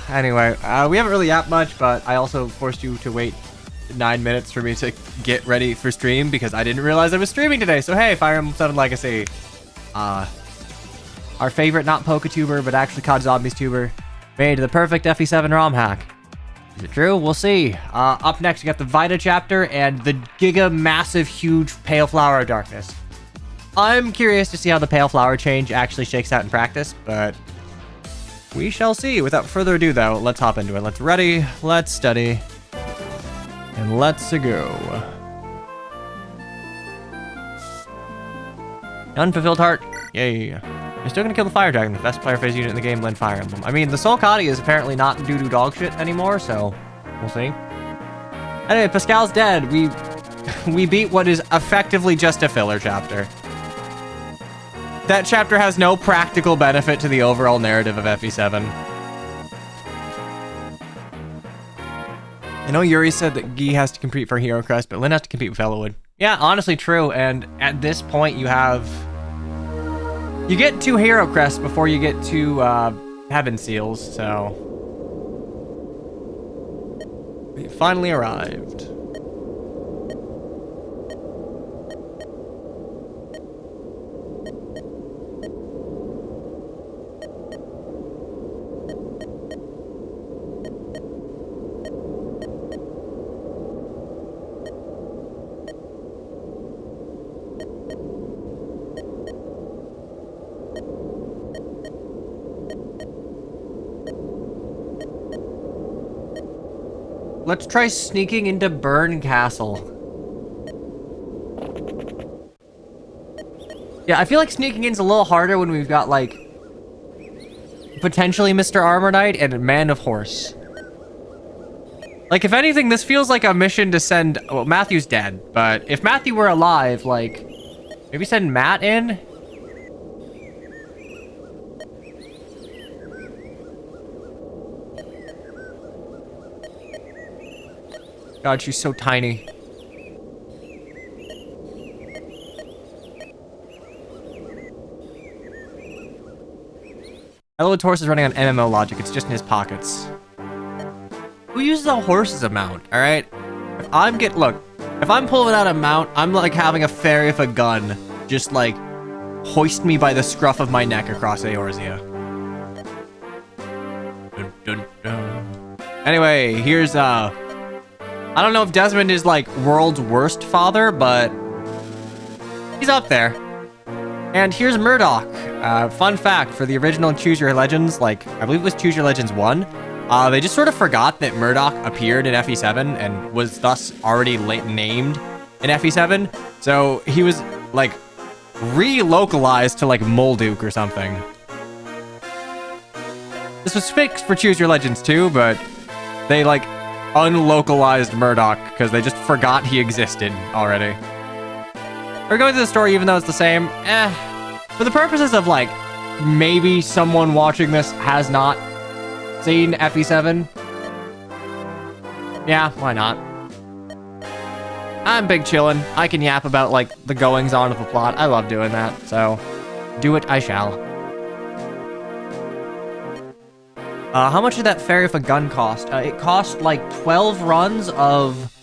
Anyway, we haven't really yapped much, but I also forced you to wait 9 minutes for me to get ready for stream because I didn't realize I was streaming today. So hey, Fire Emblem 7 Legacy. Our favorite not PokeTuber, but actually COD Zombies tuber, made the perfect FE7 ROM hack. Is it true? We'll see. Up next, we got the Vita chapter and the Giga Massive Huge Pale Flower of Darkness. I'm curious to see how the Pale Flower change actually shakes out in practice, but we shall see. Without further ado, though, let's hop into it. Let's ready, let's study, and let's go. Unfulfilled heart. Yay. You're still gonna kill the Fire Dragon, the best player phase unit in the game, Lynn Fire Emblem. I mean, the Soul Kadi is apparently not doo-doo dog shit anymore, so we'll see. Anyway, Pascal's dead. We beat what is effectively just a filler chapter. That chapter has no practical benefit to the overall narrative of FE7. I know Yuri said that Guy has to compete for Hero Crest, but Lynn has to compete with Elowood. Yeah, honestly true, and at this point you get 2 Hero Crests before you get 2 Heaven Seals, so... We finally arrived. Let's try sneaking into Bern Castle. Yeah, I feel like sneaking in's a little harder when we've got, like, potentially Mr. Armor Knight and Man of Horse. Like, if anything, this feels like a mission to send... Well, Matthew's dead, but if Matthew were alive, like, maybe send Matt in? God, she's so tiny. Elowood's horse is running on MMO logic. It's just in his pockets. Who uses a horse as a mount, alright? If I'm pulling out a mount, I'm like having a fairy with a gun just like hoist me by the scruff of my neck across Eorzea. Dun, dun, dun. Anyway, here's I don't know if Desmond is like world's worst father, but he's up there. And here's Murdoch. Fun fact, for the original Choose Your Legends, like I believe it was Choose Your Legends 1, they just sort of forgot that Murdoch appeared in FE7 and was thus already named in FE7. So he was like relocalized to like Molduke or something. This was fixed for Choose Your Legends 2, but they like unlocalized Murdoch because they just forgot he existed already. We're going through the story even though it's the same. For the purposes of like, maybe someone watching this has not seen FE7. Yeah, why not? I'm big chillin'. I can yap about like the goings on of the plot. I love doing that, so do it I shall. How much did that fairy with a gun cost? It cost like 12 runs of...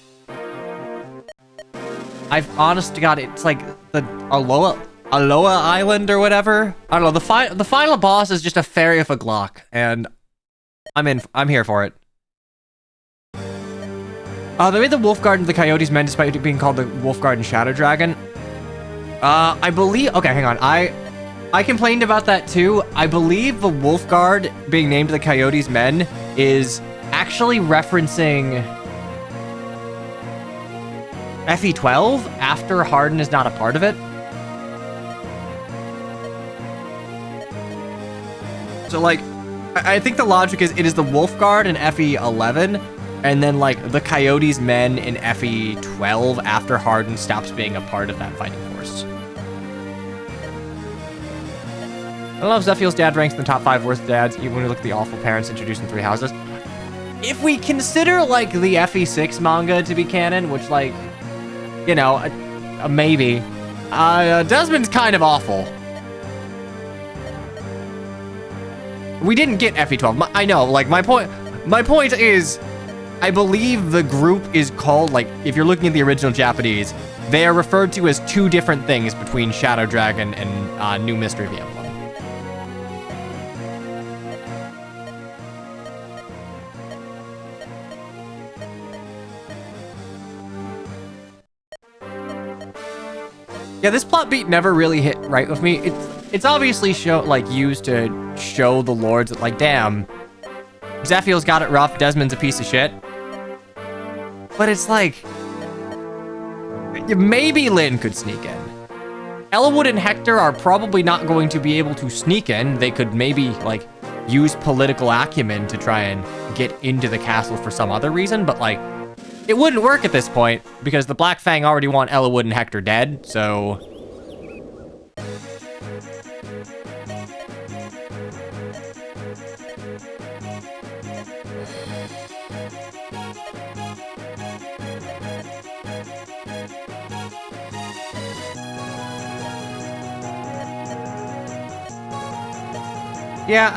honest to God, it's like the Aloha Island or whatever. I don't know, the final boss is just a fairy with a Glock, and I'm here for it. They made the Wolf Garden the Coyote's Men despite it being called the Wolf Garden Shadow Dragon. I believe... Okay, hang on. I complained about that too. I believe the Wolf Guard being named the Coyote's Men is actually referencing FE12 after Hardin is not a part of it. So like, I think the logic is it is the Wolf Guard in FE11 and then like the Coyote's Men in FE12 after Hardin stops being a part of that fighting force. I love Zephiel's dad ranks in the top 5 worst dads, even when we look at the awful parents introduced in 3 houses. If we consider, like, the FE6 manga to be canon, which, like, you know, maybe, Desmond's kind of awful. We didn't get FE12. I know, like, my point is, I believe the group is called, like, if you're looking at the original Japanese, they are referred to as two different things between Shadow Dragon and New Mystery of the Emblem. Yeah, this plot beat never really hit right with me. It's obviously used to show the lords that, like, damn, Zephiel's got it rough, Desmond's a piece of shit. But it's like, maybe Lynn could sneak in. Elwood and Hector are probably not going to be able to sneak in. They could maybe, like, use political acumen to try and get into the castle for some other reason, but, like, it wouldn't work at this point because the Black Fang already want Elwood and Hector dead, so... Yeah,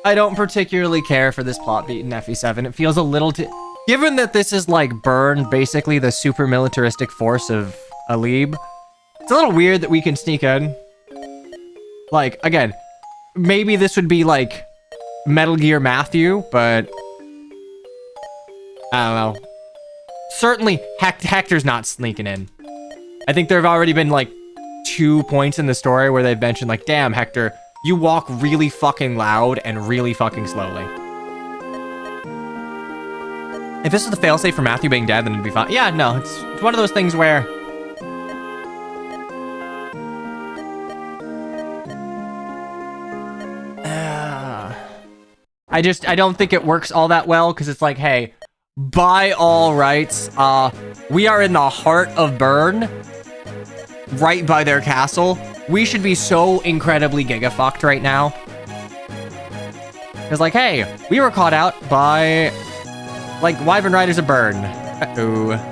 I don't particularly care for this plot beat in FE7. It feels a little too... Given that this is like Bern, basically the super militaristic force of Alib, it's a little weird that we can sneak in. Like, again, maybe this would be like Metal Gear Matthew, but I don't know. Certainly, Hector's not sneaking in. I think there have already been like 2 points in the story where they've mentioned like, damn, Hector, you walk really fucking loud and really fucking slowly. If this is the failsafe for Matthew being dead, then it'd be fine. Yeah, no, it's one of those things where... I don't think it works all that well, because it's like, hey, by all rights, we are in the heart of Bern, right by their castle. We should be so incredibly giga-fucked right now. Because, like, hey, we were caught out by, like, Wyvern Riders of Bern. Uh-oh.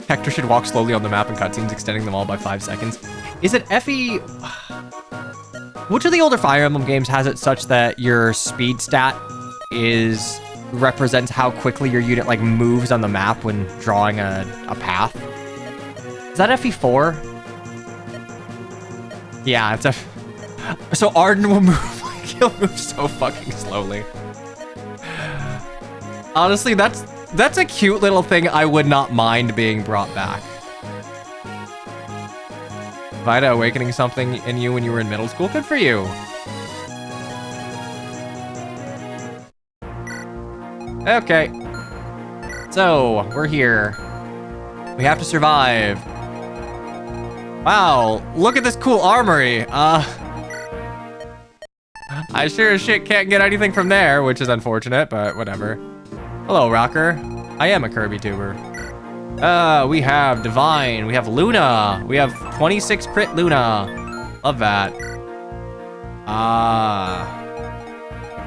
Hector should walk slowly on the map and cutscenes, extending them all by 5 seconds. Is it FE... Which of the older Fire Emblem games has it such that your speed stat represents how quickly your unit like moves on the map when drawing a path? Is that FE4? Yeah, it's so Arden will move like he'll move so fucking slowly. Honestly, that's a cute little thing I would not mind being brought back. Vida awakening something in you when you were in middle school? Good for you. Okay. So, we're here. We have to survive. Wow, look at this cool armory. I sure as shit can't get anything from there, which is unfortunate, but whatever. Hello, Rocker. I am a Kirby tuber. We have Divine, we have Luna, we have 26 crit Luna. Love that.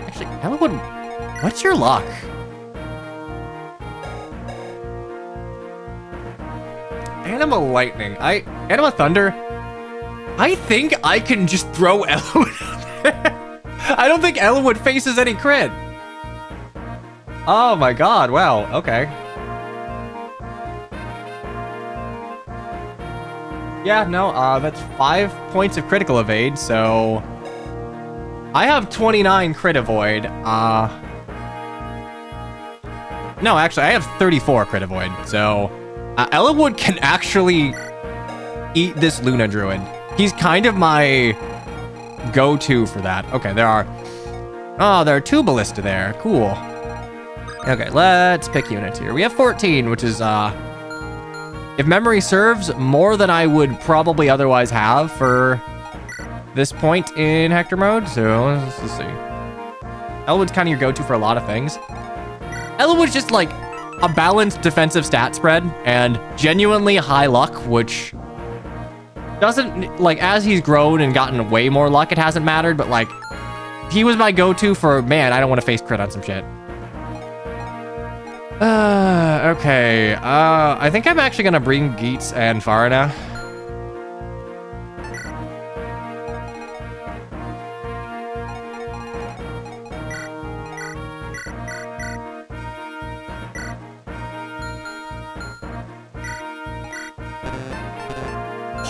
Actually, Elwood, what's your luck? Anima Lightning, Anima Thunder, I think I can just throw Elwood out there. I don't think Elwood faces any crit. Oh my god, wow, okay. Yeah, no, that's 5 points of critical evade, so... I have 29 crit avoid. No, actually, I have 34 crit avoid, so... Elwood can actually eat this Luna Druid. He's kind of my go-to for that. Okay, there are 2 ballista there. Cool. Okay, let's pick units here. We have 14, which is, if memory serves, more than I would probably otherwise have for this point in Hector mode. So, let's see. Elwood's kind of your go-to for a lot of things. Elwood's just, like, a balanced defensive stat spread and genuinely high luck, which doesn't, like, as he's grown and gotten way more luck, it hasn't mattered, but, like, he was my go-to for, man, I don't want to face crit on some shit. Okay. I think I'm actually gonna bring Geets and Farah now.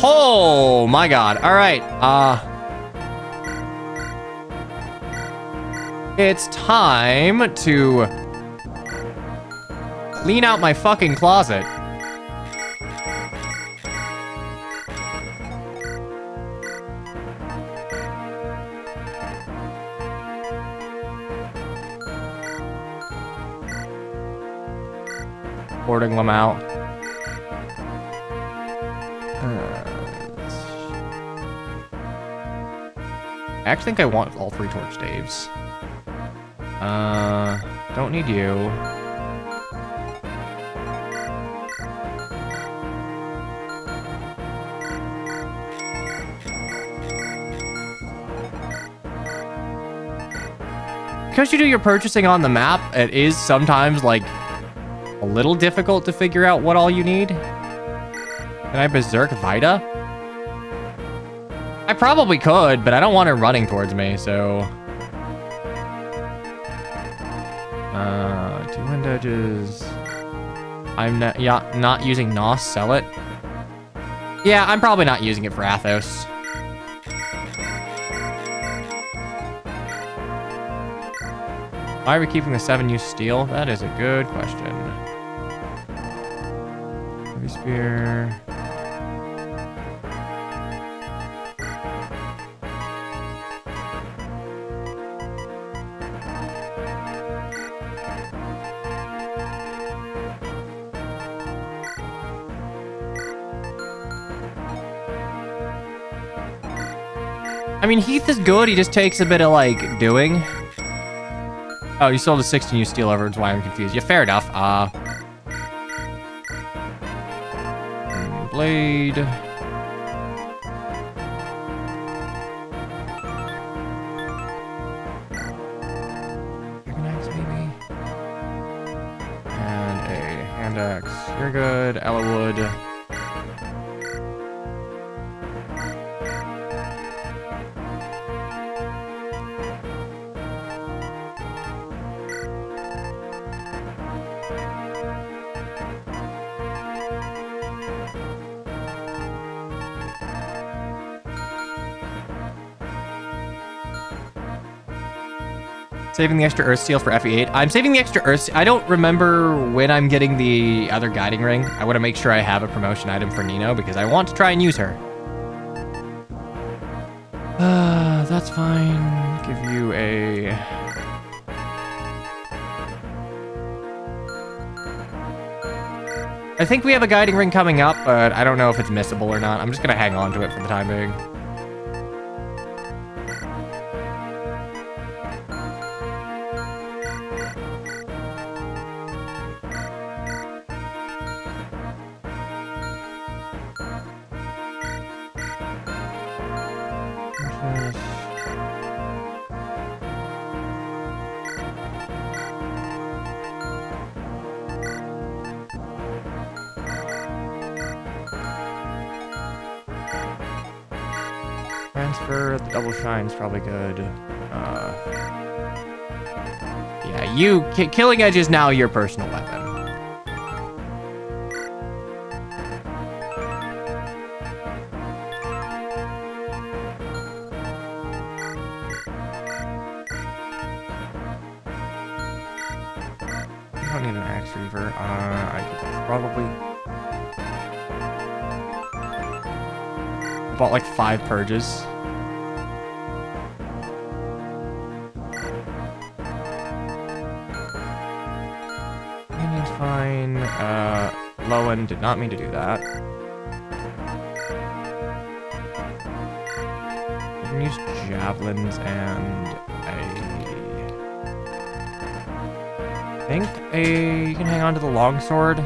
Oh my god. All right. It's time to clean out my fucking closet. Sorting them out. I actually think I want all 3 torch staves. Don't need you. Because you do your purchasing on the map, it is sometimes, like, a little difficult to figure out what all you need. Can I Berserk Vita? I probably could, but I don't want her running towards me, so... 2 wind edges... I'm not using Nos, sell it. Yeah, I'm probably not using it for Athos. Why are we keeping the 7-use steel? That is a good question. Heavy spear. I mean, Heath is good. He just takes a bit of, like, doing. Oh, you sold a 16-use steel over. That's why I'm confused. Yeah, fair enough. Blade. Dragon axe, maybe? And a hand axe. You're good. Ella wood. Saving the extra Earth Steel for FE8. I'm saving the extra Earth Steel. I don't remember when I'm getting the other guiding ring. I want to make sure I have a promotion item for Nino because I want to try and use her. That's fine. Give you a... I think we have a guiding ring coming up, but I don't know if it's missable or not. I'm just going to hang on to it for the time being. Transfer, the double shine's probably good. Yeah, Killing Edge is now your personal weapon. I don't need an axe reaver. I could probably... I bought like 5 purges. Fine. Lowen did not mean to do that. I can use javelins and I think you can hang on to the longsword.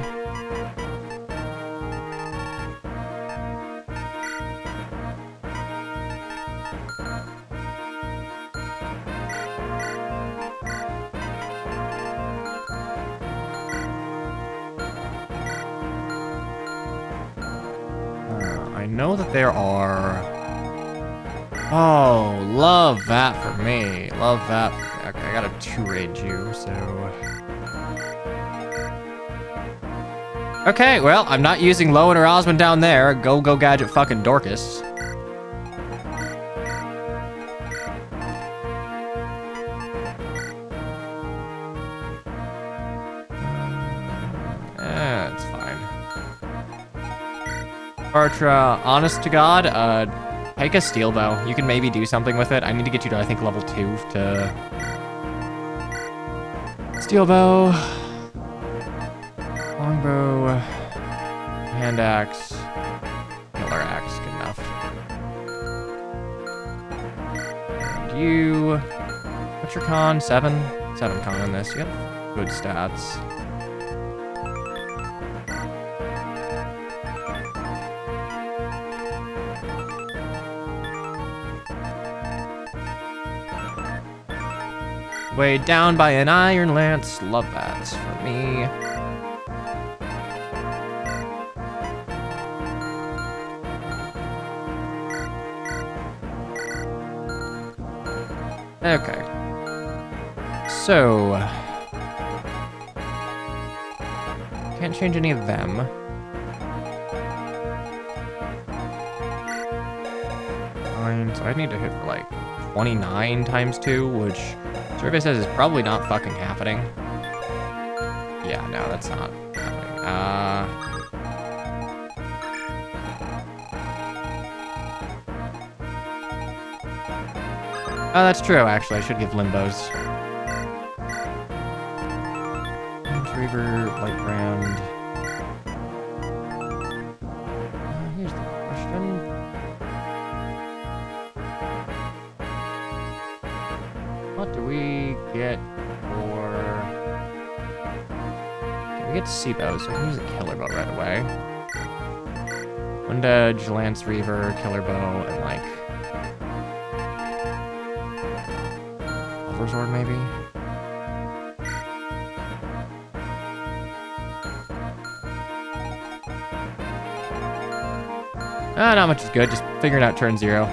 I know that there are... Oh, love that for me. Love that. Okay, I gotta 2-rage you, so... Okay, well, I'm not using Lowen or Osmond down there. Go gadget fucking Dorcas. It's fine. Bartra, honest to God, take a steel bow. You can maybe do something with it. I need to get you to, I think, level 2 to... Steel bow. Longbow. Hand axe. Killer axe. Good enough. And you... What's your con? 7? 7 con on this. You have good stats. Weighed down by an iron lance. Love that for me. Okay. So... Can't change any of them. Fine, so I need to hit for like 29 times 2, which survey says is probably not fucking happening. Yeah, no, that's not happening. Oh, that's true, actually. I should give limbos. Reaver, Light Brand. Here's the question. What do we get for... Okay, we get Seabow, so we can use a Killer Bow right away. Wind Edge, Lance Reaver, Killer Bow, and like... Sword, maybe? Not much is good. Just figuring out turn 0.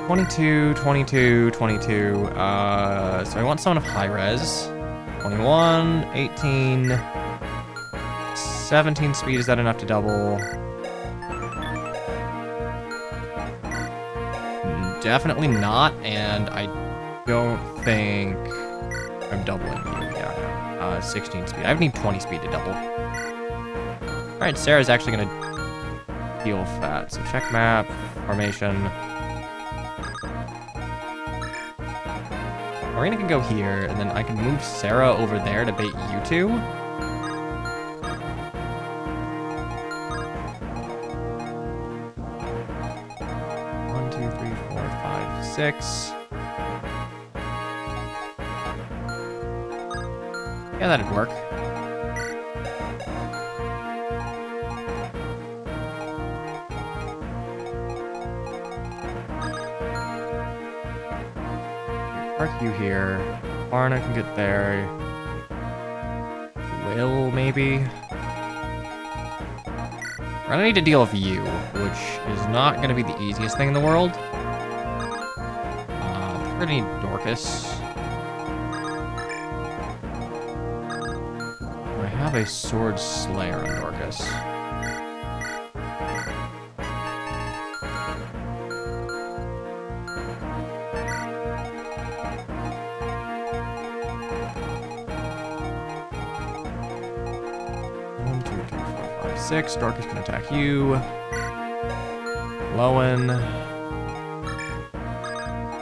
22, 22, 22. So I want someone of high res. 21, 18, 17 speed. Is that enough to double? Definitely not, and I don't think I'm doubling you. Yeah, 16 speed. I need 20 speed to double. All right, Sarah's actually gonna deal with that. So check map, formation. Marina can go here, and then I can move Sarah over there to bait you two. 6. Yeah, that'd work. Park you here. Barna can get there. Will, maybe? We're gonna need to deal with you, which is not gonna be the easiest thing in the world. We're gonna need Dorcas. I have a Sword Slayer on Dorcas. One, two, three, four, five, 6. Dorcas can attack you. Lowen.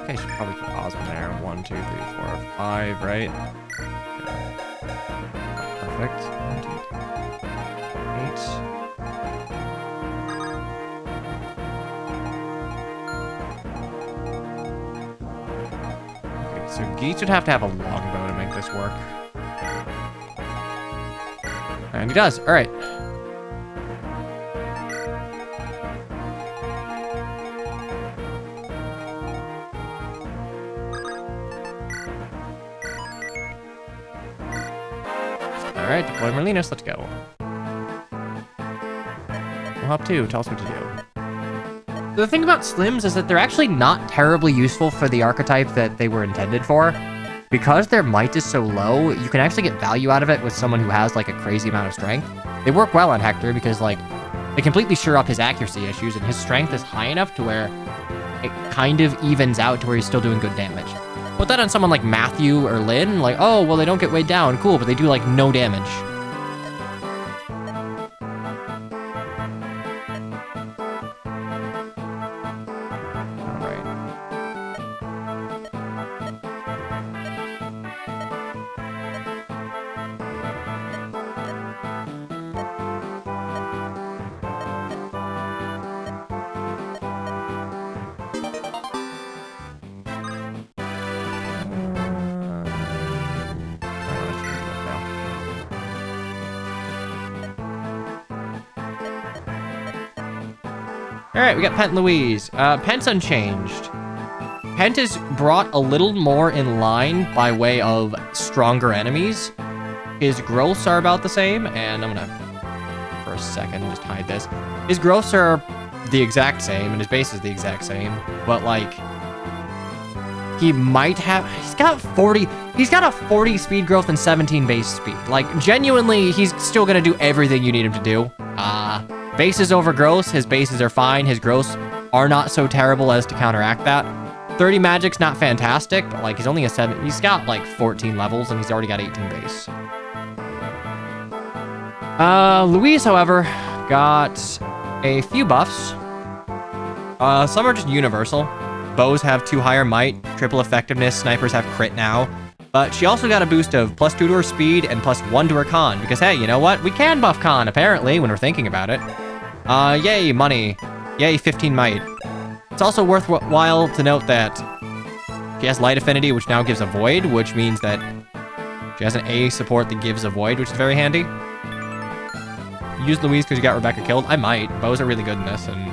Okay, I should probably put Osmond there. 1, 2, 3, 4, 5, right? Yeah. Perfect. 1, 2, 3, 8. Okay, so Geets would have to have a longbow to make this work. And he does. All right. Alright, deploy Merlinus, let's go. We'll help too. Tell us what to do. The thing about Slims is that they're actually not terribly useful for the archetype that they were intended for. Because their might is so low, you can actually get value out of it with someone who has, like, a crazy amount of strength. They work well on Hector because, like, they completely shore up his accuracy issues, and his strength is high enough to where it kind of evens out to where he's still doing good damage. Put that on someone like Matthew or Lynn, like, oh, well, they don't get weighed down, cool, but they do, like, no damage. All right, we got Pent and Louise. Pent's unchanged. Pent is brought a little more in line by way of stronger enemies. His growths are about the same, and I'm gonna, for a second, just hide this. His growths are the exact same, and his base is the exact same, but like, he might have, he's got a 40 speed growth and 17 base speed. Like, genuinely, he's still gonna do everything you need him to do. Bases over growths, his bases are fine. His growths are not so terrible as to counteract that. 30 magic's not fantastic, but like, he's only a 7, he's got like 14 levels, and he's already got 18 base. Louise, however, got a few buffs. Some are just universal. Bows have 2 higher might, triple effectiveness, snipers have crit now. But she also got a boost of +2 to her speed and +1 to her con, because hey, you know what? We can buff con, apparently, when we're thinking about it. Yay, money. Yay, 15 might. It's also worthwhile to note that she has light affinity, which now gives a void, which means that she has an A support that gives a void, which is very handy. Use Louise because you got Rebecca killed. I might. Bows are really good in this, and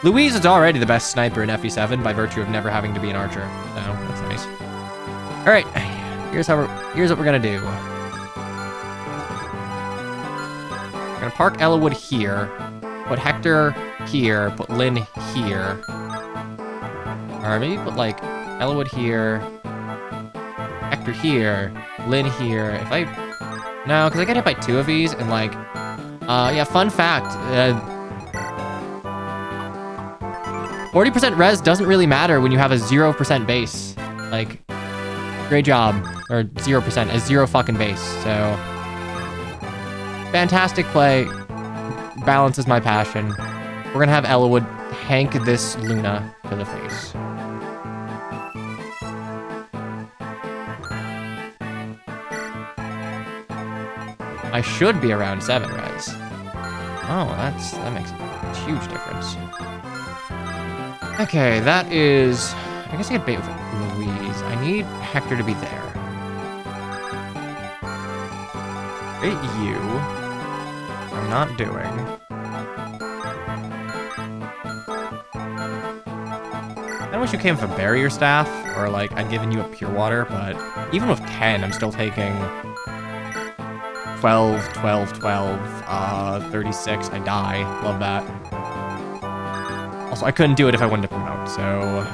Louise is already the best sniper in FE7 by virtue of never having to be an archer. So that's nice. All right, here's what we're gonna do. We're gonna park Ellawood here, put Hector here, put Lynn here, or maybe put like Ellawood here, Hector here, Lynn here. If I no, because I get hit by 2 of these, and like, yeah. Fun fact. 40% res doesn't really matter when you have a 0% base. Like, great job. Or 0%, a 0 fucking base. So, fantastic play. Balance is my passion. We're gonna have Ellawood hank this Luna to the face. I should be around 7 res. Oh, that makes a huge difference. Okay, that is... I guess I could bait with Louise. I need Hector to be there. Bait you. I'm not doing. I wish you came with a barrier staff, or like, I'd given you a pure water, but even with 10, I'm still taking 12, 12, 12, 36, I die. Love that. Also, I couldn't do it if I wanted to promote, so...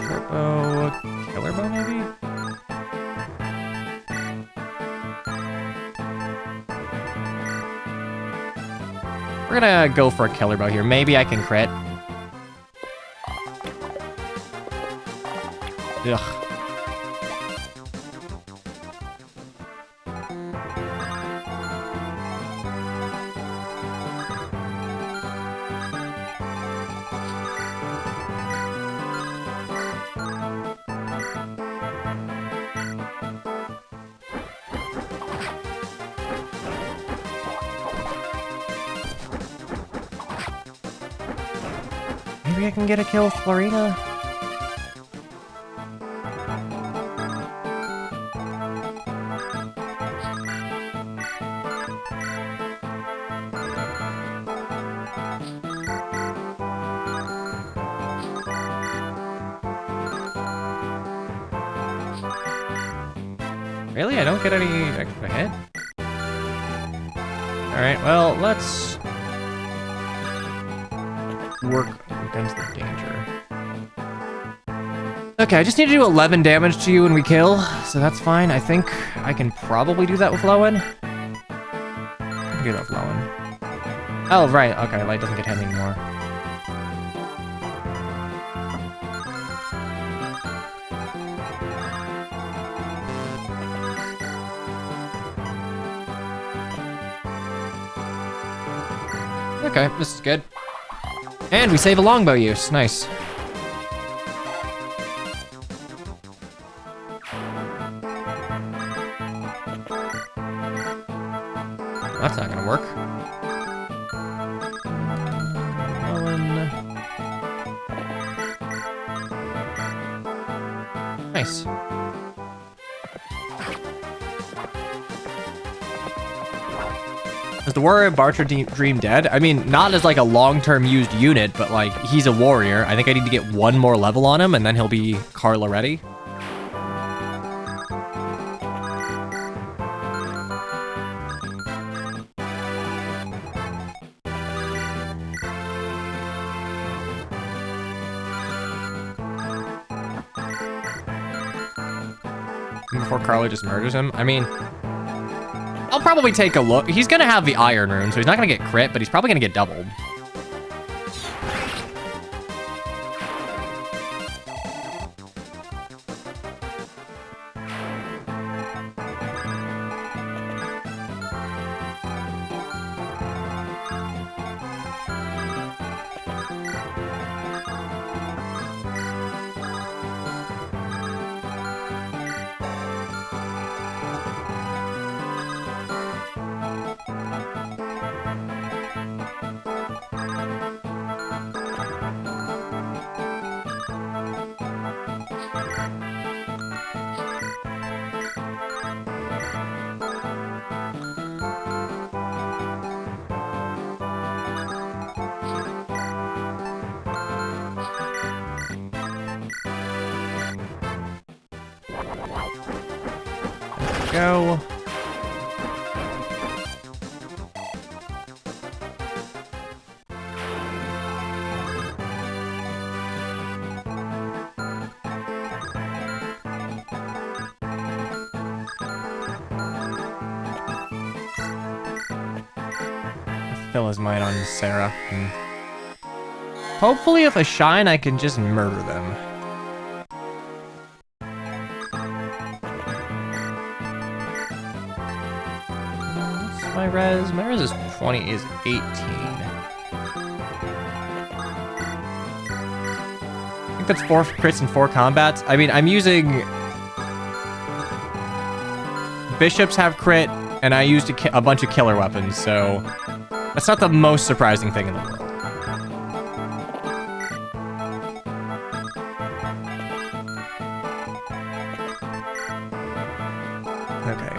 short bow, killer bow, maybe? We're gonna go for a killer bow here. Maybe I can crit. Ugh. Maybe I can get a kill with Florina. Really? I don't get any extra hit? Alright, well, let's work against the danger. Okay, I just need to do 11 damage to you when we kill, so that's fine. I think I can probably do that with Lowen. I can do that with Lowen. Oh, right. Okay, light doesn't get hit anymore. Okay, this is good. And we save a longbow use. Nice. That's not gonna work. Nice. Is the warrior of Barter Dream dead? I mean, not as like a long-term used unit, but like he's a warrior. I think I need to get one more level on him and then he'll be Carla ready. Before Carla just murders him. I mean, I'll probably take a look. He's gonna have the iron rune, so he's not gonna get crit, but he's probably gonna get doubled. Go. Fill his might on Sarah. Hopefully if I shine, I can just murder them. My res is 20, is 18. I think that's 4 crits and 4 combats. I mean, I'm using... Bishops have crit, and I used a bunch of killer weapons, so... That's not the most surprising thing in the world. Okay,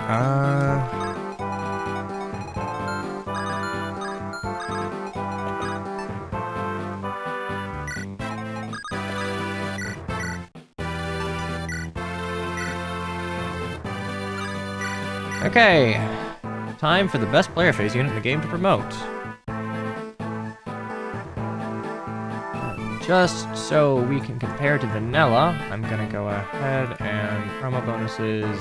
Okay, time for the best player phase unit in the game to promote. Just so we can compare to vanilla, I'm gonna go ahead and promo bonuses.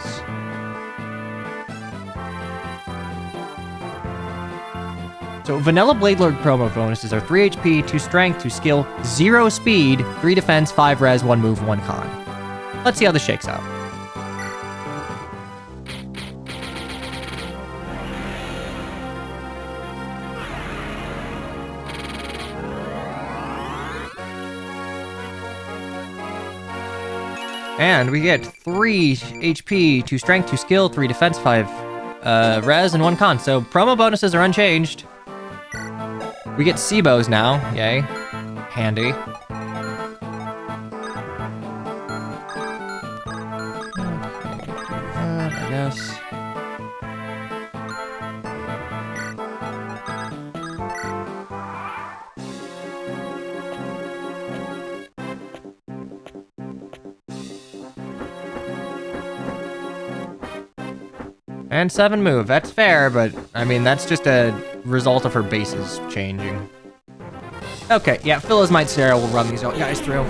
So vanilla Blade Lord promo bonuses are 3 HP, 2 strength, 2 skill, 0 speed, 3 defense, 5 res, 1 move, 1 con. Let's see how this shakes out. And we get 3 HP, 2 strength, 2 skill, 3 defense, 5 res, and 1 con. So promo bonuses are unchanged. We get Seabows now. Yay. Handy. Okay, I guess. And 7 move, that's fair, but I mean, that's just a result of her bases changing. Okay, yeah, Phyllis Might Sarah will run these guys through.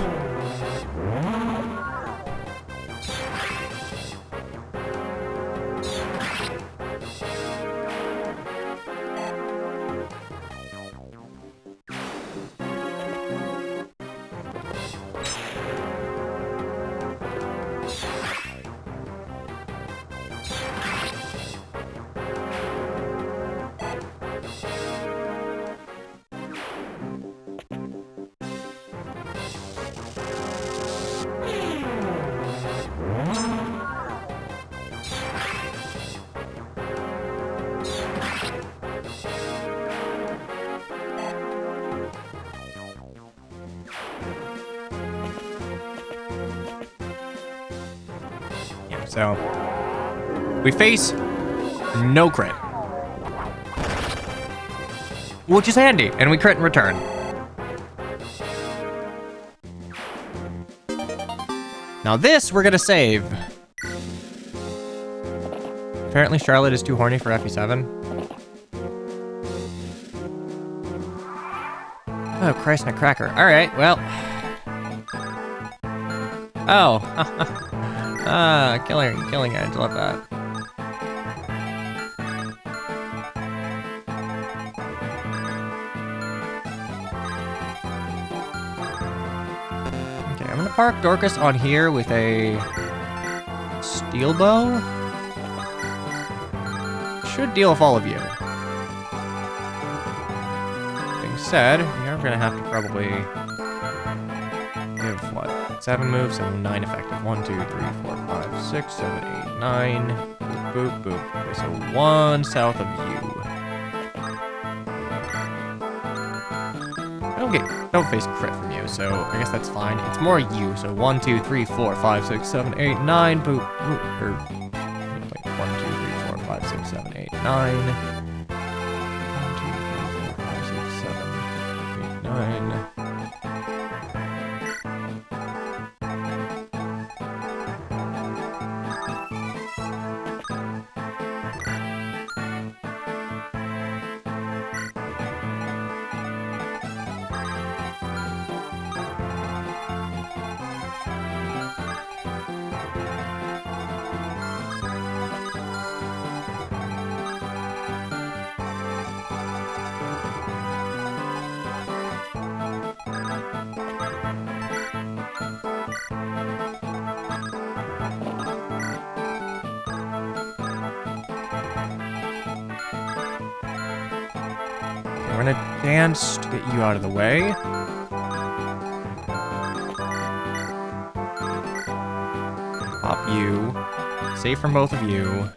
So, we face no crit, which is handy, and we crit in return. Now this, we're gonna save. Apparently Charlotte is too horny for FE7. Oh, Christ, my cracker. All right, well. Oh. Killing edge, love that. Okay, I'm gonna park Dorcas on here with a steel bow. Should deal with all of you. Being said, we are gonna have to probably give what? 7 moves, so 9 effective. 1, 2, 3, 4, 5, 6, 7, 8, 9. Boop, boop, boop. Okay, so 1 south of you. Don't face crit from you, so I guess that's fine. It's more you, so 1, 2, 3, 4, 5, 6, 7, 8, 9. Boop, boop. Or, wait, 1, 2, 3, 4, 5, 6, 7, 8, 9. 1, 2, 3, 4, 5, 6, 7, 8, 9. We're gonna dance to get you out of the way. Pop you. Save from both of you.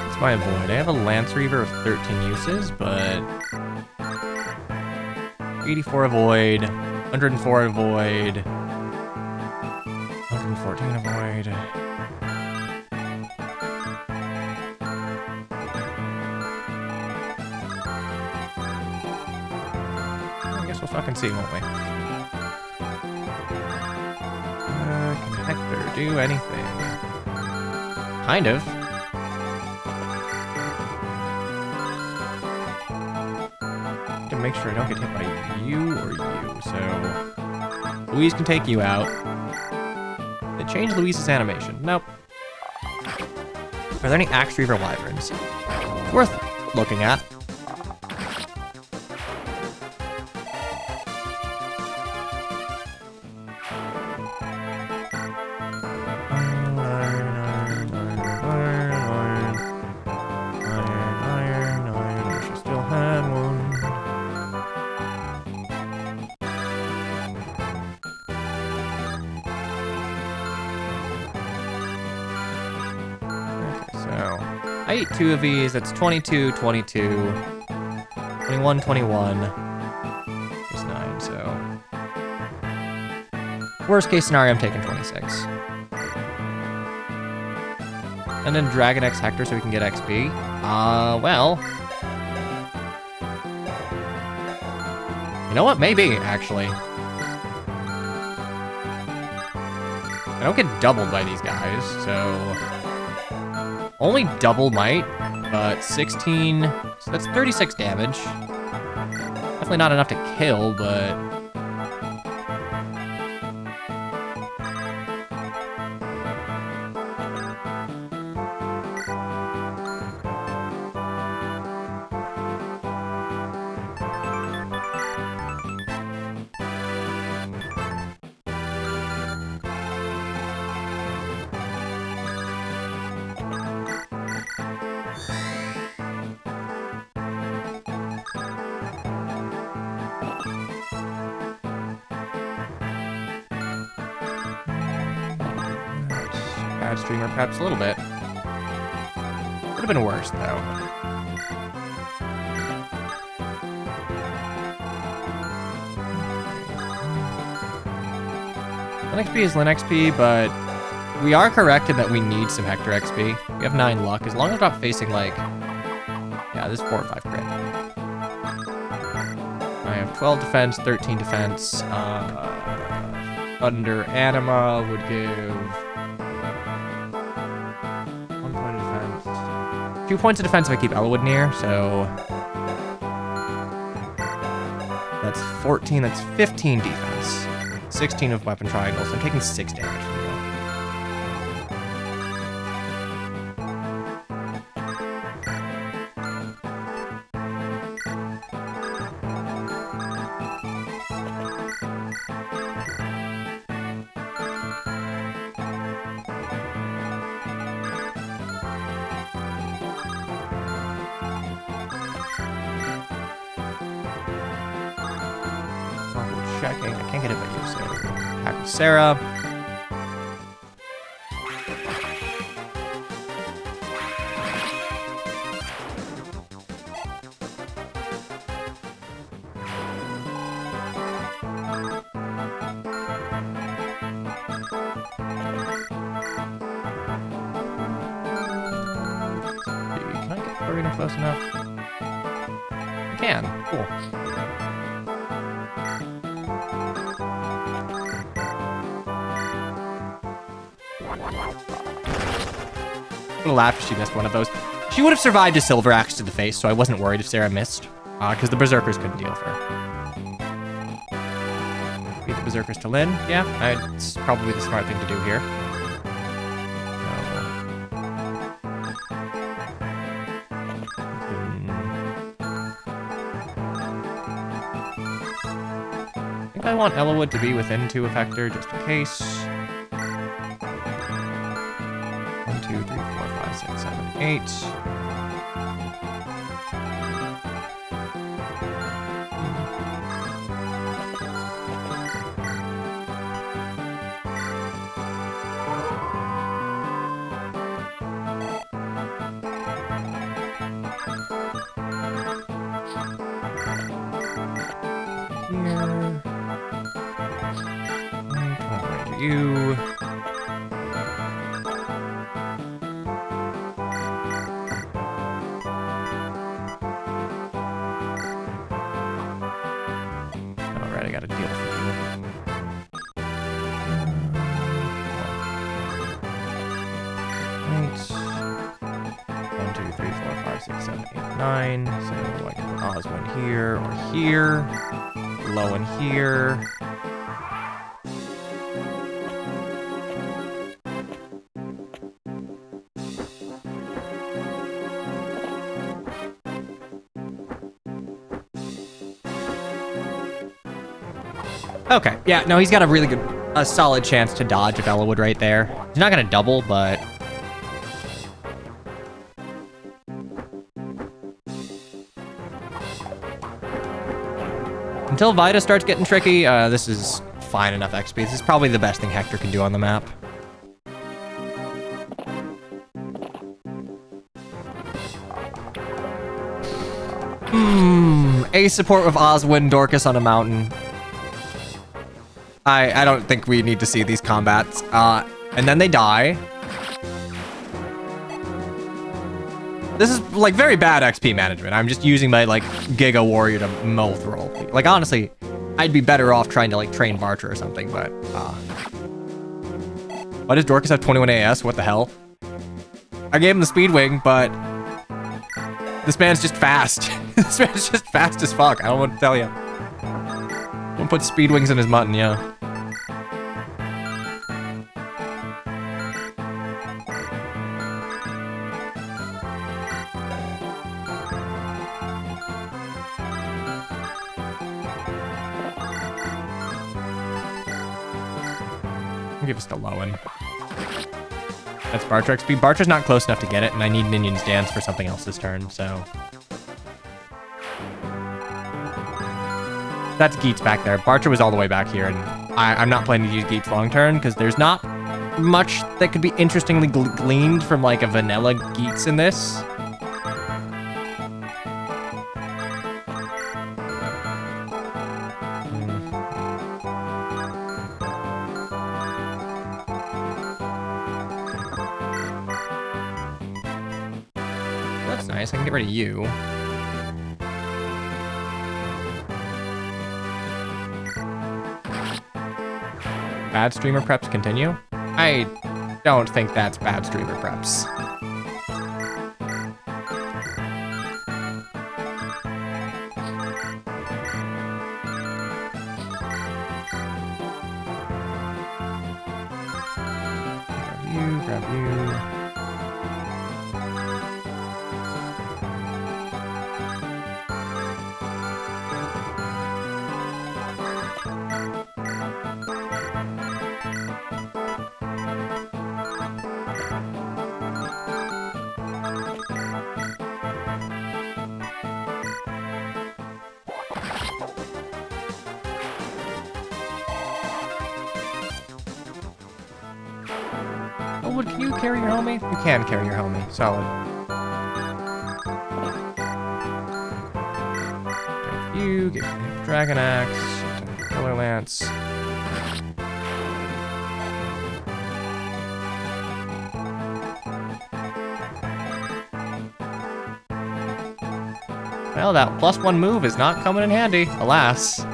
That's my avoid. I have a Lance Reaver of 13 uses, but 84 avoid, 104 avoid, 114 avoid. We'll fucking see, won't we? Can Hector do anything? Kind of. To make sure I don't get hit by you or you, so Louise can take you out. They changed Louise's animation. Nope. Are there any Axe Reaver Wyverns? Worth looking at. I ate 2 of these, that's 22, 22, 21, 21, there's 9, so... Worst case scenario, I'm taking 26. And then Dragon X Hector so we can get XP. Well... You know what? Maybe, actually. I don't get doubled by these guys, so... Only double might, but 16... So that's 36 damage. Definitely not enough to kill, but... Bad streamer perhaps a little bit. Could have been worse, though. Lin XP is Lin XP, but we are correct in that we need some Hector XP. We have 9 luck. As long as we're not facing, like... Yeah, this is 4 or 5 crit. I have 12 defense, 13 defense. Thunder Anima would give... 1 point of defense. 2 points of defense if I keep Elowood near, so... That's 14, that's 15 defense. 16 of weapon triangles, so I'm taking 6 damage from you. Checking. I can't get it by you, so attack with Sarah. Can I get Farina close enough? I can. Cool. I'm gonna laugh if she missed one of those. She would have survived a silver axe to the face, so I wasn't worried if Sarah missed, because the berserkers couldn't deal with her. Beat the berserkers to Lin. Yeah, it's probably the smart thing to do here. I think I want Elowood to be within 2 of Hector, just in case. 1, 2, 3, 4, 5, 6, 7, 8. Here. You. Alright, I got a deal for you. 1, 2, 3, 4, 5, 6, 7, 8, 9. So I can put Oswin here or here. Low in here. Okay, yeah, no, he's got a really good, a solid chance to dodge if Elowood right there. He's not gonna double, but... Until Vida starts getting tricky, this is fine enough XP. This is probably the best thing Hector can do on the map. Ace support with Oswin, Dorcas on a mountain. I don't think we need to see these combats. And then they die. This is, like, very bad XP management. I'm just using my, like, Giga Warrior to moth roll. Like, honestly, I'd be better off trying to, like, train Barter or something, but, Why does Dorcas have 21 AS? What the hell? I gave him the speed wing, but this man's just fast. This man's just fast as fuck. I don't know what to tell you. Don't put speed wings in his mutton, yeah. Give us the low one. That's Bartra XP. Bartra's not close enough to get it, and I need Minions Dance for something else this turn, so. That's Geets back there. Bartra was all the way back here, and I'm not planning to use Geets long turn, because there's not much that could be interestingly gleaned from like a vanilla Geets in this. Nice, I can get rid of you. Bad streamer preps continue? I don't think that's bad streamer preps. Grab you. Elwood, can you carry your homie? You can carry your homie. Solid. Get you, get Dragon Axe, Killer Lance. Well, that +1 move is not coming in handy, alas.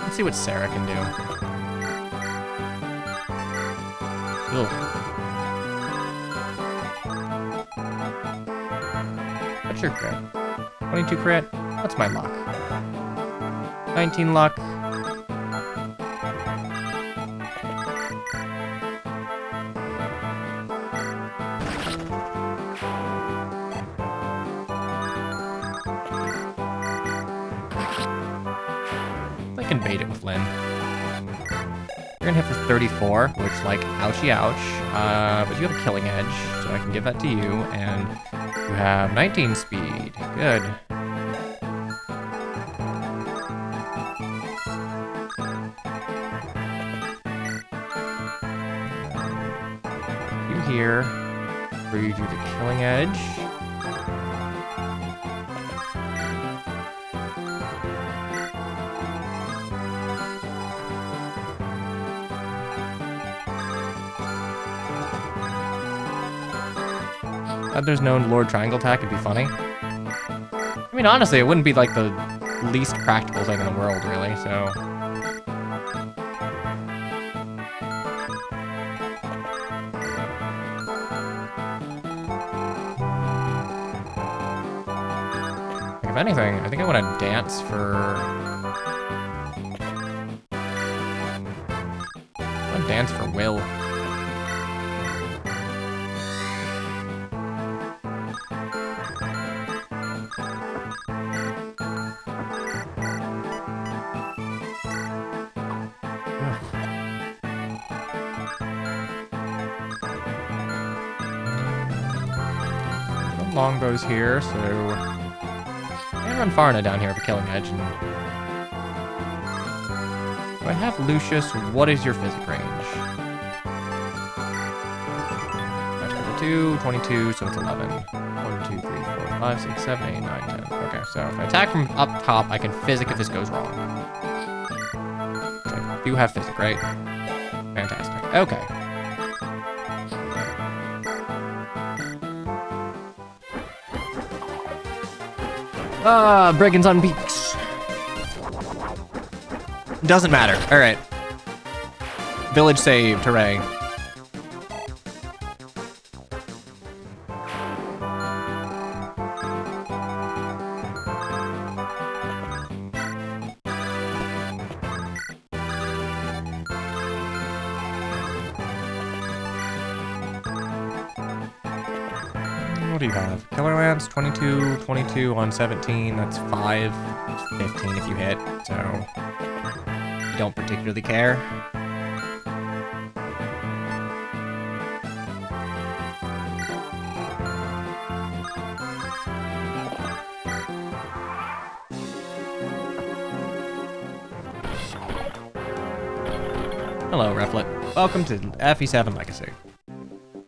Let's see what Sarah can do. Ugh. What's your crit? 22 crit? What's my luck? 19 luck. I can bait it with Lynn. You're gonna hit for 34, which, like, ouchie ouch. But you have a killing edge, so I can give that to you, and you have 19 speed. Good. You here, where you do the killing edge. There's no Lord Triangle attack, it'd be funny. I mean, honestly, it wouldn't be like the least practical thing in the world, really, so. Like, if anything, I think I want to dance for... I want to dance for Will. Longbows here, so I can run Farna down here for killing edge. And do I have Lucius? What is your physic range? Match number 2, 22, so it's 11. 1, 2, 3, 4, 5, 6, 7, 8, 9, 10. Okay, so if I attack from up top, I can physic if this goes wrong. Okay, you have physic, right? Fantastic. Okay. Brigands on peaks. Doesn't matter. All right. Village saved. Hooray. What do you have? Killer Lance, 22, 22 on 17. That's 5. 15 if you hit. So, you don't particularly care. Hello, Reflet. Welcome to FE7 Legacy.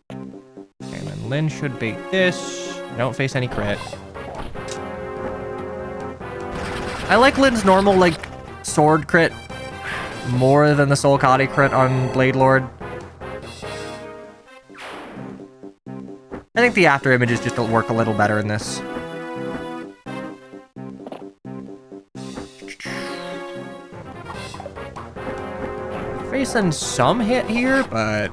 And then Lynn should bait this. Don't face any crit. I like Lynn's normal, like, sword crit more than the Soul Kadi crit on Blade Lord. I think the after images just don't work a little better in this. Facing some hit here, but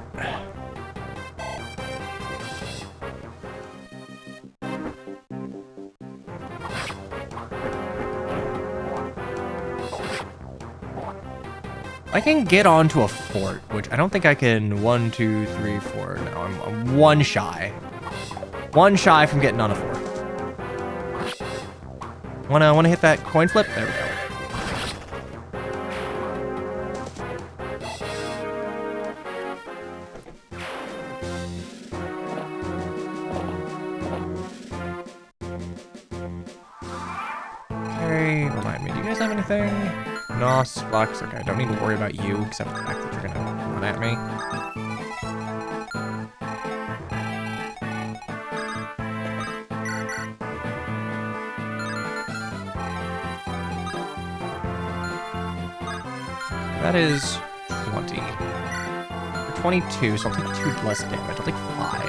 I can get onto a fort, which I don't think I can. 1, 2, 3, 4. No, I'm one shy. One shy from getting on a fort. Wanna hit that coin flip? There we go. Okay, remind me, do you guys have anything? Nos, Flux, okay, I don't need to worry about you, except the fact that you're gonna run at me. That is 20. For 22, so I'll take 2 less damage. I'll take 5.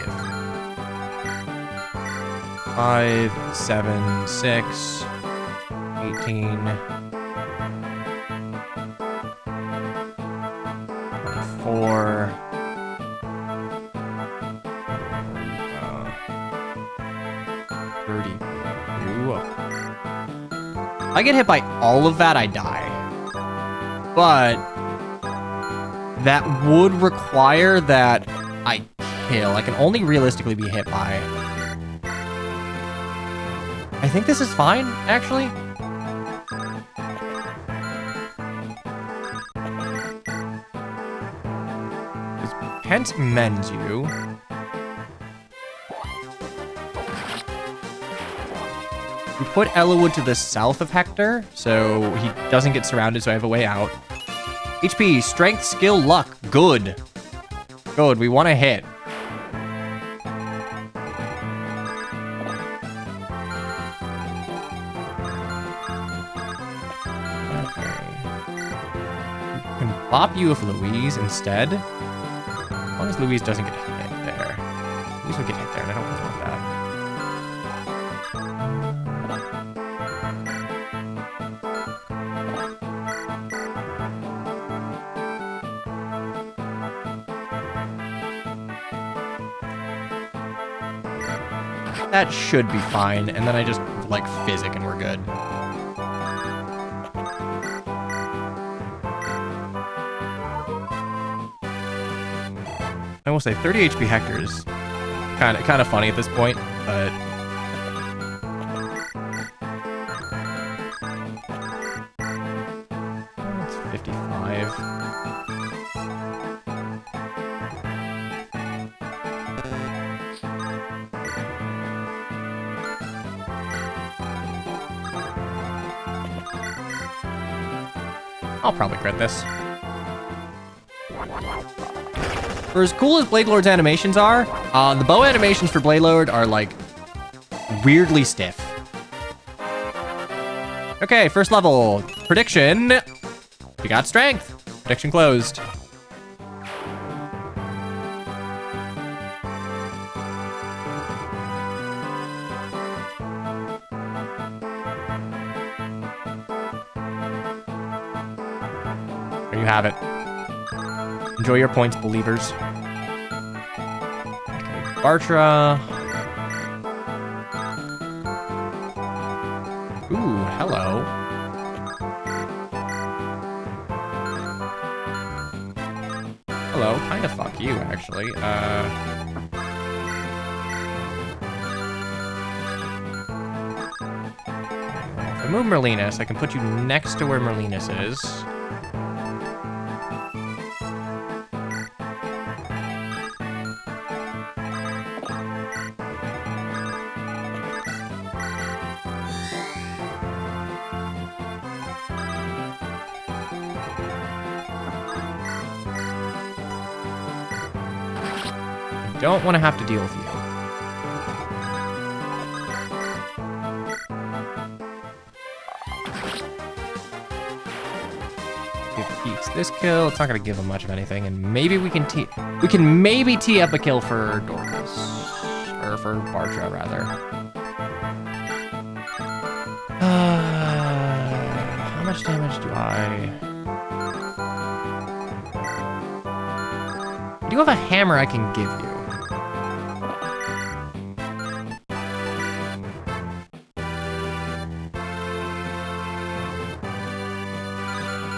5, 7, 6, 18, 24, 32. If I get hit by all of that, I die. But that would require that I kill. I can only realistically be hit by. I think this is fine, actually. Pent mends you. We put Ellawood to the south of Hector, so he doesn't get surrounded, so I have a way out. HP, strength, skill, luck. Good. Good, we want to hit. Okay. We can bop you with Louise instead. As long as Louise doesn't get hit there. Louise will get hit there, and I don't want that. That should be fine, and then I just, like, physic and we're good. I will say 30 HP Hector is kind of funny at this point, but it's 55. I'll probably crit this. For as cool as Blade Lord's animations are, the bow animations for Blade Lord are, like, weirdly stiff. Okay, first level. Prediction. We got strength. Prediction closed. There you have it. Enjoy your points, believers. Okay, Bartra. Ooh, hello. Hello, kind of fuck you, actually. If I move Merlinus, I can put you next to where Merlinus is. Don't want to have to deal with you. Give Keats this kill. It's not going to give him much of anything, and maybe we can maybe tee up a kill for Dorcas, or for Bartra rather. How much damage do I? I do have a hammer I can give you.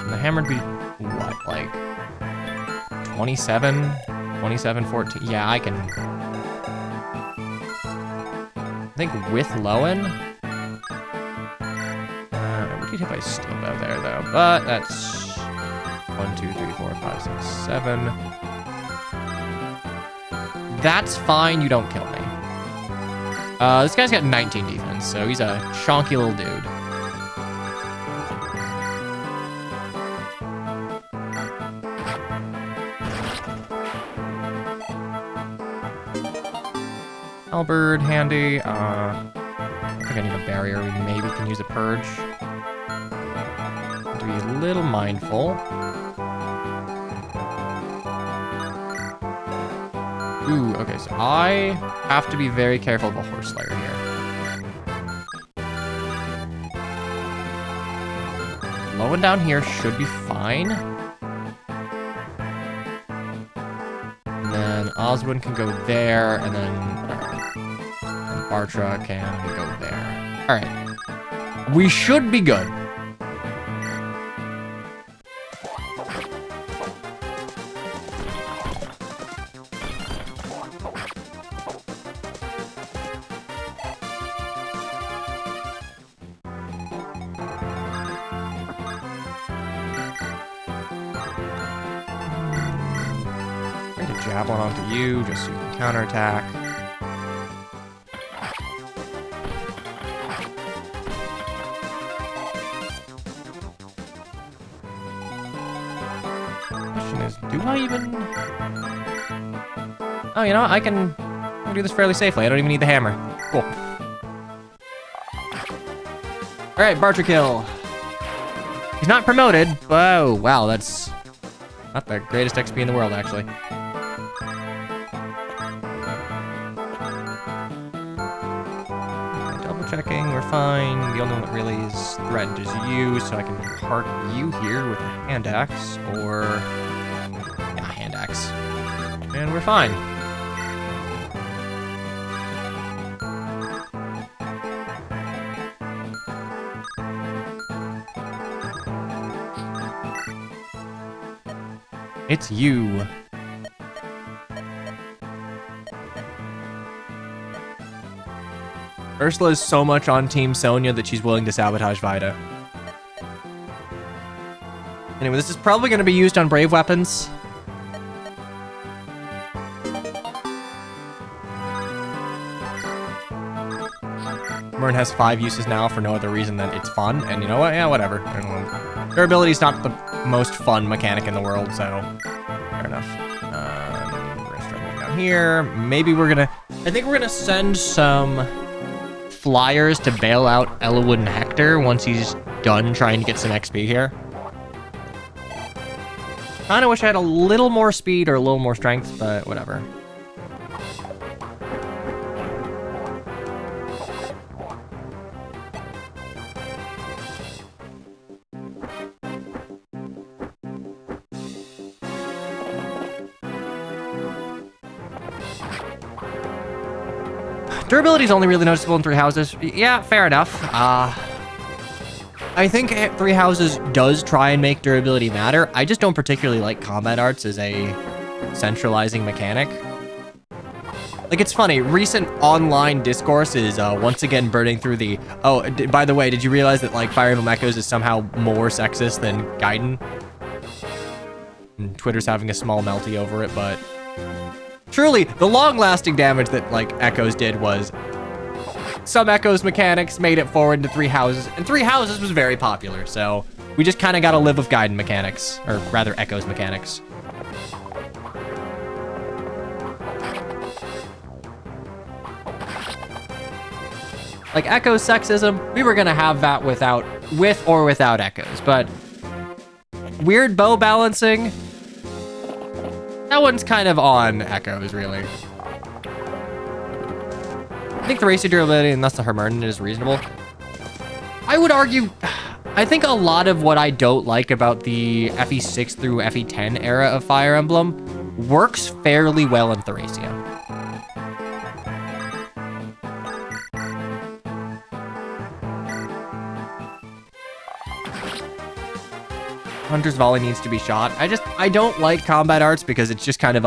The hammer would be, what, like 27, 14? Yeah, I can. I think with Lowen. We could hit by steel bow there, though. But that's 1, 2, 3, 4, 5, 6, 7. That's fine. You don't kill me. This guy's got 19 defense, so he's a chonky little dude. Halberd, handy. I think I need a barrier. We maybe can use a purge. Have to be a little mindful. Ooh, okay, so I have to be very careful of a horse slayer here. Low and down here should be fine. And then Oswin can go there, and then Bartra can go there. All right. We should be good. Ready to javelin onto you just so you can counterattack. Do I even? Oh, you know what? I can do this fairly safely. I don't even need the hammer. Cool. All right, Bartra kill. He's not promoted. Whoa, wow, that's not the greatest XP in the world, actually. Double checking, we're fine. The only one that really is threatened is you, so I can park you here with a hand axe, or hand axe, and we're fine. It's you. Ursula is so much on Team Sonya that she's willing to sabotage Vida. Anyway, this is probably going to be used on brave weapons. Mern has 5 uses now for no other reason than it's fun, and you know what? Yeah, whatever. Durability is not the most fun mechanic in the world, so fair enough. We're gonna start going down here. Maybe we're gonna. I think we're gonna send some flyers to bail out Elowood and Hector once he's done trying to get some XP here. Kinda wish I had a little more speed or a little more strength, but whatever. Durability is only really noticeable in 3 houses. Yeah, fair enough. I think 3 houses does try and make durability matter. I just don't particularly like combat arts as a centralizing mechanic. Like, it's funny, recent online discourse is once again burning through the... Oh, by the way, did you realize that, like, Fire Emblem Echoes is somehow more sexist than Gaiden? And Twitter's having a small melty over it, but... Truly, the long-lasting damage that, like, Echoes did was... Some Echoes mechanics made it forward into 3 houses, and 3 houses was very popular, so... We just kind of gotta live with Gaiden mechanics, or rather, Echoes mechanics. Like, Echoes sexism, we were gonna have that with or without Echoes, but weird bow balancing, that one's kind of on Echoes, really. I think the racer durability and thus the Hermern is reasonable. I would argue, I think a lot of what I don't like about the FE6 through FE10 era of Fire Emblem works fairly well in Thracia. Hunter's Volley needs to be shot. I don't like combat arts because it's just kind of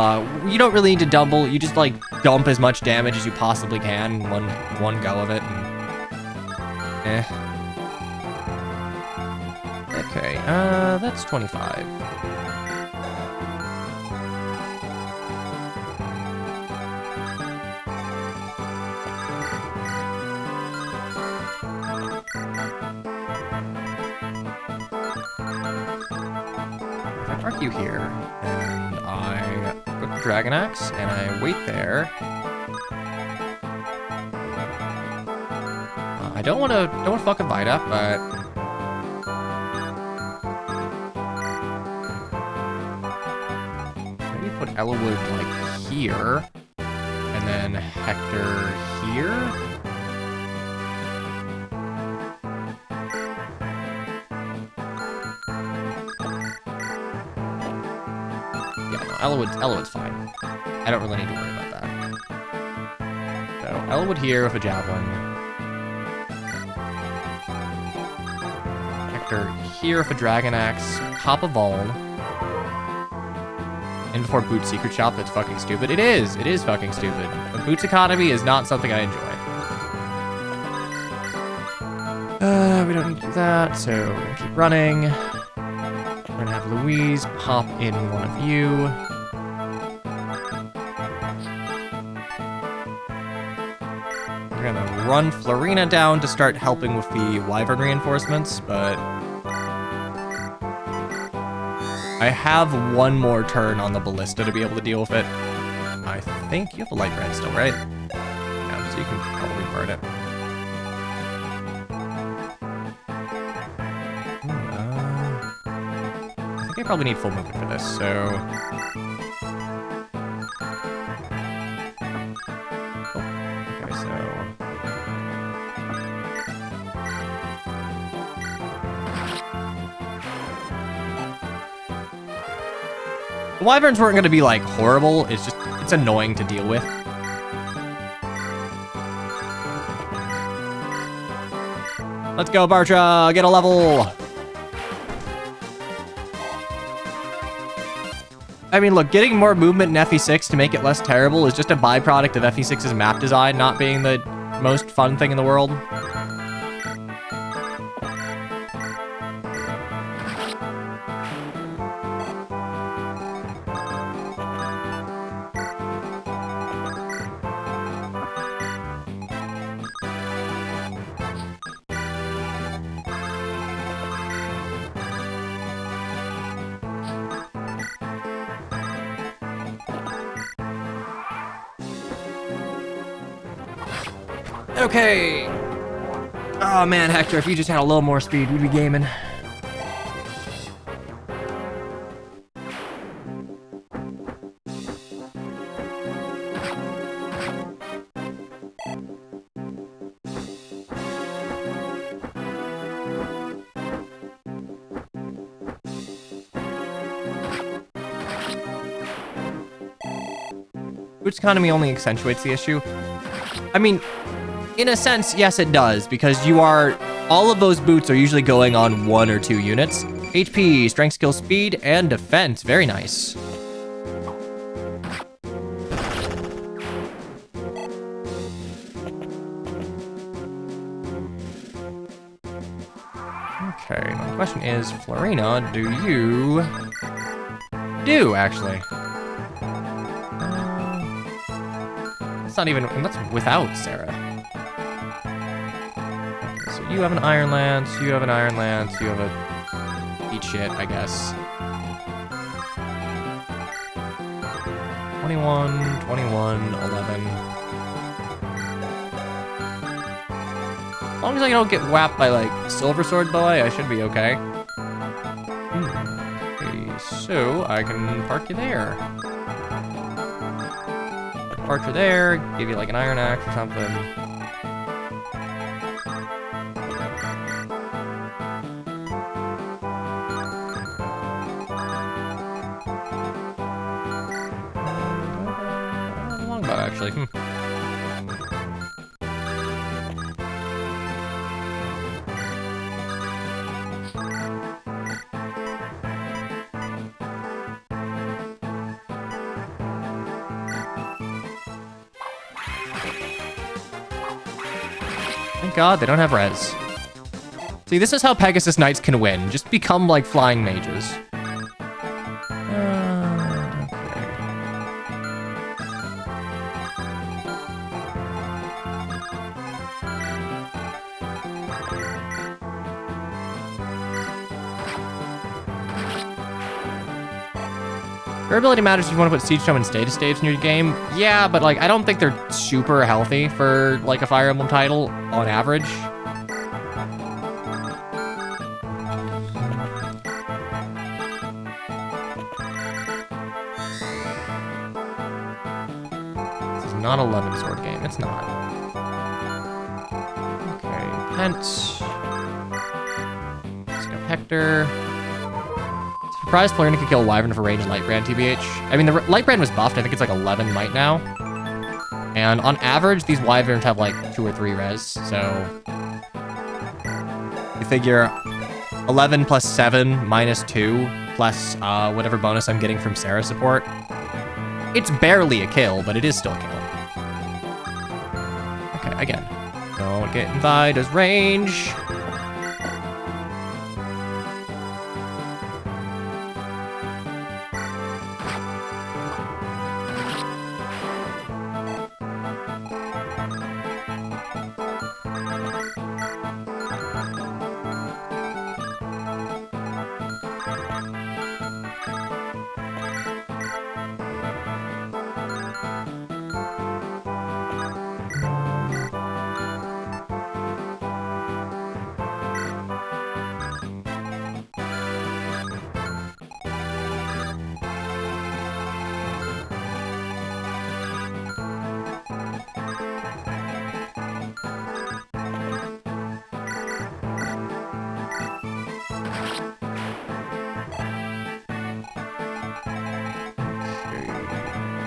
you don't really need to double. You just like dump as much damage as you possibly can in one go of it. And, Okay, that's 25. You here, and I put the Dragon Axe, and I wait there. I don't want to fucking bite up, but maybe put Ellawood like here, and then Hector here. Ellawood's fine. I don't really need to worry about that. So, Ellawood here with a Javelin. Hector here with a Dragon Axe. Pop a Vuln. And before Boot's Secret Shop, that's fucking stupid. It is fucking stupid. But Boot's economy is not something I enjoy. We don't need to do that, so we're gonna keep running. We're gonna have Louise pop in one of you. We're gonna run Florina down to start helping with the Wyvern reinforcements, but I have one more turn on the Ballista to be able to deal with it. I think you have a Light Brand still, right? Yeah, so you can probably burn it. I think I probably need full movement for this, so... The Wyverns weren't going to be, like, horrible. It's annoying to deal with. Let's go, Bartra! Get a level! I mean, look, getting more movement in FE6 to make it less terrible is just a byproduct of FE6's map design not being the most fun thing in the world. Okay. Oh man, Hector, if you just had a little more speed, we'd be gaming. Boots economy only accentuates the issue. I mean, in a sense, yes, it does, because all of those boots are usually going on 1 or 2 units. HP, strength, skill, speed, and defense. Very nice. Okay, my question is, Florina, do you... Do, actually. That's not even... That's without Sarah. Okay, so you have an Iron Lance, you have an Iron Lance, you have a... Eat shit, I guess. 21, 21, 11. As long as I don't get whapped by, like, Silver Sword Boy, I should be okay. Okay, so I can park you there. Park you there, give you, like, an Iron Axe or something. Longbow, actually. Thank God they don't have res. See, this is how Pegasus Knights can win. Just become like flying mages. Durability matters if you want to put Siege Tome and Status Staves in your game. Yeah, but like I don't think they're super healthy for like a Fire Emblem title on average. This is not a Lemon Sword game. It's not. Okay, Pent. Let's go Hector. Surprised Florina could kill Wyvern for range Lightbrand, TBH. I mean, the Lightbrand was buffed. I think it's like 11 might now. And on average, these Wyverns have like 2 or 3 res, so... You figure 11 plus 7 minus 2 plus whatever bonus I'm getting from Sarah support. It's barely a kill, but it is still a kill. Okay, again. Don't get in Vida's range.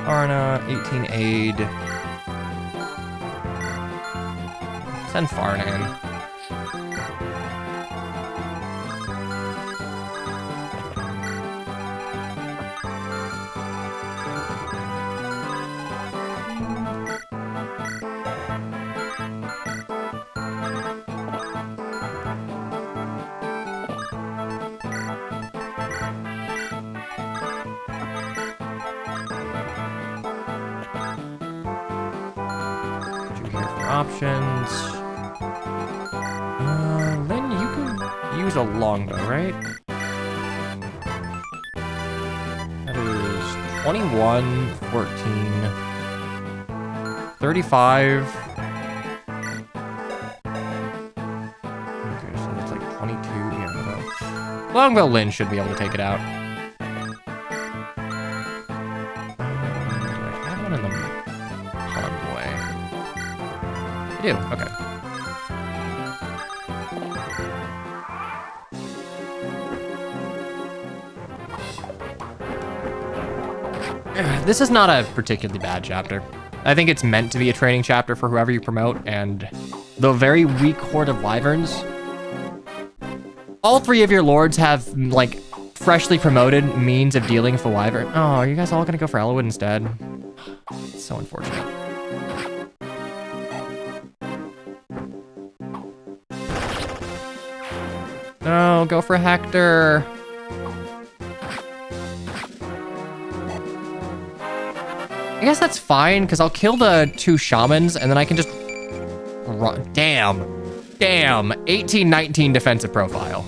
Farna, 18 aid. Send Farna in. Options. Lynn, you can use a longbow, right? That is 21, 14, 35. Okay, so that's like 22. Yeah, no. Longbow Lynn should be able to take it out. I do, okay. This is not a particularly bad chapter. I think it's meant to be a training chapter for whoever you promote, and the very weak horde of wyverns. All 3 of your lords have, like, freshly promoted means of dealing with the wyvern. Oh, are you guys all gonna go for Elwood instead? It's so unfortunate. No, go for Hector. I guess that's fine, because I'll kill the 2 shamans, and then I can just run. Damn. 18-19 defensive profile.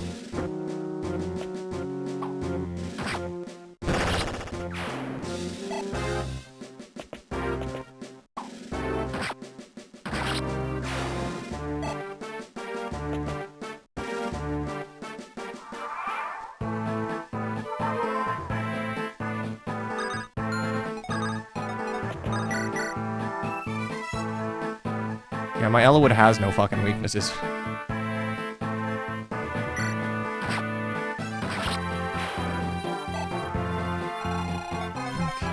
Yeah, my Elwood has no fucking weaknesses.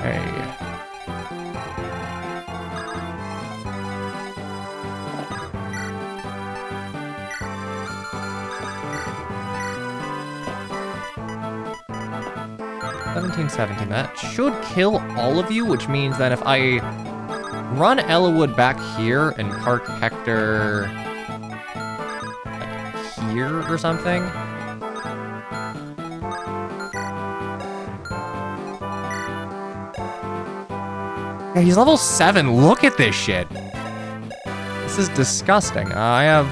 Okay. $17. That should kill all of you, which means that if I run Elwood back here and park Hector like here or something. Yeah, he's level 7. Look at this shit. This is disgusting. I have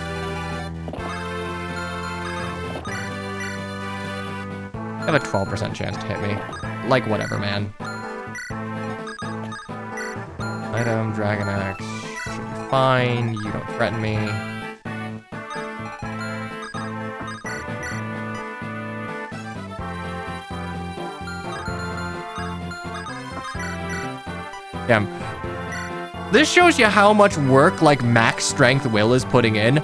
a 12% chance to hit me. Like, whatever, man. Item, Dragon Axe, should be fine. You don't threaten me. Damn. This shows you how much work, like, max strength Will is putting in.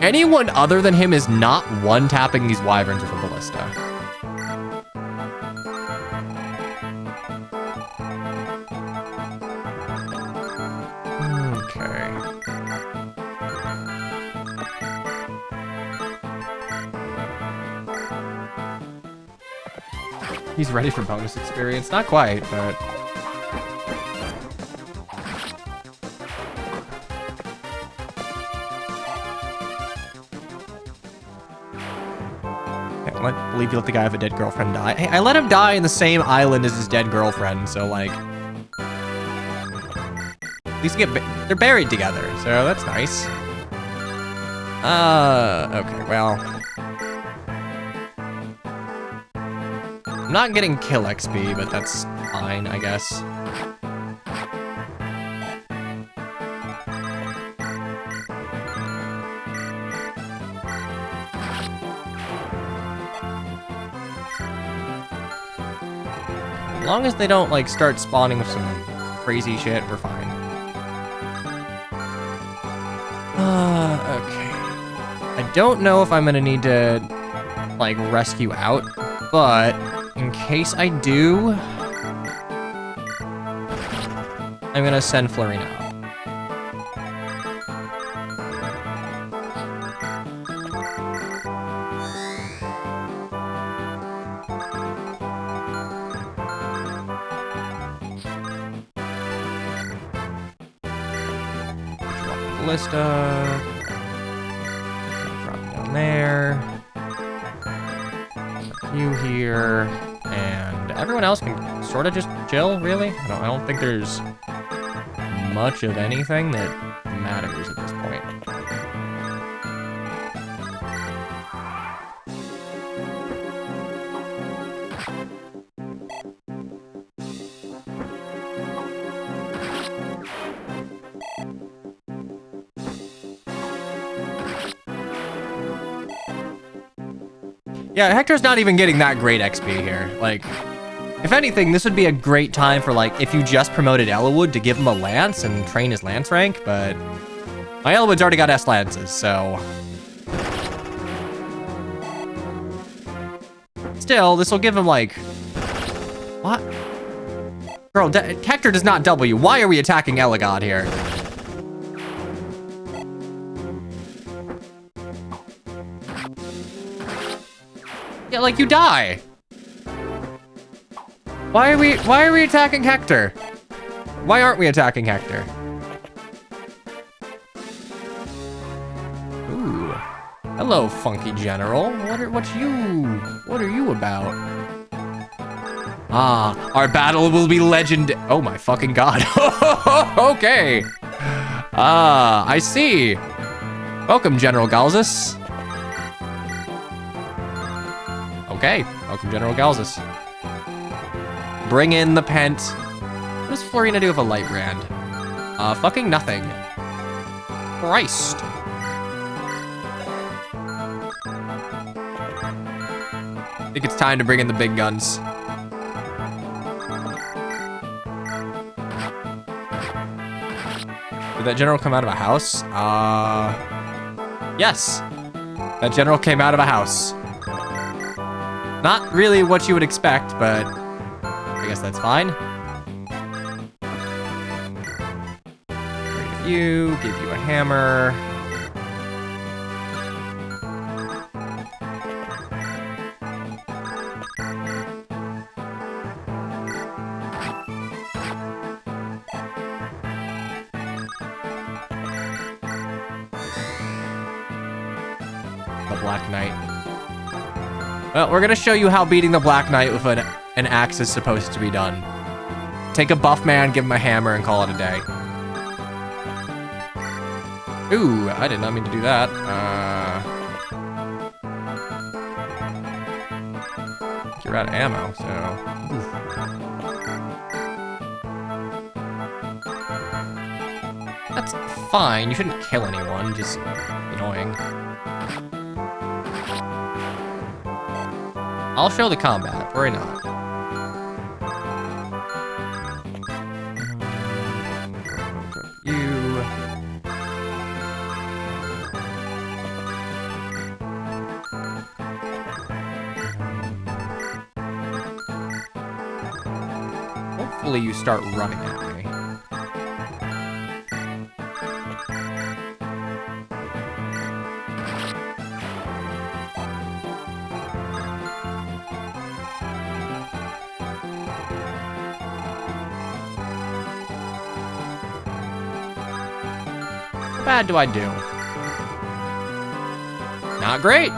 Anyone other than him is not one-tapping these wyverns with a ballista. He's ready for bonus experience. Not quite, but... I believe you let the guy have a dead girlfriend die. Hey, I let him die in the same island as his dead girlfriend, so, like... At least they're buried together, so that's nice. Okay, well... I'm not getting kill XP, but that's fine, I guess. As long as they don't, like, start spawning with some crazy shit, we're fine. Okay. I don't know if I'm gonna need to, like, rescue out, but in case I do, I'm gonna send Florina out. Drop the ballista. Drop down there. You here, and everyone else can sort of just chill, really. I don't think there's much of anything that matters at this point. Yeah, Hector's not even getting that great XP here. Like, if anything, this would be a great time for, like, if you just promoted Elwood to give him a lance and train his lance rank, but my Elwood's already got S lances, so... Still, this will give him, like... What? Girl, Hector does not W. Why are we attacking Elegod here? Yeah, like you die. Why are we attacking Hector? Why aren't we attacking Hector? Ooh. Hello, Funky General. What are you about? Ah, our battle will be legend. Oh my fucking god. Okay. Ah, I see. Welcome, General Galzus. Okay, welcome, General Galzus. Bring in the pent. What does Florina do with a light brand? Fucking nothing. Christ. I think it's time to bring in the big guns. Did that general come out of a house? Yes. That general came out of a house. Not really what you would expect, but I guess that's fine. Give you a hammer. The Black Knight. Well, we're gonna show you how beating the Black Knight with an axe is supposed to be done. Take a buff man, give him a hammer, and call it a day. Ooh, I did not mean to do that. You're out of ammo, so... Oof. That's fine, you shouldn't kill anyone, just annoying. I'll show the combat, worry not. You. Hopefully you start running at me. How bad do I do? Not great.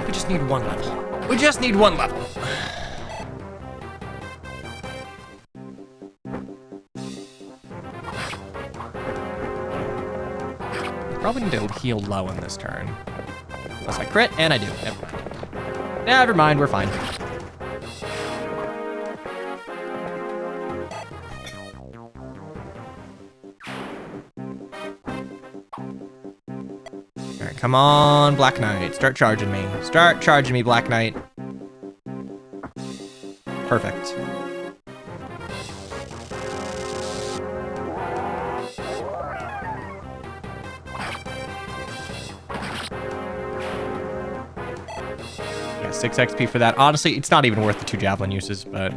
We just need one level. We just need one level. Probably need to heal low in this turn. Unless I crit, and I do. Never mind, we're fine. Alright, come on, Black Knight. Start charging me. Start charging me, Black Knight. Perfect. Yeah, 6 XP for that. Honestly, it's not even worth the 2 javelin uses, but...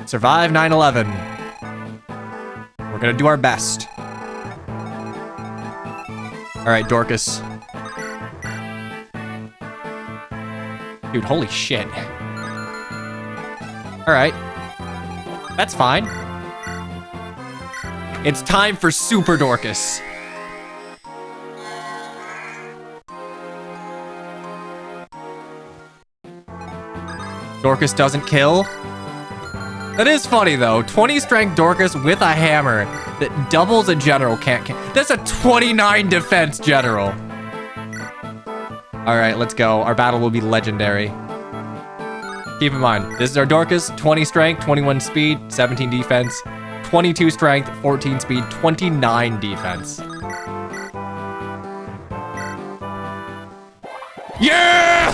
Survive 9/11. We're gonna do our best. Alright, Dorcas. Dude, holy shit. Alright. That's fine. It's time for Super Dorcas. Dorcas doesn't kill. That is funny though. 20 strength Dorcas with a hammer. that doubles a general can't. That's a 29 defense general. All right, let's go. Our battle will be legendary. Keep in mind, this is our Dorcas, 20 strength, 21 speed, 17 defense, 22 strength, 14 speed, 29 defense. Yeah!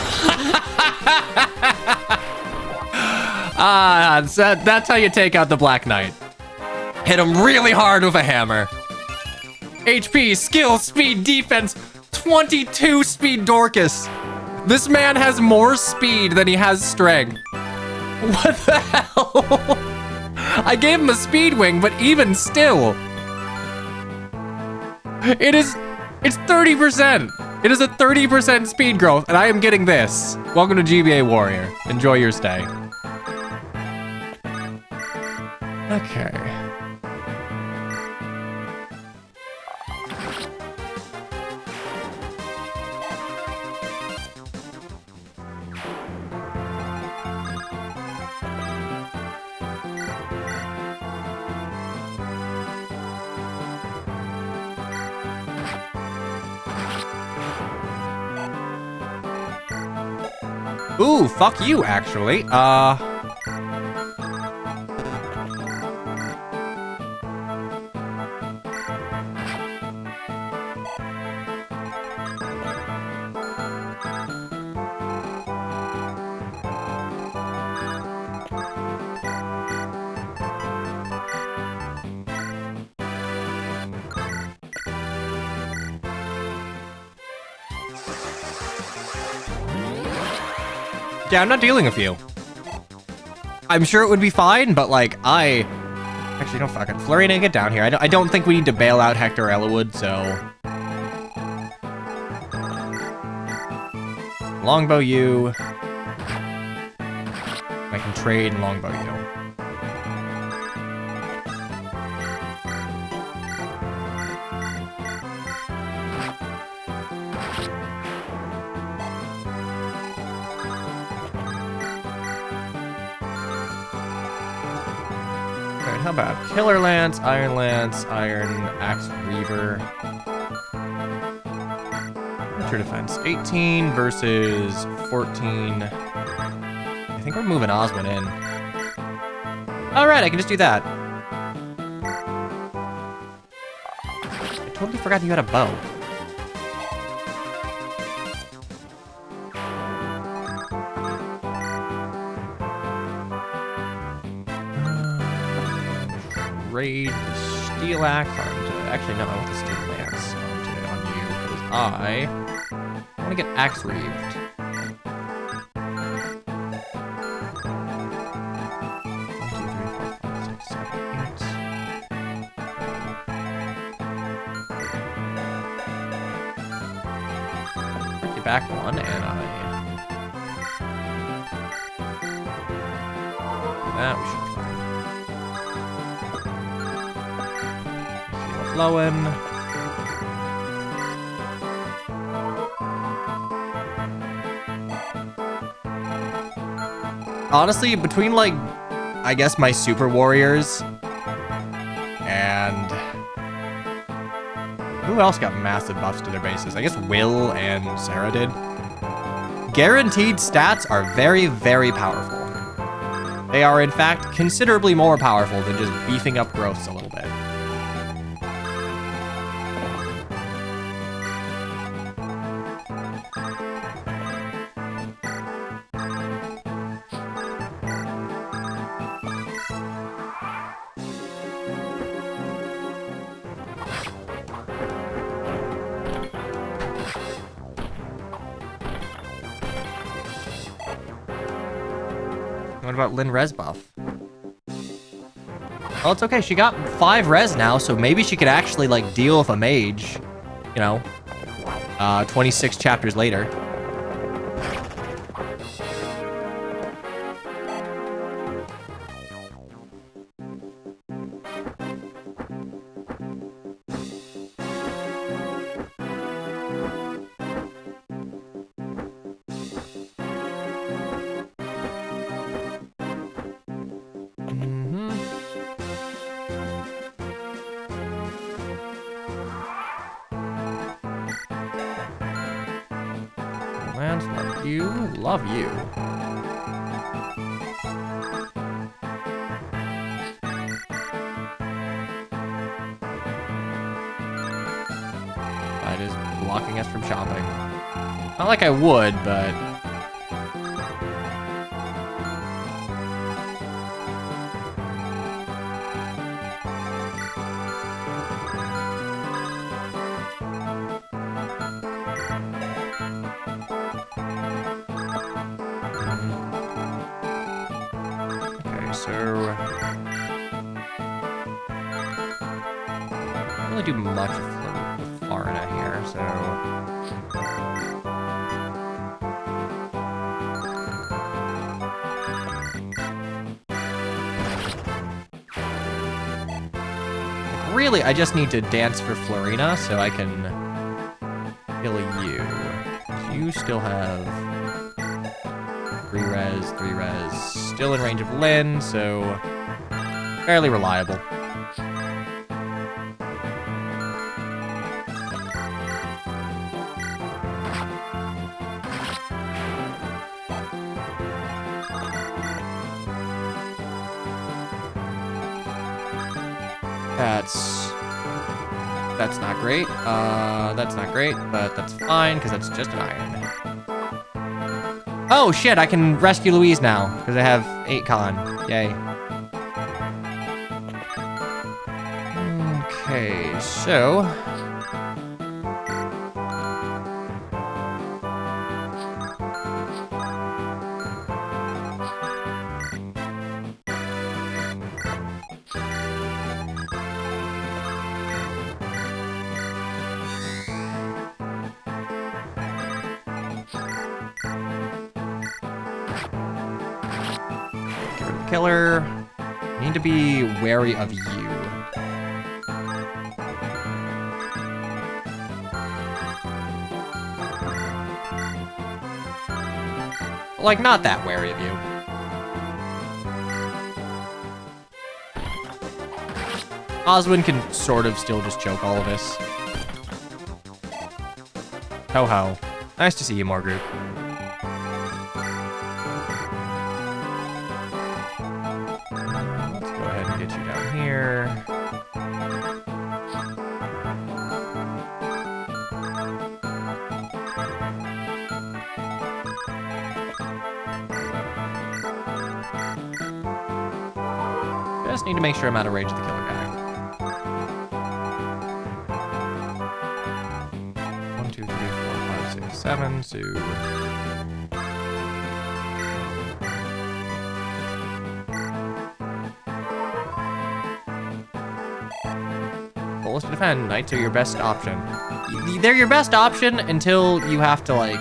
So that's how you take out the Black Knight. Hit him really hard with a hammer. HP, skill, speed, defense, 22 speed Dorcas. This man has more speed than he has strength. What the hell? I gave him a speed wing, but even still. It's 30%. It is a 30% speed growth, and I am getting this. Welcome to GBA Warrior. Enjoy your stay. Okay. Ooh, fuck you, actually. Yeah, I'm not dealing with you. I'm sure it would be fine, but like, actually, don't fucking Flurry and get down here. I don't think we need to bail out Hector Elwood, so. Longbow you. I can trade and longbow you. How about Killer Lance, Iron Axe Reaver? What's your defense? 18 versus 14. I think we're moving Osmond in. Alright, I can just do that. I totally forgot you had a bow. Raid the Steel Axe onto... Actually, no, I want the Steel Lance on you, because I want to get Axe Reaved. One, two, three, four, five, six, seven, eight. Break you back one, and that we should be fine. Flowing. Honestly, between like, I guess my super warriors and who else got massive buffs to their bases? I guess Will and Sarah did. Guaranteed stats are very, very powerful. They are in fact considerably more powerful than just beefing up growths a little bit. What about Lynn res buff? Well, it's okay. She got 5 res now, so maybe she could actually, like, deal with a mage. You know, 26 chapters later. You. Love you. That is blocking us from shopping. Not like I would, but... Okay, so... I don't really do much with Florida here, so... Really, I just need to dance for Florina so I can kill you. You still have 3 res, still in range of Lynn, so fairly reliable. That's not great. That's not great, but that's fine, because that's just an iron. Oh, shit, I can rescue Louise now, because I have 8 con. Yay. Okay, so... Killer. I need to be wary of you. Like, not that wary of you. Oswin can sort of still just choke all of this. Ho-ho. Nice to see you, Morgroup. Get you down here. Just need to make sure I'm out of range of the killer guy. 1, 2, 3, 4, 5, 6, 7, so... Bullets to defend. Knights are your best option. They're your best option until you have to, like,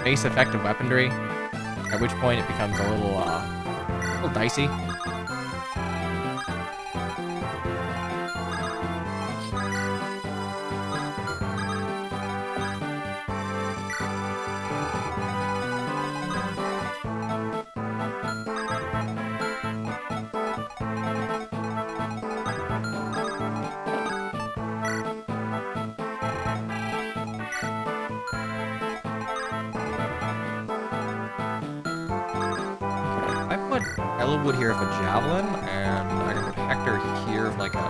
face effective weaponry, at which point it becomes a little dicey. Wood here of a javelin, and I can put Hector here of like a...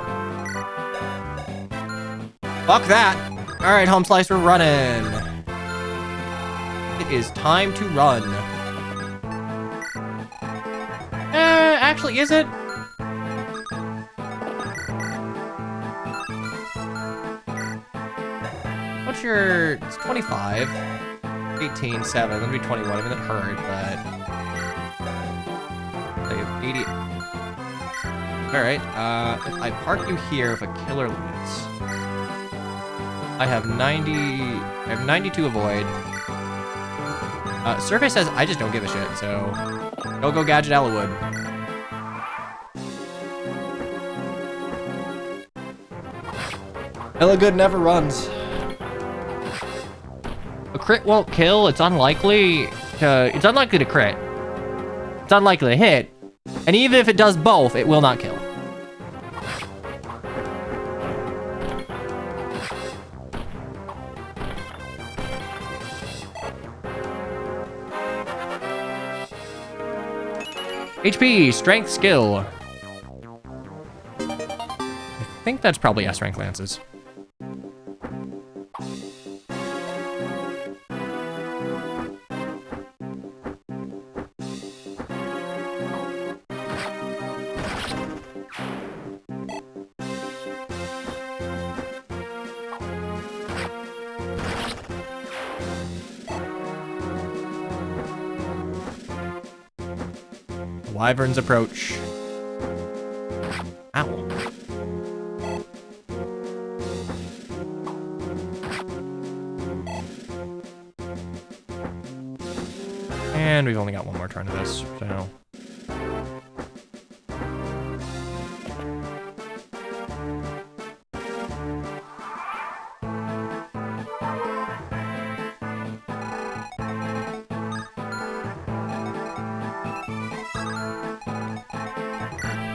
Fuck that! Alright, Home Slice, we're running! It is time to run. Actually, is it? What's your... It's 25. 18, 7, that'd be 21. I mean, that hurt, but... 80. Alright, if I park you here with a killer limits, I have 90. I have 90 to avoid. Survey says I just don't give a shit, so go Gadget Ellawood. Ellagood never runs. A crit won't kill. It's unlikely to crit. It's unlikely to hit. And even if it does both, it will not kill. HP, strength, skill. I think that's probably S rank lances. Wyverns approach. Ow. And we've only got one more turn of this, so.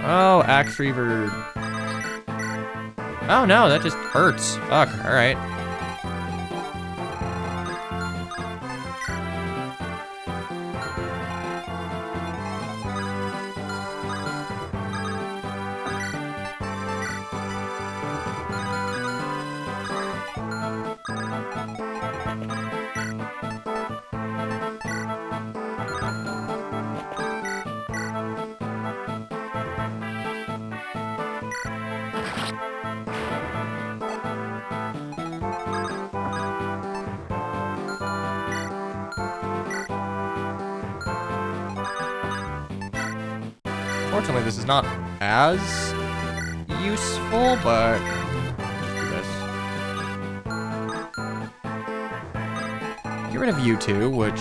Oh, Axe Reaver. Oh no, that just hurts. Fuck, alright. Unfortunately, this is not as useful, but let's do this. Get rid of you two, which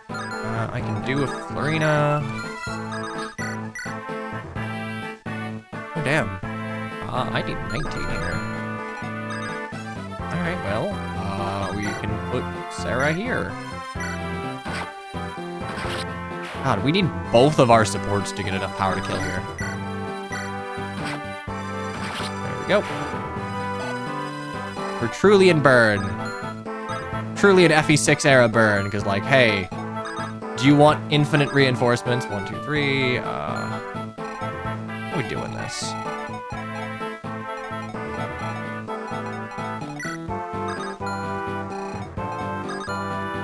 I can do with Florina. Oh, damn. I need 19 here. Alright, well, we can put Sarah here. God, we need both of our supports to get enough power to kill here. There we go. We're truly in Bern. Truly an FE6 era Bern, because like, hey, do you want infinite reinforcements? 1, 2, 3. How are we doing this?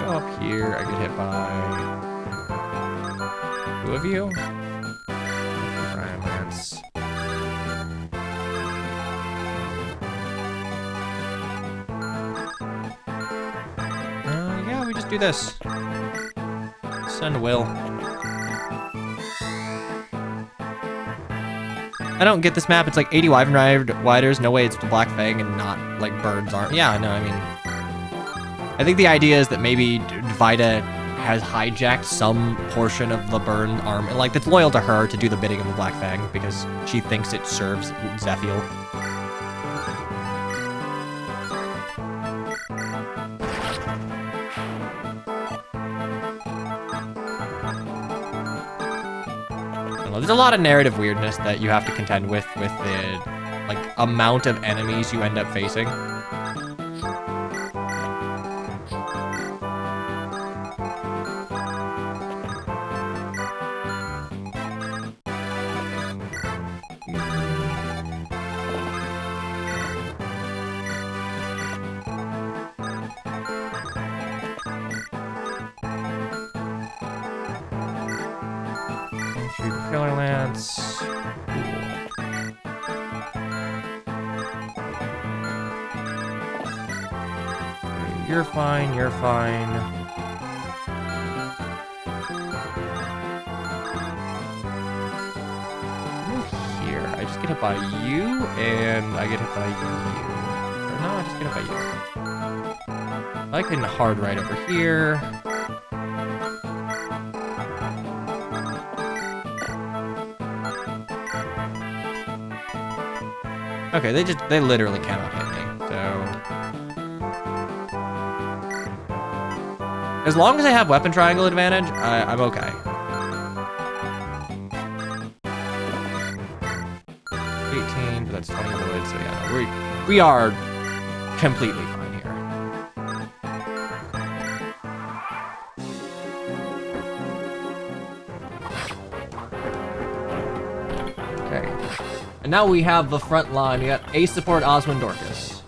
Go up here, I get hit by... Two of you? Brian Lance. Yeah, we just do this. Send Will. I don't get this map. It's like 80 Wyvern Riders. No way it's the Black Fang and not like Bern's arm. Yeah, no, I mean... I think the idea is that maybe Vida has hijacked some portion of the Bern army, like that's loyal to her to do the bidding of the Black Fang because she thinks it serves Zephiel. I don't know, there's a lot of narrative weirdness that you have to contend with the like amount of enemies you end up facing. Killer Lance. Cool. You're fine, you're fine. Move here. I just get hit by you, and I get hit by you. Or no, I just get hit by you. I can hard right over here. Okay, they literally cannot hit me, so... As long as I have weapon triangle advantage, I'm okay. 18, but that's 20 wood, so yeah, no, we are completely fine here. And now we have the front line. We got ace support Oswin Dorcas.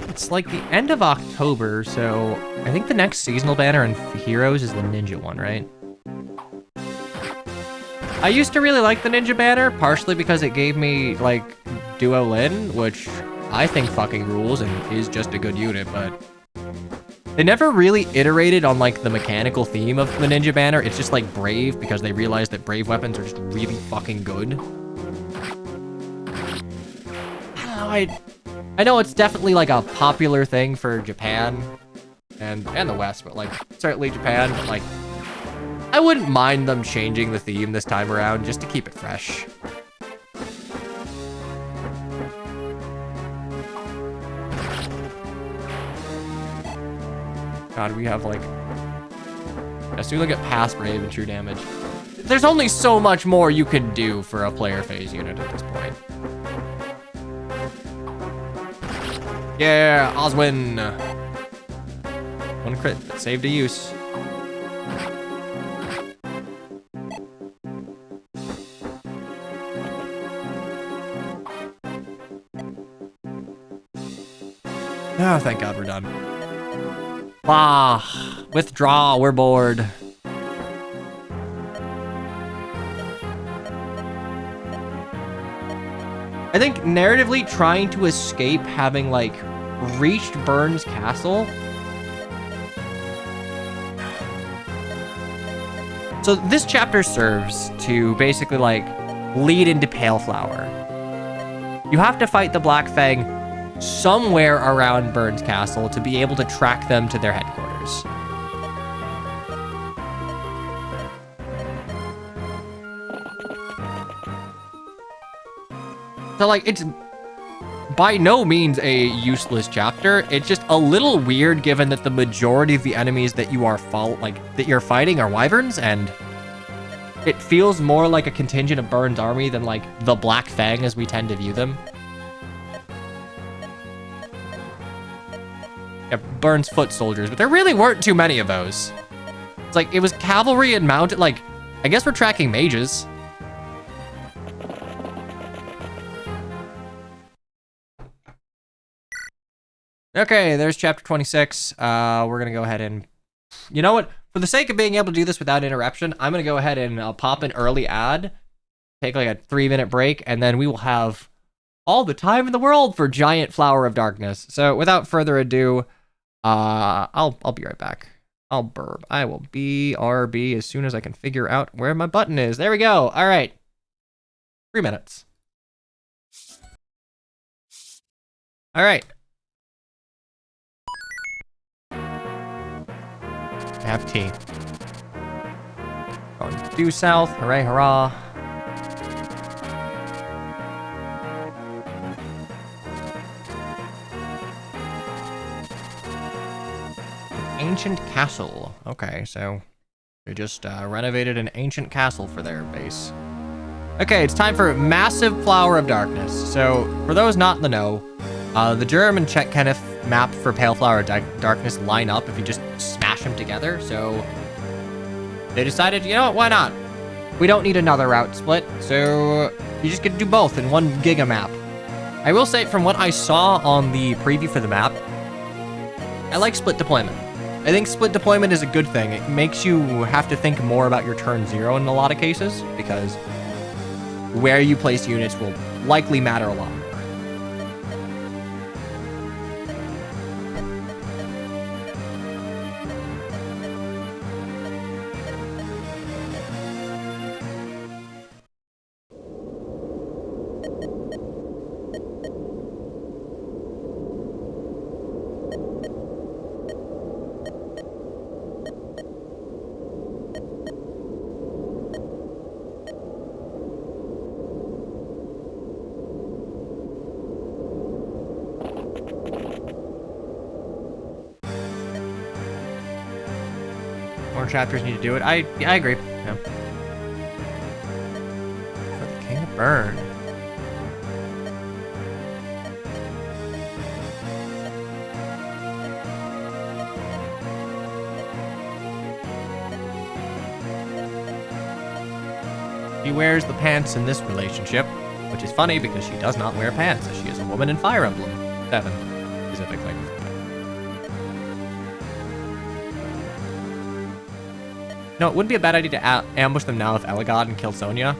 It's like the end of October, so I think the next seasonal banner in Heroes is the Ninja one, right? I used to really like the Ninja banner, partially because it gave me, like, Duo Lin, which I think fucking rules and is just a good unit, but they never really iterated on, like, the mechanical theme of the Ninja banner. It's just, like, Brave, because they realized that Brave weapons are just really fucking good. I don't know, I know it's definitely, like, a popular thing for Japan and the West, but, like, certainly Japan, but, like, I wouldn't mind them changing the theme this time around just to keep it fresh. God, we have, like, as soon as I get past Brave and True Damage, there's only so much more you can do for a player phase unit at this point. Yeah, Oswin. One crit, saved a use. Oh, thank God we're done. Ah, withdraw, we're bored. I think narratively trying to escape having, like, reached Bern's Castle. So this chapter serves to basically, like, lead into Pale Flower. You have to fight the Black Fang somewhere around Bern's Castle to be able to track them to their headquarters. So, like, it's by no means a useless chapter. It's just a little weird given that the majority of the enemies that you are that you're fighting are wyverns, and it feels more like a contingent of Bern's army than, like, the Black Fang as we tend to view them. Yeah, Bern's foot soldiers, but there really weren't too many of those. It's like, it was cavalry and mounted, like, I guess we're tracking mages. Okay, there's chapter 26. We're gonna go ahead and, you know what? For the sake of being able to do this without interruption, I'm gonna go ahead and pop an early ad, take like a 3-minute break, and then we will have all the time in the world for Giant Flower of Darkness. So without further ado, I'll be right back. I'll burp. I will BRB as soon as I can figure out where my button is. There we go. All right. 3 minutes. All right. Have tea. Going due south. Hooray, hurrah. Ancient castle. Okay, so they just renovated an ancient castle for their base. Okay, it's time for Massive Flower of Darkness. So, for those not in the know, the Germ and Czech Kenneth map for Pale Flower of Darkness line up if you just smash them together. So they decided, you know what, why not? We don't need another route split, so you just get to do both in one giga map. I will say, from what I saw on the preview for the map, I like split deployment. I think split deployment is a good thing. It makes you have to think more about your turn 0 in a lot of cases, because where you place units will likely matter a lot. More chapters need to do it. I agree. Yeah. For the King of Bern. She wears the pants in this relationship, which is funny because she does not wear pants, as she is a woman in Fire Emblem 7, specifically. No, it wouldn't be a bad idea to ambush them now with Eligod and kill Sonya.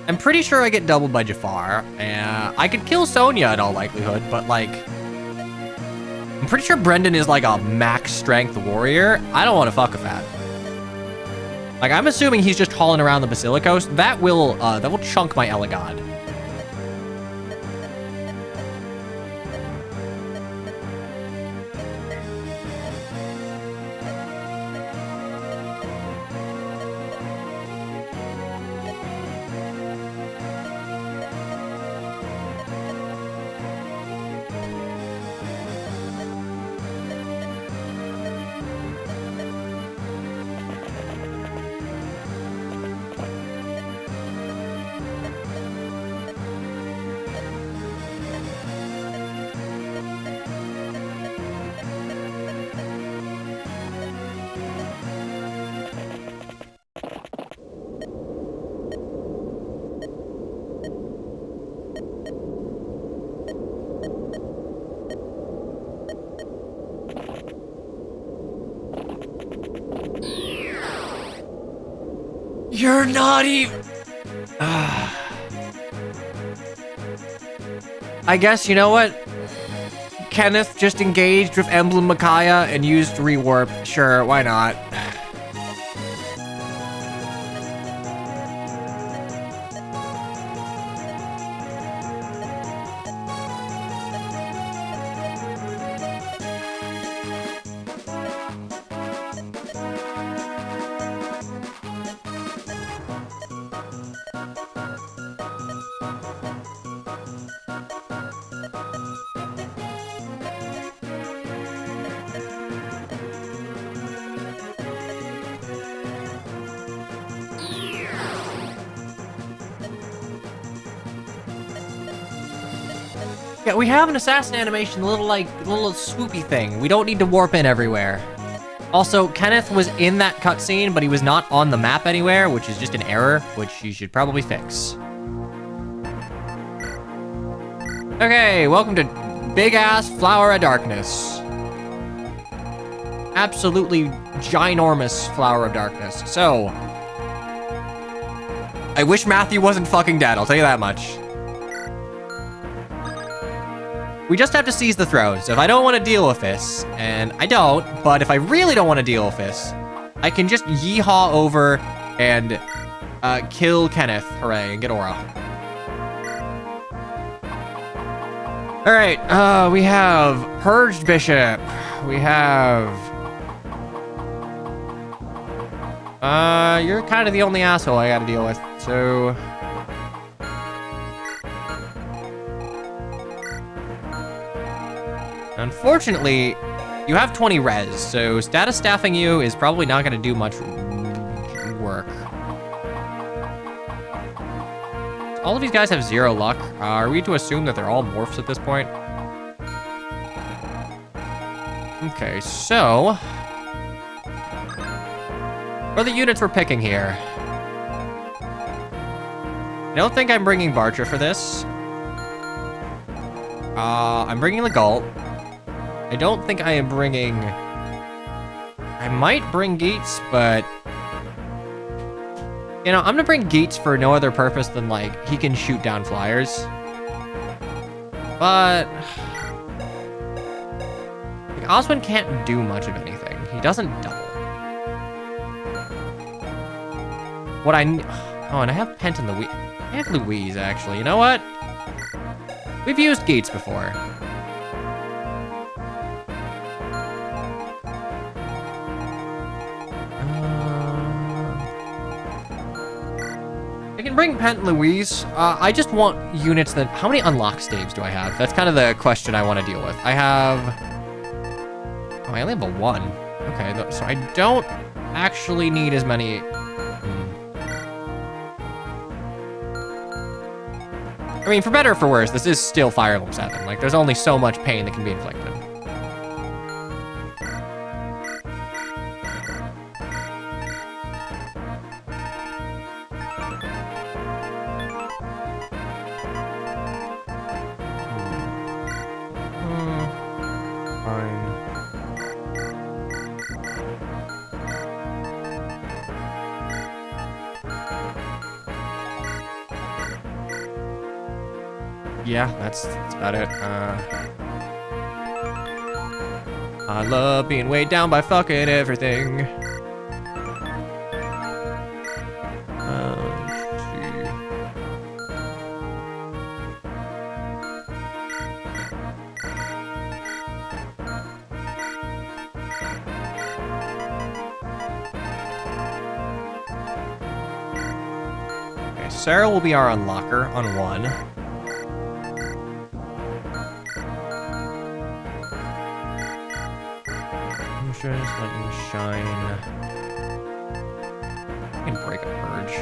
I'm pretty sure I get doubled by Jafar. I could kill Sonya in all likelihood, but like... I'm pretty sure Brendan is like a max strength warrior. I don't want to fuck with that. Like, I'm assuming he's just hauling around the Basilicos. That will chunk my Eligod. You're not even... I guess, you know what? Kenneth just engaged with Emblem Micaiah and used rewarp. Sure, why not? Yeah, we have an assassin animation, a little swoopy thing. We don't need to warp in everywhere. Also, Kenneth was in that cutscene, but he was not on the map anywhere, which is just an error, which you should probably fix. Okay, welcome to big-ass Flower of Darkness. Absolutely ginormous Flower of Darkness. So, I wish Matthew wasn't fucking dead, I'll tell you that much. We just have to seize the throne, so if I don't want to deal with this, and I don't, but if I really don't want to deal with this, I can just yeehaw over and kill Kenneth, hooray, and get Aura. Alright, we have Purged Bishop, we have... you're kind of the only asshole I gotta deal with, so... Unfortunately, you have 20 res, so status staffing you is probably not going to do much work. All of these guys have 0 luck. Are we to assume that they're all morphs at this point? Okay, so... what are the units we're picking here? I don't think I'm bringing Barcher for this. I'm bringing Legault. I don't think I am bringing... I might bring Geats, but... you know, I'm gonna bring Geats for no other purpose than, like, he can shoot down flyers. But... like, Oswin can't do much of anything. He doesn't double. What I... oh, and I have Pent and Louise. I have Louise, actually. You know what? We've used Geats before. I can bring Pent and Louise. I just want units that... how many unlock staves do I have? That's kind of the question I want to deal with. I have... oh, I only have a 1. Okay, so I don't actually need as many... I mean, for better or for worse, this is still Fire Emblem 7. Like, there's only so much pain that can be inflicted. yeah, that's about it. I love being weighed down by fucking everything. Let's see. Okay, Sarah will be our unlocker on 1. Lightning Shine. I can break a purge.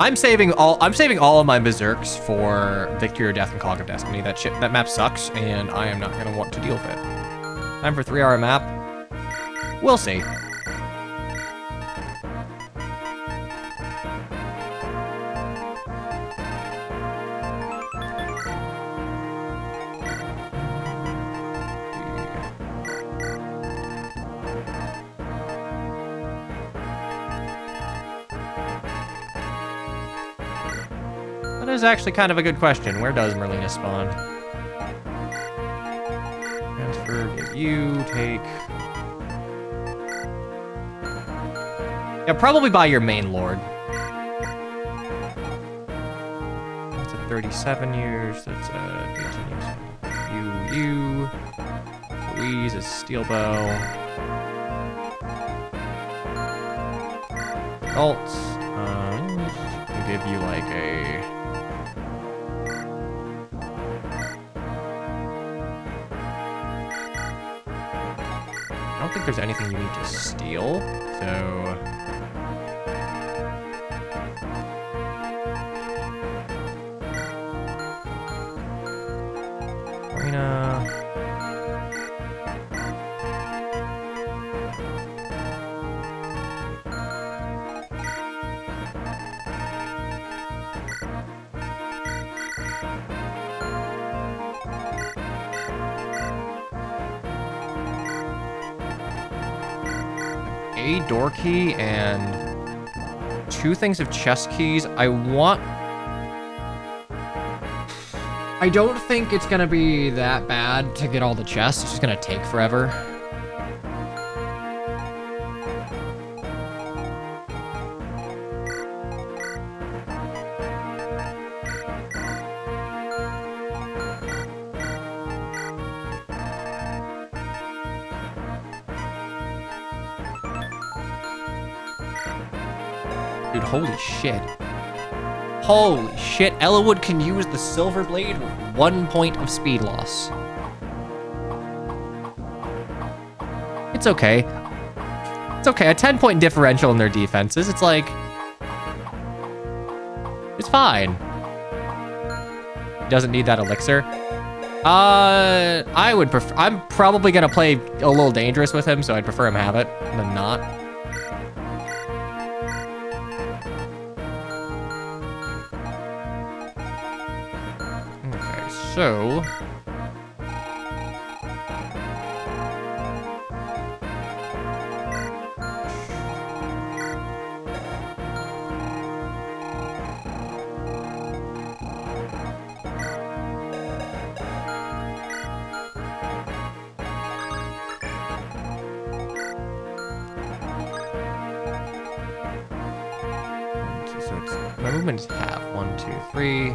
I'm saving all of my berserks for Victory or Death and Clog of Destiny. That map sucks, and I am not gonna want to deal with it. Time for 3-hour map. We'll see. That is actually kind of a good question. Where does Merlina spawn? Transfer, give you, take. Yeah, probably by your main lord. That's a 37 years. That's a 18 years. You. Louise is steel bow. Alt. I'll give you like a. I don't think there's anything you need to steal, so... Arena... A door key and 2 things of chest keys. I don't think it's gonna be that bad to get all the chests. It's just gonna take forever. Dude, holy shit. Holy shit, Ellawood can use the Silver Blade with 1 point of speed loss. It's okay. It's okay, a 10-point differential in their defenses. It's like... It's fine. He doesn't need that elixir. I would prefer... I'm probably gonna play a little dangerous with him, so I'd prefer him have it than not. So, my movement is half. 1, 2, 3.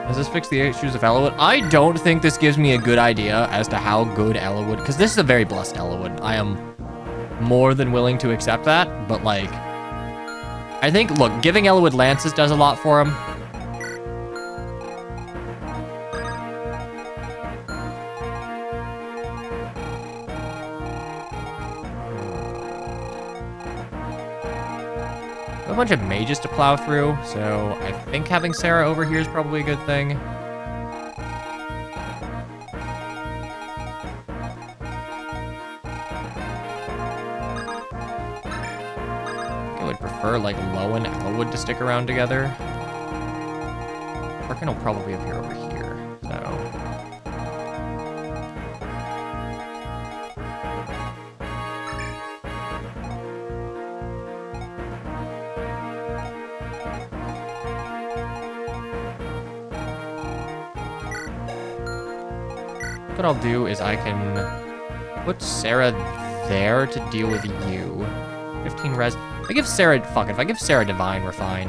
Does this fix the issues of Ellawood? I don't think this gives me a good idea as to how good Ellawood, because this is a very blessed Ellawood. I am more than willing to accept that, but like, I think, look, giving Ellawood lances does a lot for him. A bunch of mages to plow through, so I think having Sarah over here is probably a good thing. prefer like Low and Elwood to stick around together. Arkin will probably appear over here, so. What I'll do is I can put Sarah there to deal with you. 15 res. If I give Sarah, fuck it. If I give Sarah Divine, we're fine.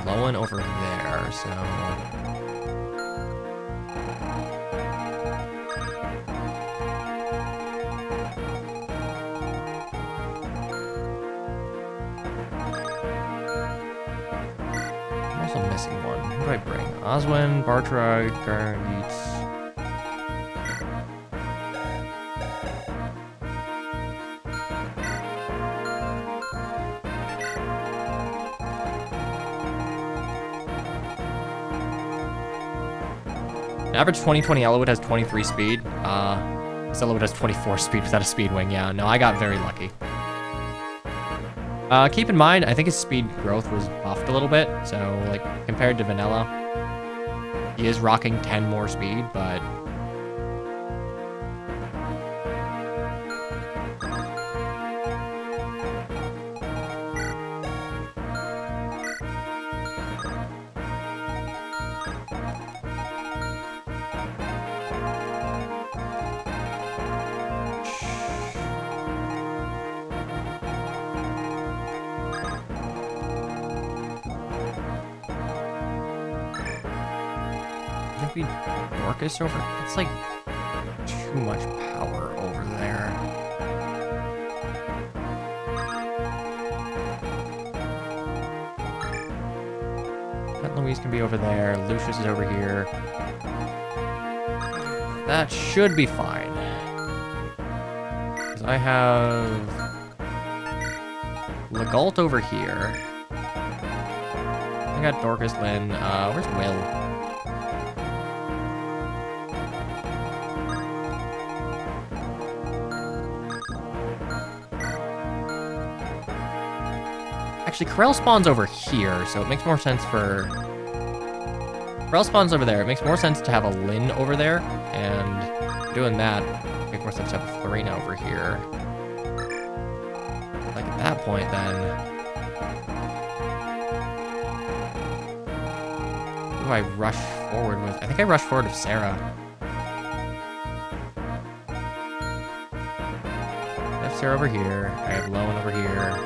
Lowen over there, so. I'm missing one. Who do I bring? Oswin, Bartra, Garneets. Average 2020 Elwood has 23 speed. This Elwood has 24 speed without a speed wing. Yeah, no, I got very lucky. Keep in mind, I think his speed growth was buffed a little bit, so, like, compared to Vanilla, he is rocking 10 more speed, but... I think we Dorcas over. It's like too much power over there. That Louise can be over there. Lucius is over here. That should be fine. Because I have Legault over here. I got Dorcas, Lynn. Where's Will? Actually, Corel spawns over here, so it makes more sense for... Corel spawns over there. It makes more sense to have a Lynn over there, and doing that, it makes more sense to have a Florina over here. Like, at that point, then... Who do I rush forward with? I think I rush forward with Sarah. I have Sarah over here. I have Lowen over here.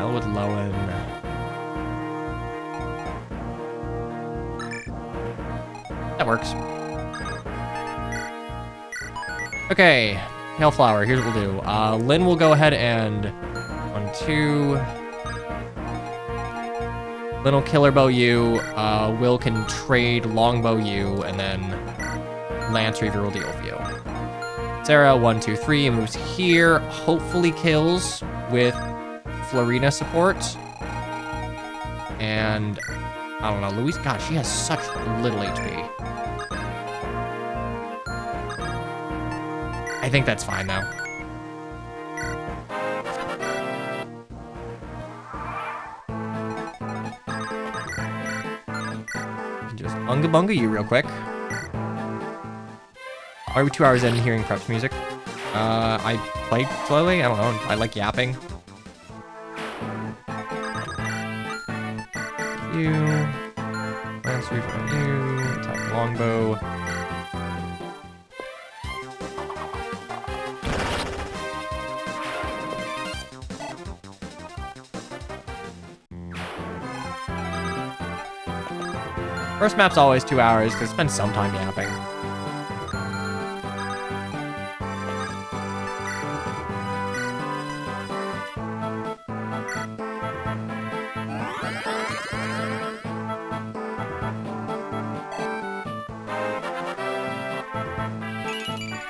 Elwood Lowen. That works. Okay, Hailflower, here's what we'll do. Lynn will go ahead and 1, 2. Lynn will killer bow you. Will can trade longbow you, and then Lance Reaver will deal with you. Sarah, 1, 2, 3, moves here. Hopefully kills with Florina support. And I don't know, Louise, God, she has such little HP. I think that's fine now. Just unga bunga you real quick. Are we 2 hours in hearing preps music? I played slowly, I don't know, I like yapping. You, Lance Reaver on you, attack longbow. First map's always 2 hours, because spend some time yapping.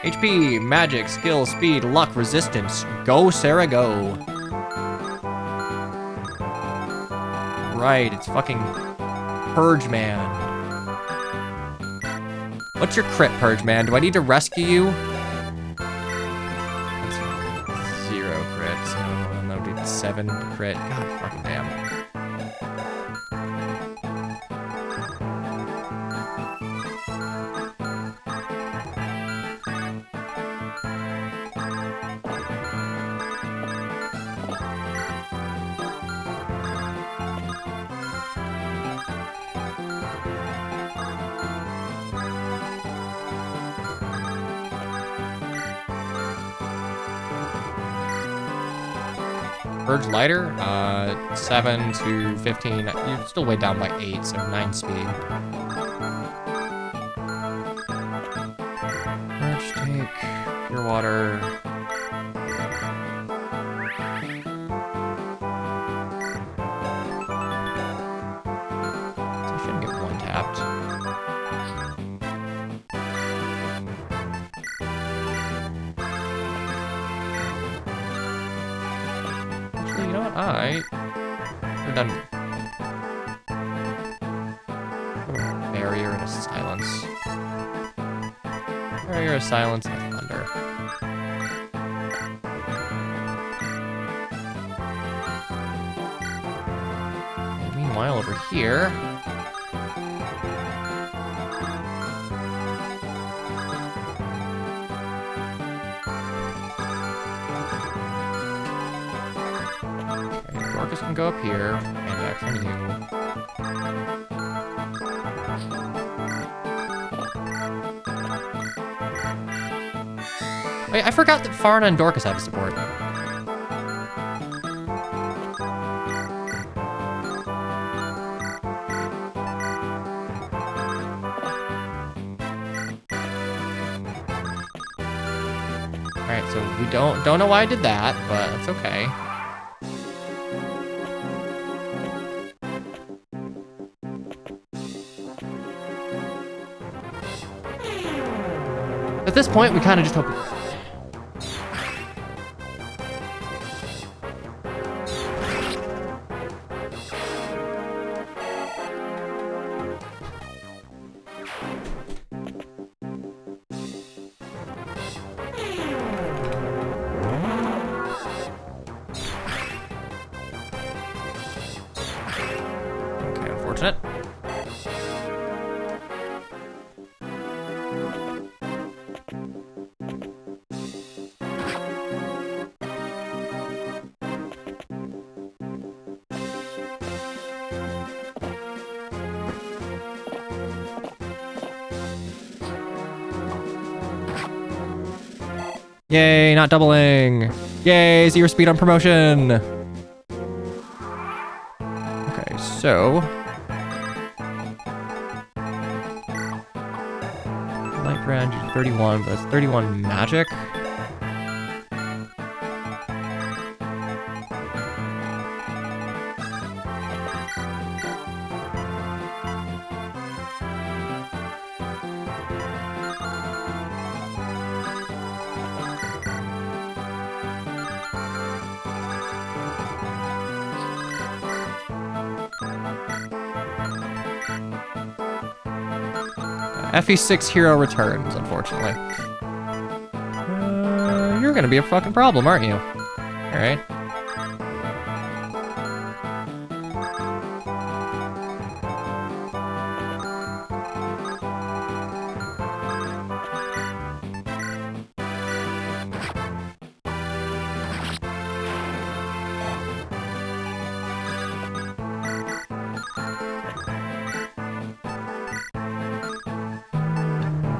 HP, magic, skill, speed, luck, resistance. Go, Sarah, go. Right, it's fucking Purge Man. What's your crit, Purge Man? Do I need to rescue you? That's 0 crit, so no, dude, 7 crit. God fucking damn. Purge lighter, 7 to 15. You're still way down by 8, so 9 speed. Purge take, pure water. So I shouldn't get 1 tapped. You know what? I could have done barrier and a silence. Barrier, a silence, and a thunder. And meanwhile, over here. Dorcas can go up here, and act on you. Wait, I forgot that Farna and Dorcas have support. Alright, so we don't know why I did that, but it's okay. At this point, we kind of just hope. Okay, unfortunate. Yay, not doubling. Yay, 0 speed on promotion. Okay, so. Light brand, 31, but it's 31 magic. FE6 hero returns, unfortunately. You're gonna be a fucking problem, aren't you? Alright.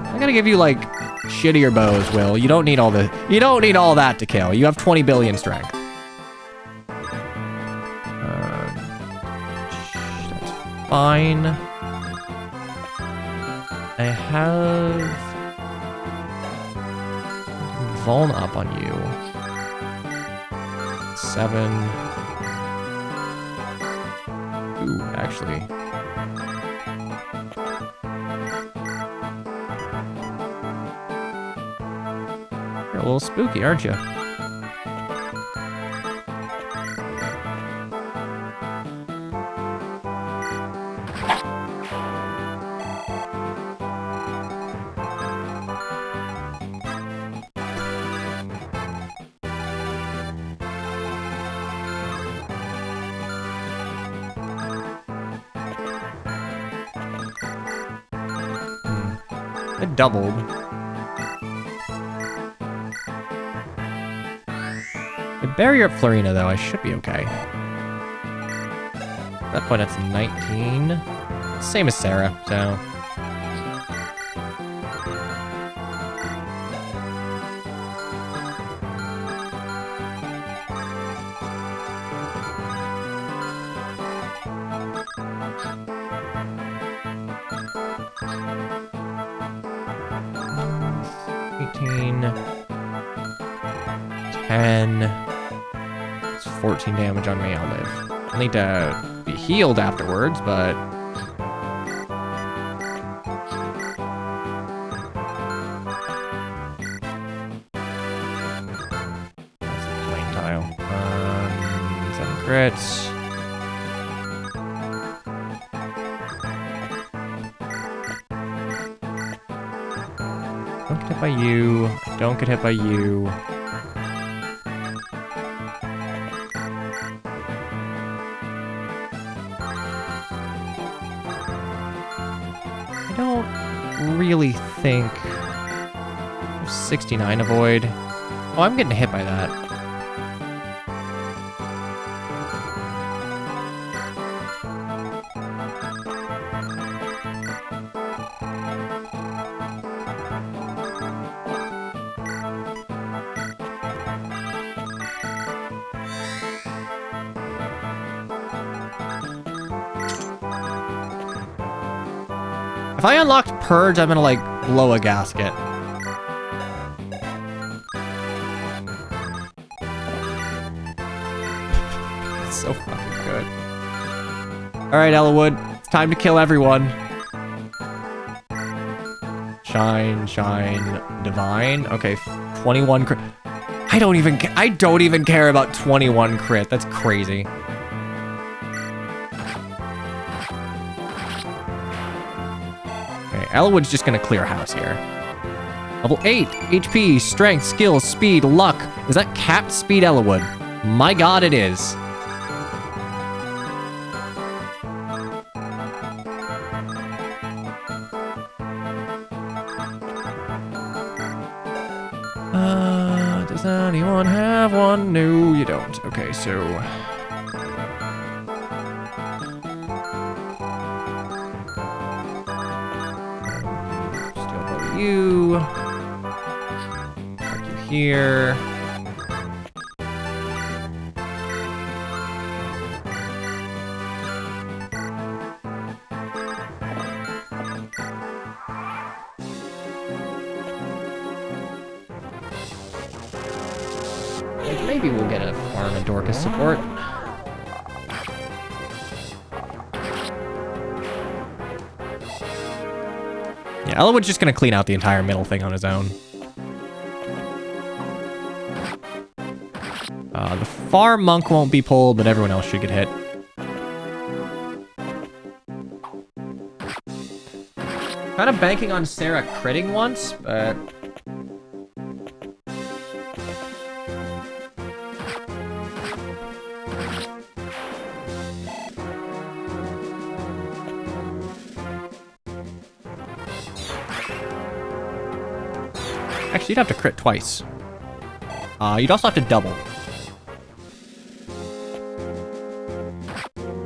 I'm gonna give you like shittier bows, Will. You don't need all that to kill. You have 20 billion strength. That's fine. I have Vuln up on you. 7. Ooh, actually. a little spooky, aren't you? It doubled. A barrier up Florina, though, I should be okay. At that point, that's 19. Same as Sarah, so... It's 14 damage on me, I'll live. I'll need to be healed afterwards, but... That's a plain tile. 7 crits. Don't get hit by you. Don't get hit by you. I don't really think... 69 avoid. Oh, I'm getting hit by that. If I unlocked Purge, I'm gonna, like, blow a gasket. It's so fucking good. Alright, Ellawood. It's time to kill everyone. Shine, shine, divine. Okay, 21 crit. I don't even care about 21 crit. That's crazy. Ellawood's just gonna clear house here. Level 8, HP, strength, skill, speed, luck. Is that capped speed Ellawood? My god, it is. Does anyone have one? No, you don't. Okay, so... you. Mark you here. Maybe we'll get a Farm and Dorcas support. Yeah, Ellawood's just gonna clean out the entire middle thing on his own. The farm monk won't be pulled, but everyone else should get hit. Kind of banking on Sarah critting once, but... Actually, you'd have to crit twice. You'd also have to double.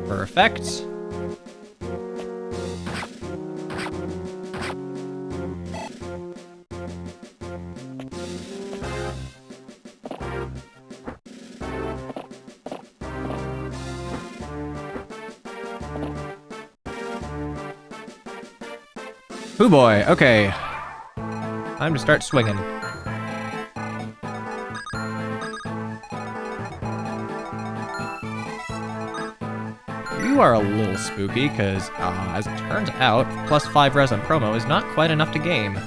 Perfect. Hoo boy, okay. Time to start swinging. You are a little spooky, because, as it turns out, +5 res on promo is not quite enough to game.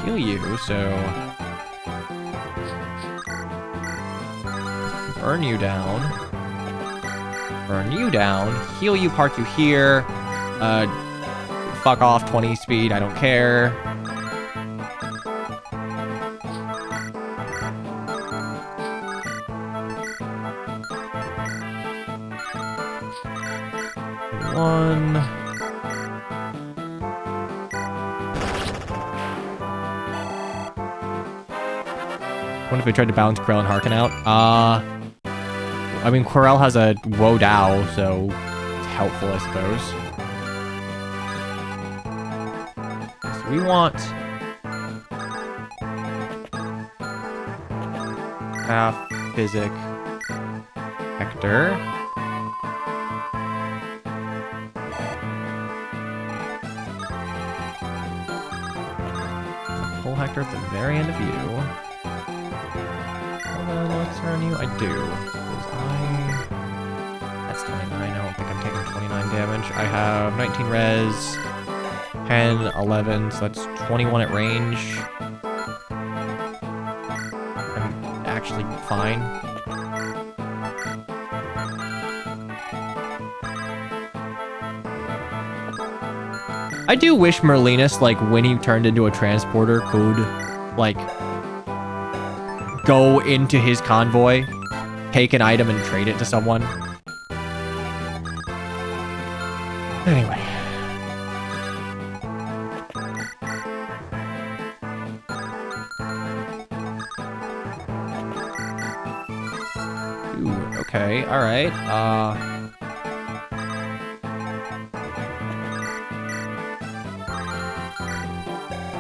heal you, so... Burn you down. Burn you down. Heal you, park you here. Fuck off, 20 speed, I don't care. One. What if we tried to balance Quirrell and Harken out? I mean, Quirrell has a Woe Dow, so it's helpful, I suppose. So we want... half Physic Hector. Full Hector at the very end of you. Elixir on you? I do. That's 29. I don't think I'm taking 29 damage. I have 19 res, 10, 11, so that's 21 at range. I'm actually fine. I do wish Merlinus, like, when he turned into a transporter, could, like, go into his convoy, take an item, and trade it to someone. Anyway. Ooh, okay, alright, oh,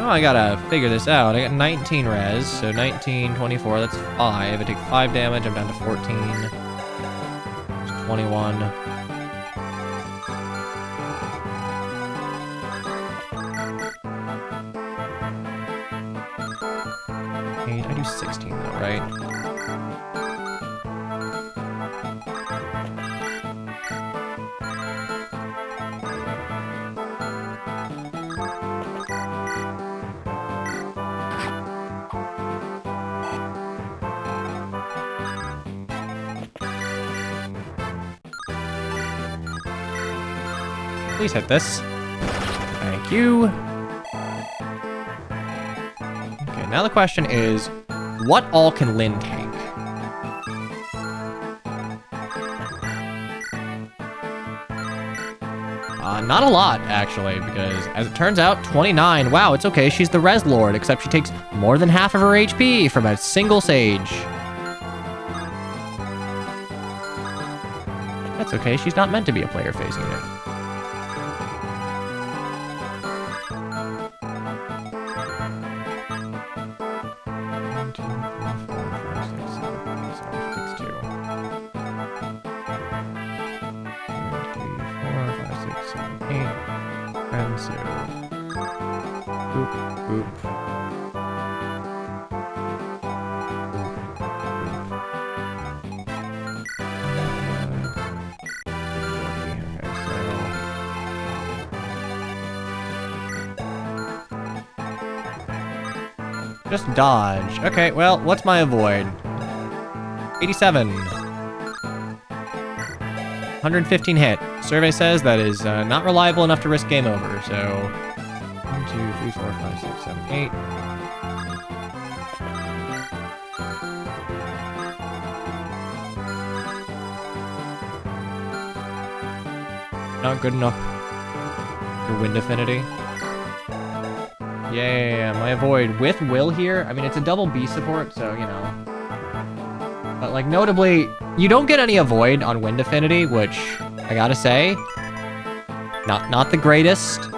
I gotta figure this out. I got 19 res, so 19, 24, that's 5. I take 5 damage, I'm down to 14. It's 21. I do 16 though, right? Please hit this. Thank you. Okay, now the question is, what all can Lyn tank? Not a lot, actually, because as it turns out, 29. Wow, it's okay. She's the Res Lord, except she takes more than half of her HP from a single Sage. That's okay. She's not meant to be a player phase unit. Just dodge. Okay, well, what's my avoid? 87. 115 hit. Survey says that is not reliable enough to risk game over, so... 1, 2, 3, 4, 5, 6, 7, 8. Not good enough for wind affinity. Yeah, my avoid with Will here. I mean, it's a double B support, so, you know. But, like, notably, you don't get any avoid on wind affinity, which, I gotta say, not the greatest.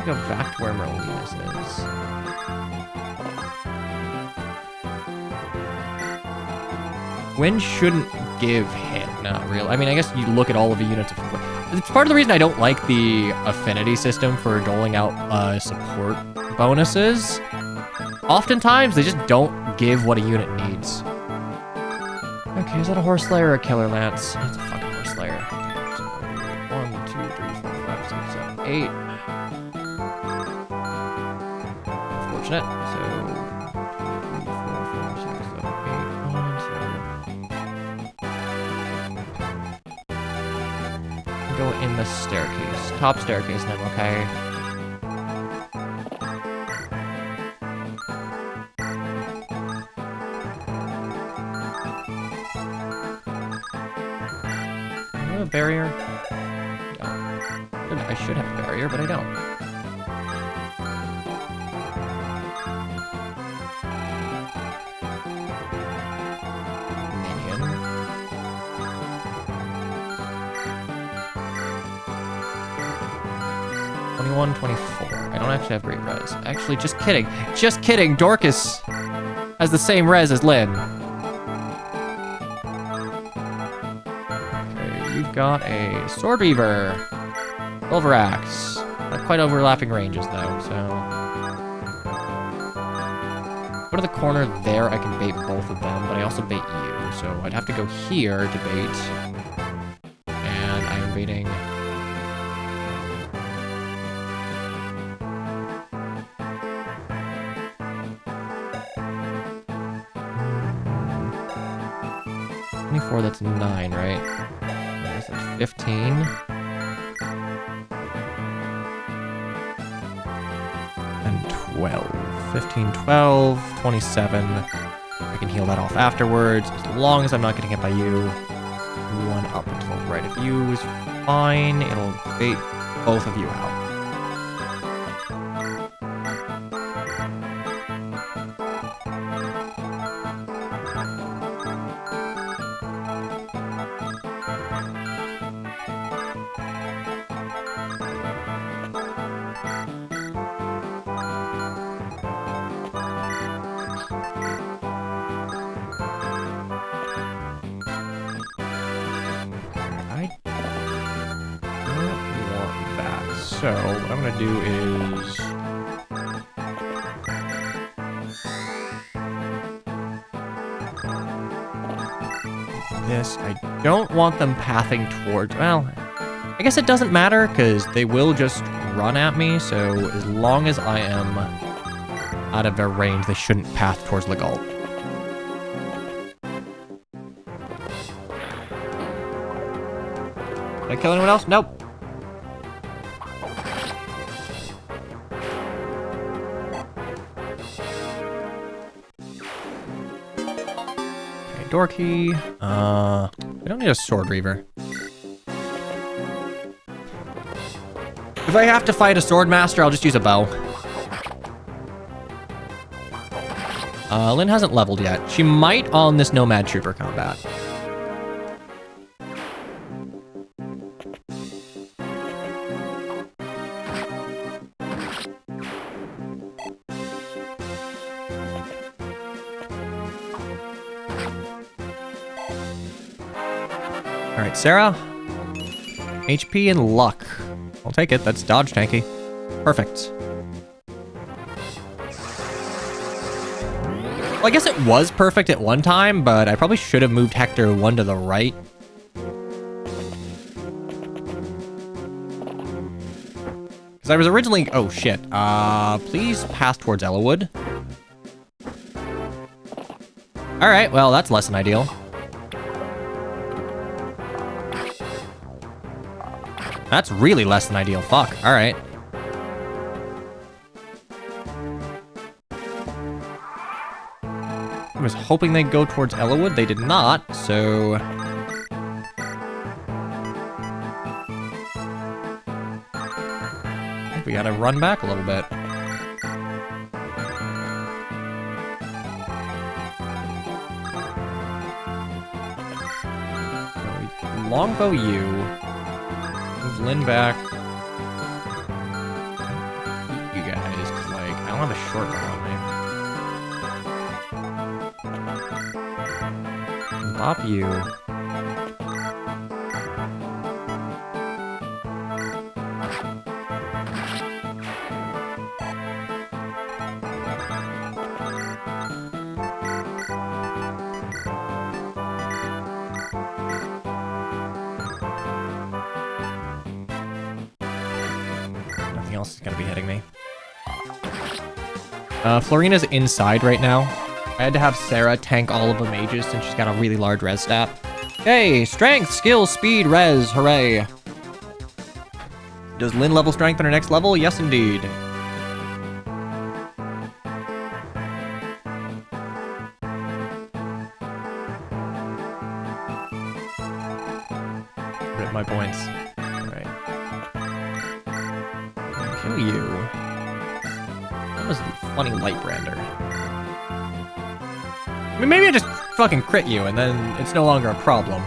to go back to where Merlinus is. Gwyn shouldn't give hit. Not real. I mean, I guess you look at all of the units of Gwyn. It's part of the reason I don't like the affinity system for doling out support bonuses. Oftentimes, they just don't give what a unit needs. Okay, is that a Horse Slayer or a Killer Lance? That's a fucking Horse Slayer. So, 1, 2, 3, 4, 5, 6, 7, 8. Unfortunate. So, 2, 3, 4, 5, 6, 7, 8, 1, 2. Go in the staircase. Top staircase, and I'm okay. Barrier? No. I should have a barrier, but I don't. Minion. '21, 24. I don't actually have great res. Actually, just kidding. Just kidding. Dorcas has the same res as Lynn. Got a Sword Reaver, Silver Axe. Not quite overlapping ranges though, so. Go to the corner there, I can bait both of them, but I also bait you. So I'd have to go here to bait. And I am baiting. That's 9, right? 15. And 12. 15, 12, 27. I can heal that off afterwards, as long as I'm not getting hit by you. 1 up until right of you is fine. It'll bait both of you out. So, what I'm gonna do is... this, I don't want them pathing towards... well, I guess it doesn't matter, because they will just run at me, so as long as I am out of their range, they shouldn't path towards Legault. Did I kill anyone else? Nope. Door key. We don't need a Sword Reaver. If I have to fight a Sword Master, I'll just use a bow. Lynn hasn't leveled yet. She might on this Nomad Trooper combat. Alright, Sarah. HP and luck. I'll take it. That's dodge tanky. Perfect. Well, I guess it was perfect at one time, but I probably should have moved Hector 1 to the right. Because I was originally... oh, shit. Please pass towards Ellawood. Alright, well, that's less than ideal. That's really less than ideal. Fuck. Alright. I was hoping they'd go towards Ellawood. They did not, so... I think we gotta run back a little bit. Longbow you. Move Lynn back. don't have a short one on me. Bop you. Nothing else is gonna be hitting me. Florina's inside right now. I had to have Sarah tank all of the mages since she's got a really large res stat. Hey, strength, skill, speed, res, hooray. Does Lynn level strength on her next level? Yes, indeed. Rip my points. Alright. Kill you. That was the funny light brander. I mean, maybe I just fucking crit you and then it's no longer a problem.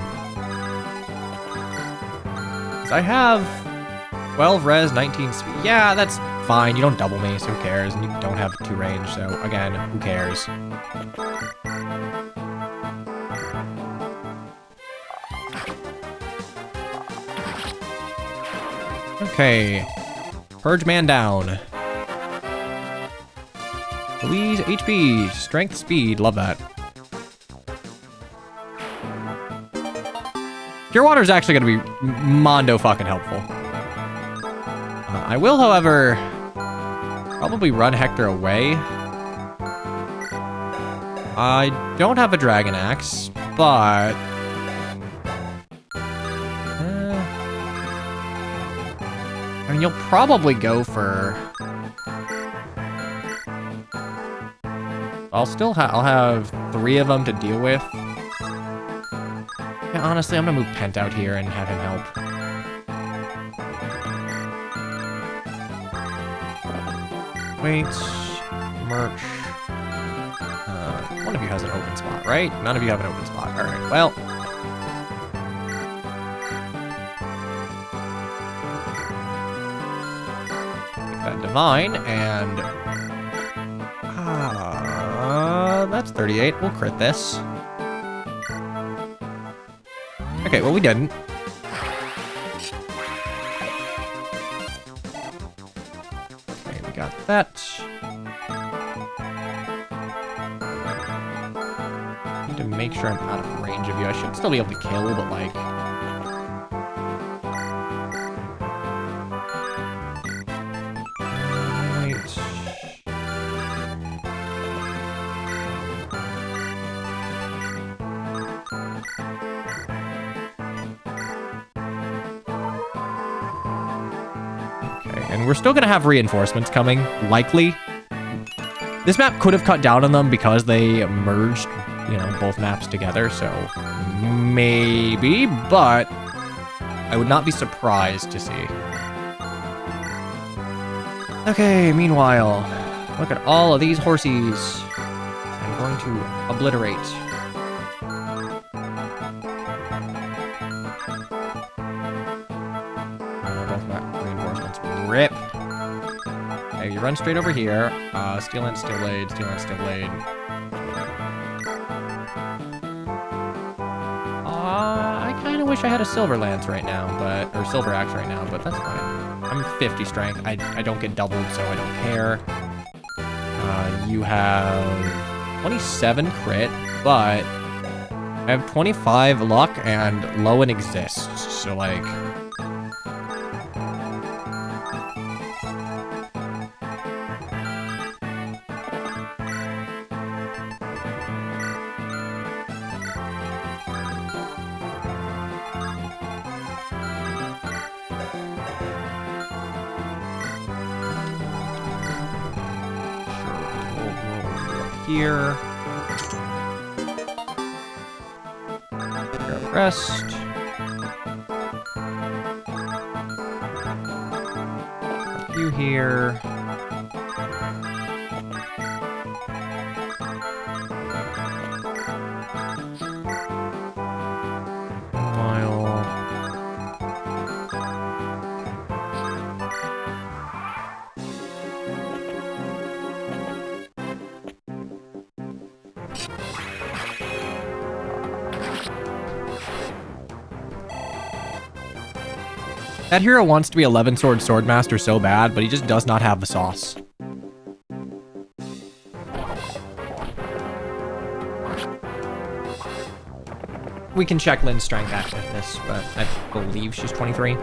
Because I have 12 res, 19 speed. Yeah, that's fine. You don't double me, so who cares? And you don't have 2 range, so again, who cares? Okay. Purge man down. Louise, HP, strength, speed. Love that. Pure water is actually going to be mondo fucking helpful. I will, however, probably run Hector away. I don't have a dragon axe, but... I mean, you'll probably go for... I'll have 3 of them to deal with. Yeah, honestly, I'm gonna move Pent out here and have him help. Wait, merch. One of you has an open spot, right? None of you have an open spot. All right, well. Take that divine and... that's 38. We'll crit this. Okay, well, we didn't. Okay, we got that. Need to make sure I'm out of range of you. I should still be able to kill, but like... We're still gonna have reinforcements coming, likely. This map could have cut down on them because they merged, you know, both maps together, so maybe, but I would not be surprised to see. Okay, meanwhile, look at all of these horsies. I'm going to obliterate. Rip. Okay, you run straight over here. Steel Lance, Steel Blade, Steel Lance, Steel Blade. I kind of wish I had a Silver Lance right now, or Silver Axe right now, but that's fine. I'm 50 strength. I don't get doubled, so I don't care. You have 27 crit, but I have 25 luck and Lowen exists, so like... Here. Grab rest. Put you here. That hero wants to be 11 sword swordmaster so bad, but he just does not have the sauce. We can check Lynn's strength after this, but I believe she's 23. Man,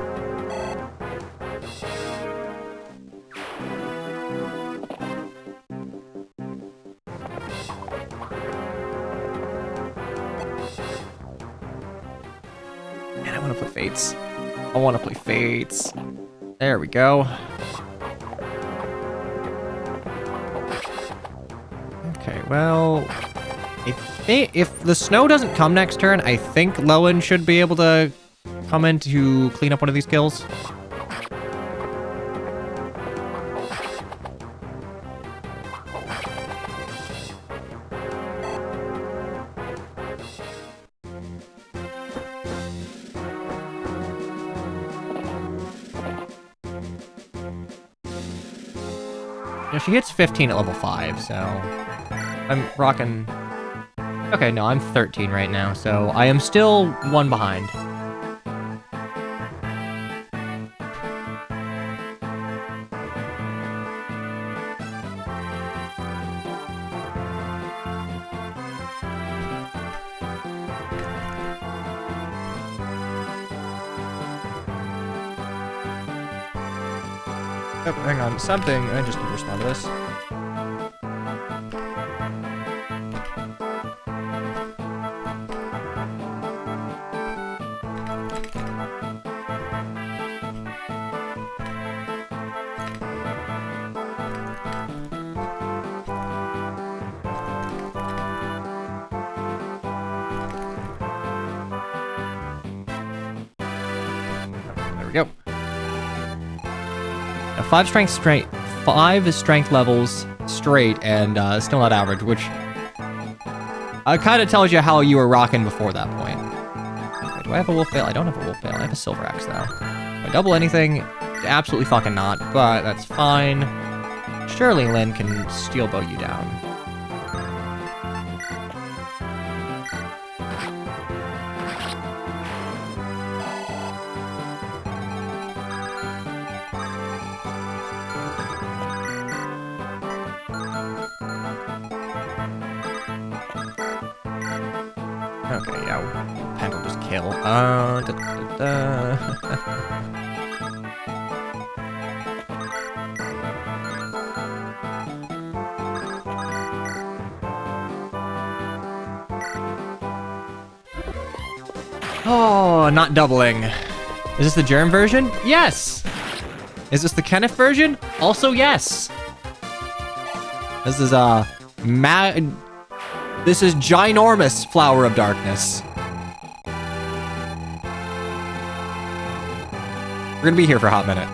I want to play Fates. I want to play Fates. There we go. Okay, well, if the snow doesn't come next turn, I think Lowen should be able to come in to clean up one of these kills. Yeah, she hits 15 at level 5, so I'm rocking... Okay, no, I'm 13 right now, so I am still one behind. Oh, hang on, something. I just need to respond to this. There we go. Now, 5 strength levels straight and still not average, which kind of tells you how you were rocking before that point. Wait, do I have a wolf veil? I don't have a wolf veil. I have a silver axe though. Do I double anything? Absolutely fucking not, but that's fine. Surely Lynn can steel bow you down. Okay, yeah, Pen will just kill. Oh, not doubling. Is this the Germ version? Yes! Is this the Kenneth version? Also yes! This is, This is ginormous Flower of Darkness. We're gonna be here for a hot minute.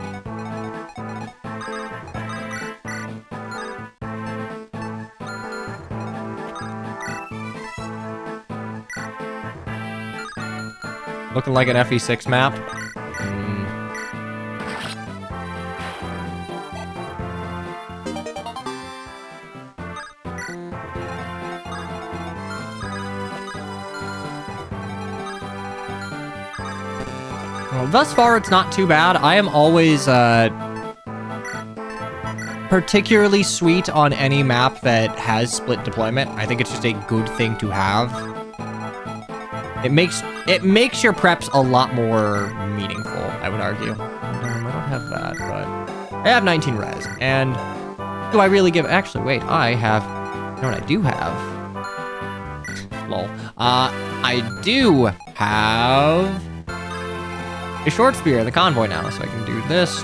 Looking like an FE6 map. Well, thus far, it's not too bad. I am always particularly sweet on any map that has split deployment. I think it's just a good thing to have. It makes your preps a lot more meaningful, I would argue. I don't have that, but I have 19 res. And do I really give... Actually, wait, I have... You know what I do have? Lol. I do have a short spear in the convoy now, so I can do this,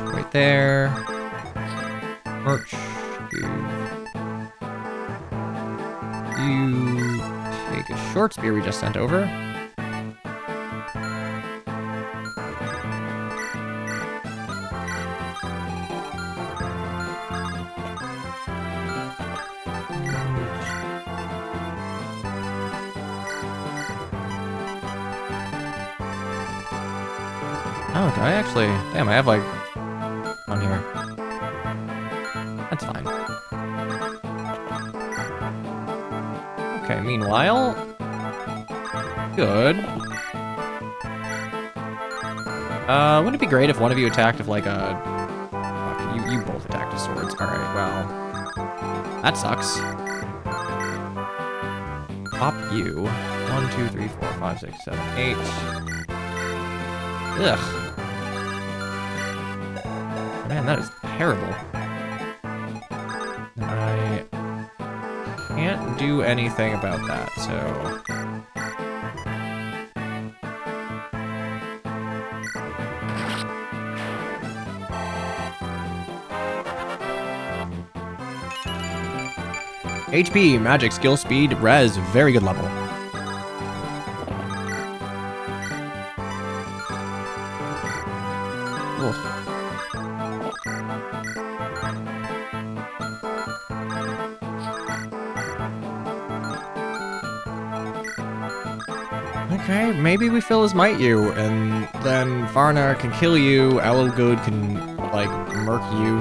right there. Merch. You take a short spear we just sent over. Oh, do I actually... Damn, I have, like, on here. That's fine. Okay, meanwhile... Good. Wouldn't it be great if one of you attacked with like a... Fuck, you both attacked with swords. Alright, well... That sucks. Pop you. 1, 2, 3, 4, 5, 6, 7, 8. Ugh. Man, that is terrible. I can't do anything about that, so... HP, magic, skill, speed, res, very good level. Ugh. Okay, maybe we fill his might you, and then Varna can kill you, Elgood can, like, murk you.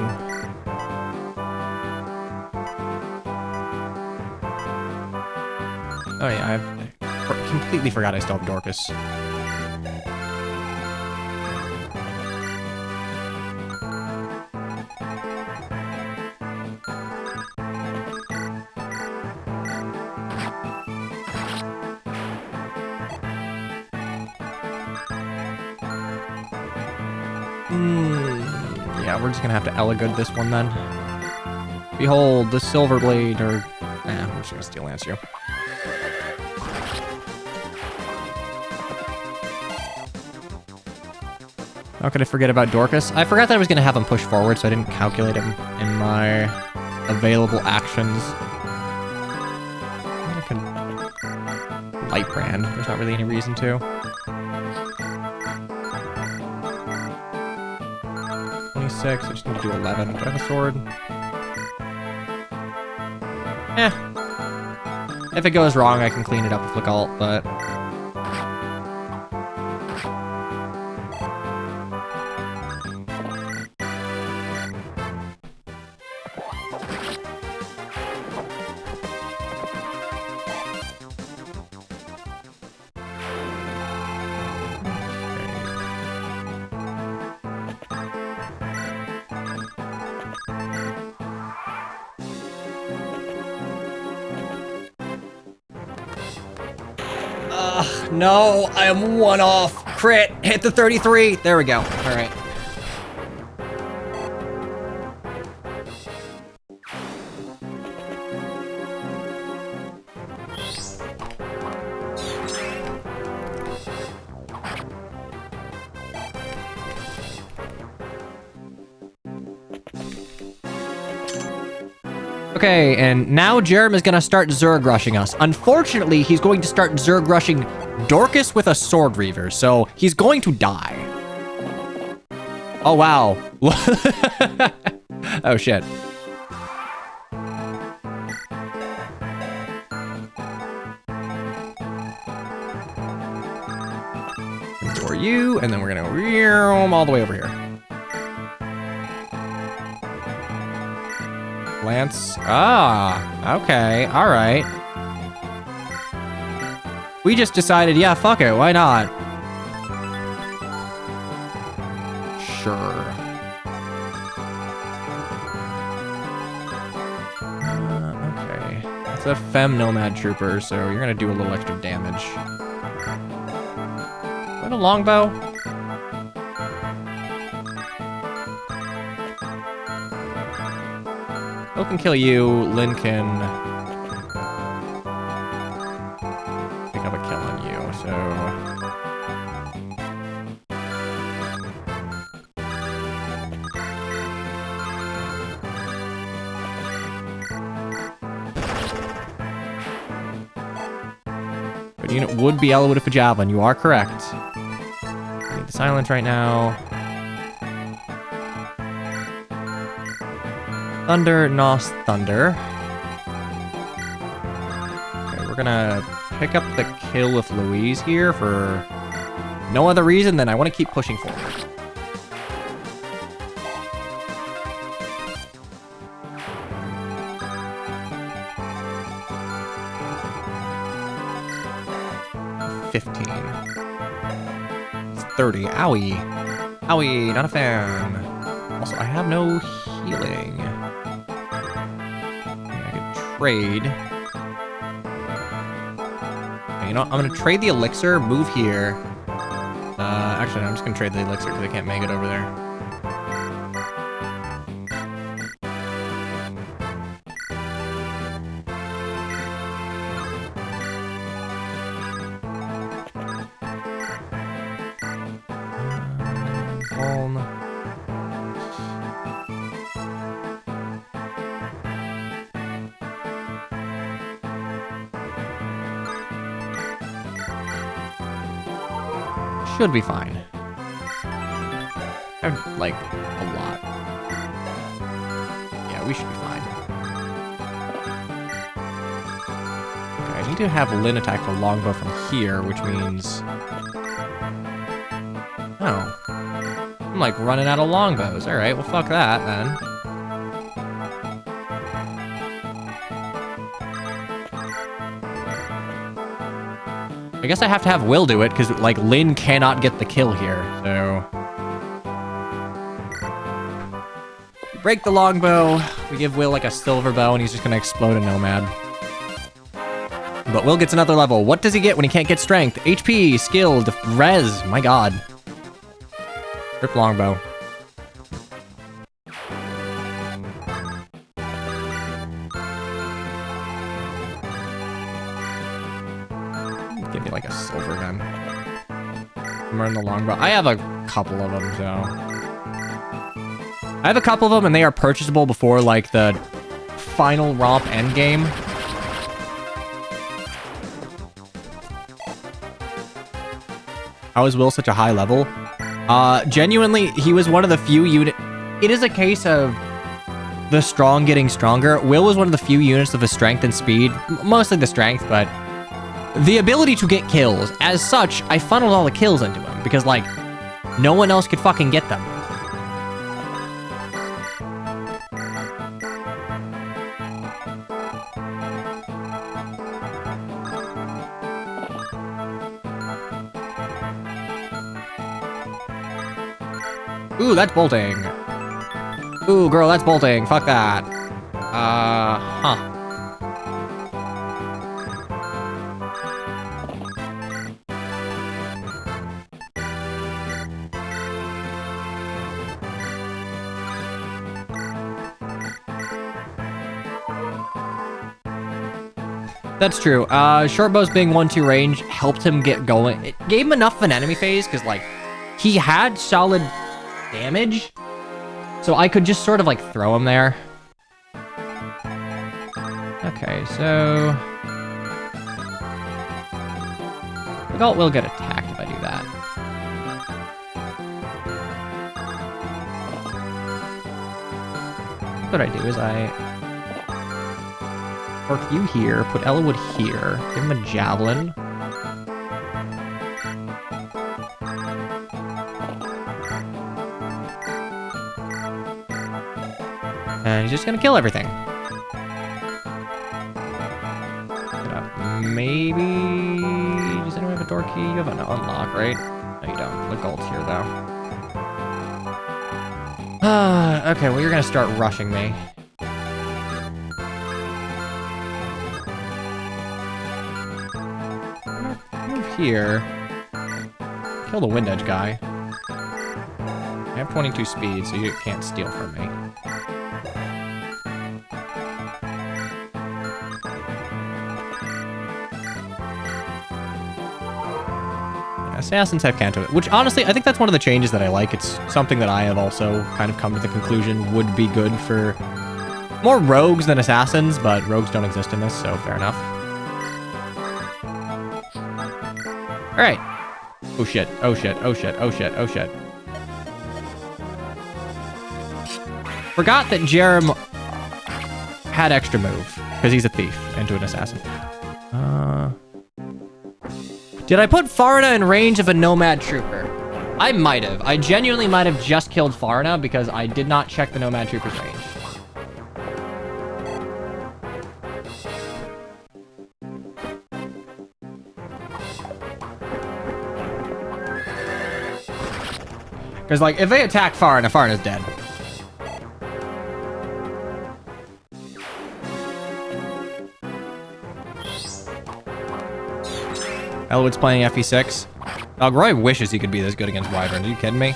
Oh yeah, I completely forgot I still have Dorcas. Yeah, we're just gonna have to Elgood this one then. Behold, the silver blade, or... we're just gonna Steel Lance you. How could I forget about Dorcas? I forgot that I was going to have him push forward, so I didn't calculate him in my available actions. I could light brand. There's not really any reason to. 26. I just need to do 11. Do I have a sword? If it goes wrong, I can clean it up with Legault, but... No, I am one off. Crit, hit the 33. There we go. All right. Okay, and now Jerem is going to start Zerg rushing us. Unfortunately, he's going to start Zerg rushing Dorcas with a Sword Reaver, so he's going to die. Oh, wow. Oh, shit. Ignore you, and then we're going to roam all the way over here. Lance. Ah, okay, all right. We just decided, yeah, fuck it, why not? Sure. Okay. It's a Fem Nomad Trooper, so you're gonna do a little extra damage. Is that a longbow? Bill can kill you, Lynn can pick up a kill on you, so... Good unit would be Ella with a javelin, you are correct. I need the silence right now. Thunder, Nos, Thunder. Okay, we're gonna pick up the kill with Louise here for no other reason than I want to keep pushing forward. $15. It's 30. Owie. Owie, not a fan. Also, I have no healing. I could trade. Okay, you know what? I'm gonna trade the elixir, move here. Actually, no, I'm just gonna trade the elixir because I can't make it over there. Should be fine. I have, like, a lot. Yeah, we should be fine. Okay, I need to have Lynn attack the longbow from here, which means... Oh. I'm, like, running out of longbows. Alright, well, fuck that, then. I guess I have to have Will do it, because, like, Lynn cannot get the kill here, so... Break the longbow, we give Will, like, a silver bow, and he's just gonna explode a nomad. But Will gets another level. What does he get when he can't get strength? HP, skill, res, my god. Rip longbow. Give me like a silver gun. I'm running the longbow. I have a couple of them, so... I have a couple of them, and they are purchasable before, like, the final romp endgame. How is Will such a high level? Genuinely, he was one of the few unit... It is a case of the strong getting stronger. Will was one of the few units of his strength and speed. Mostly the strength, but... the ability to get kills. As such, I funneled all the kills into him, because, like, no one else could fucking get them. Ooh, that's bolting. Ooh, girl, that's bolting. Fuck that. Huh. That's true. Shortbow's being 1-2 range helped him get going. It gave him enough of an enemy phase, because, like, he had solid damage, so I could just sort of, like, throw him there. Okay, so... the Galt will get attacked if I do that. What I do is I... work you here, put Elwood here, give him a javelin. And he's just gonna kill everything. Maybe... does anyone have a door key? You have an unlock, right? No, you don't. The Galt's here, though. Okay, well, you're gonna start rushing me. Move here. Kill the wind edge guy. I have 22 speed, so you can't steal from me. Assassins have Canto, which honestly, I think that's one of the changes that I like. It's something that I have also kind of come to the conclusion would be good for more rogues than assassins, but rogues don't exist in this, so fair enough. All right. Oh shit, oh shit, oh shit, oh shit, oh shit. Forgot that Jerem had extra move, because he's a thief into an assassin. Did I put Farna in range of a Nomad Trooper? I might have. I genuinely might have just killed Farna because I did not check the Nomad Trooper's range. Because, like, if they attack Farn, Farn is dead. Elwood's playing FE6. Oh, Roy wishes he could be this good against Wyverns. Are you kidding me?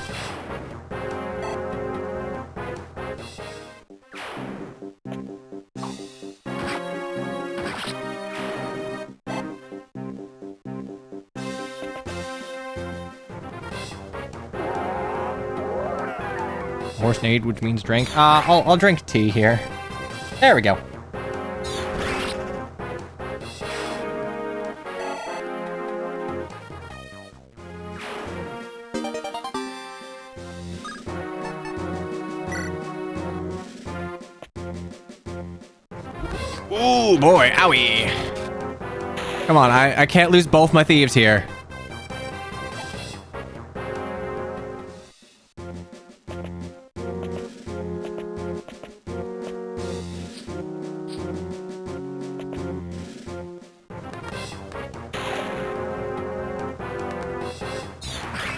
Horsenade, which means drink. I'll drink tea here. There we go. Ooh, boy, owie. Come on, I can't lose both my thieves here.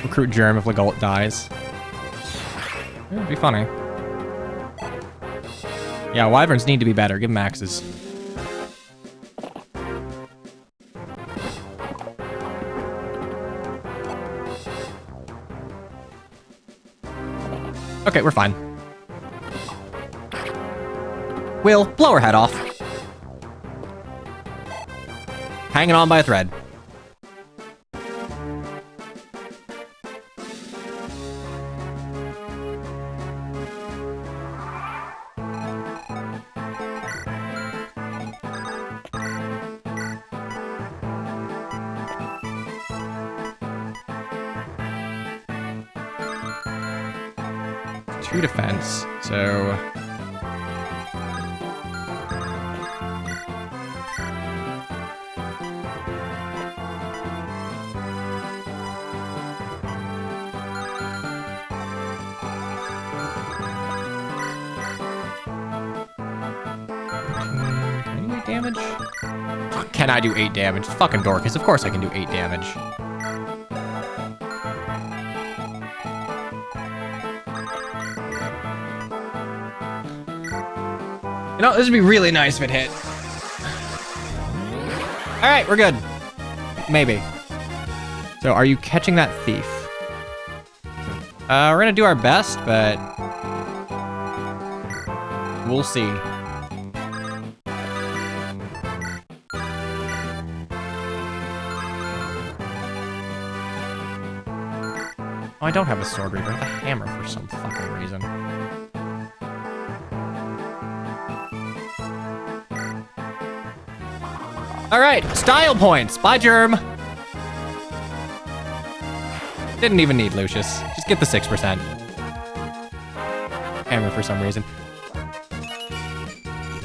Recruit Germ if Legault dies. It'd be funny. Yeah, Wyverns need to be better. Give them axes. Okay, we're fine. Will, blow her head off. Hanging on by a thread. Two defense, so... Can you do 8 damage? Can I do 8 damage? It's fucking Dorcas. Of course I can do 8 damage. You know, this would be really nice if it hit. All right, we're good. Maybe. So, are you catching that thief? We're gonna do our best, but we'll see. Oh, I don't have a sword reaper. I have a hammer for some fucking reason. All right, style points. Bye, Germ. Didn't even need Lucius. Just get the 6%. Hammer for some reason.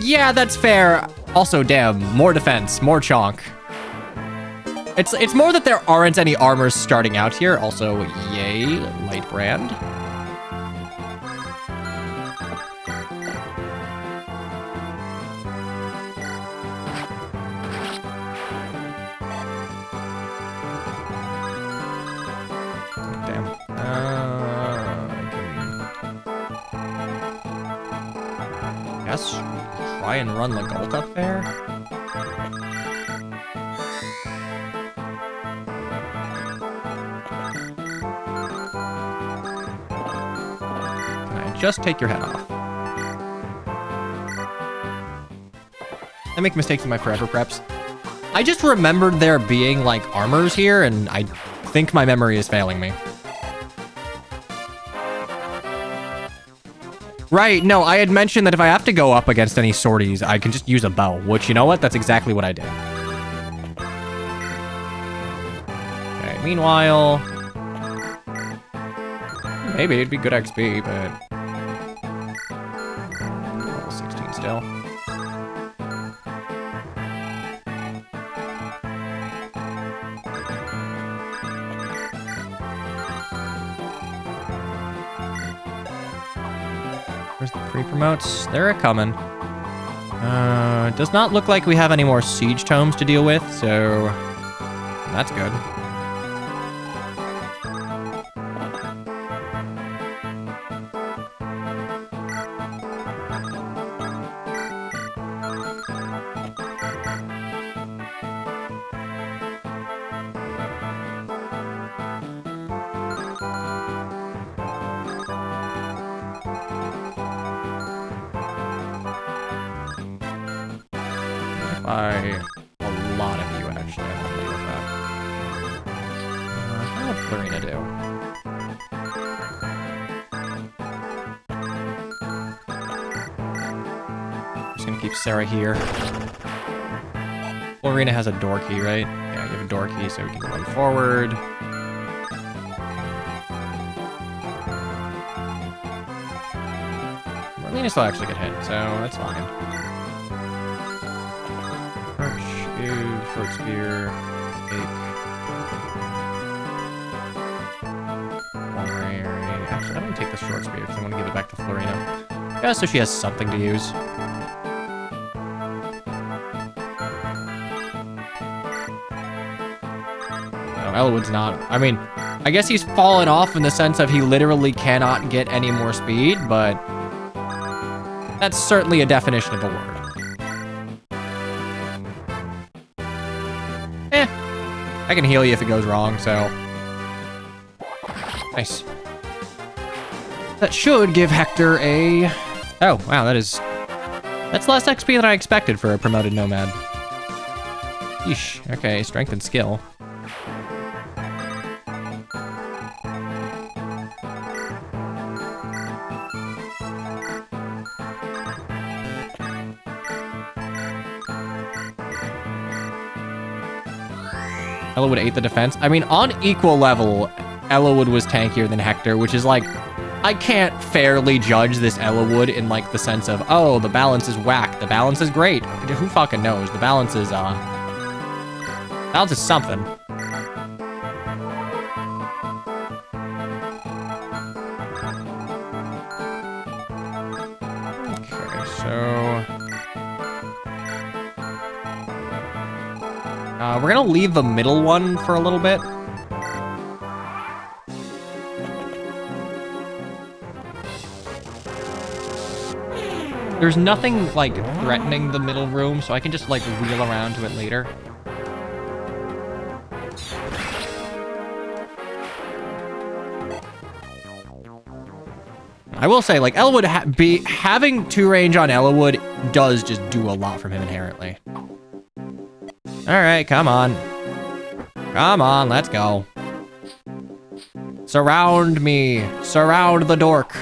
Yeah, that's fair. Also, damn, more defense, more chonk. It's more that there aren't any armors starting out here. Also, yay, light brand. Try and run Legault up there. Can I just take your head off? I make mistakes in my forever preps. I just remembered there being like armors here, and I think my memory is failing me. Right, no, I had mentioned that if I have to go up against any sorties, I can just use a bow, which, you know what? That's exactly what I did. Okay, meanwhile... Maybe it'd be good XP, but... Level 16 still. Where's the pre-promotes? They're a-coming. It does not look like we have any more siege tomes to deal with, so that's good. by a lot of you, actually. I don't deal with that. How did Florina do? I'm just gonna keep Sarah here. Florina has a door key, right? Yeah, you have a door key, so we can run forward. Marlena still actually get hit, so that's fine. Short spear, fake. Actually, I'm gonna take the short spear because I want to give it back to Florina. Yeah, so she has something to use. No, Elwood's not. I mean, I guess he's fallen off in the sense of he literally cannot get any more speed, but that's certainly a definition of a word. I can heal you if it goes wrong, so. Nice. That should give Hector a... Oh, wow, that's less XP than I expected for a promoted nomad. Yeesh. Okay, strength and skill. Elwood ate the defense. I mean, on equal level, Elwood was tankier than Hector, which is like, I can't fairly judge this Elwood in like the sense of, oh, the balance is whack. The balance is great. Who fucking knows? The balance is something. Okay, so... we're gonna leave the middle one for a little bit. There's nothing, like, threatening the middle room, so I can just, like, wheel around to it later. I will say, like, Elwood having 2 range on Elwood does just do a lot from him inherently. Alright, come on. Come on, let's go. Surround me. Surround the dork.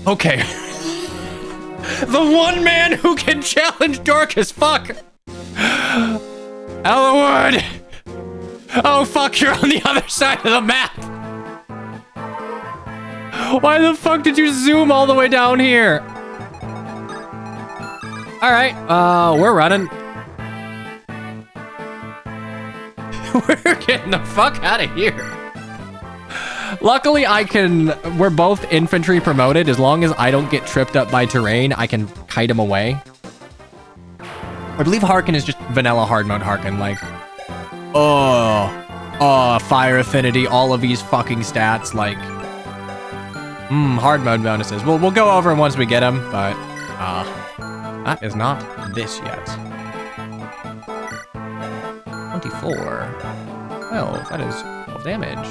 Okay. The one man who can challenge dork as fuck. Elwood! Oh fuck, you're on the other side of the map! Why the fuck did you zoom all the way down here? Alright, we're running. We're getting the fuck out of here. Luckily, we're both infantry promoted. As long as I don't get tripped up by terrain, I can kite him away. I believe Harkin is just vanilla hard mode Harkin, like, fire affinity, all of these fucking stats, like, hard mode bonuses. We'll go over them once we get them, but, that is not this yet. 24. 12, that is 12 damage.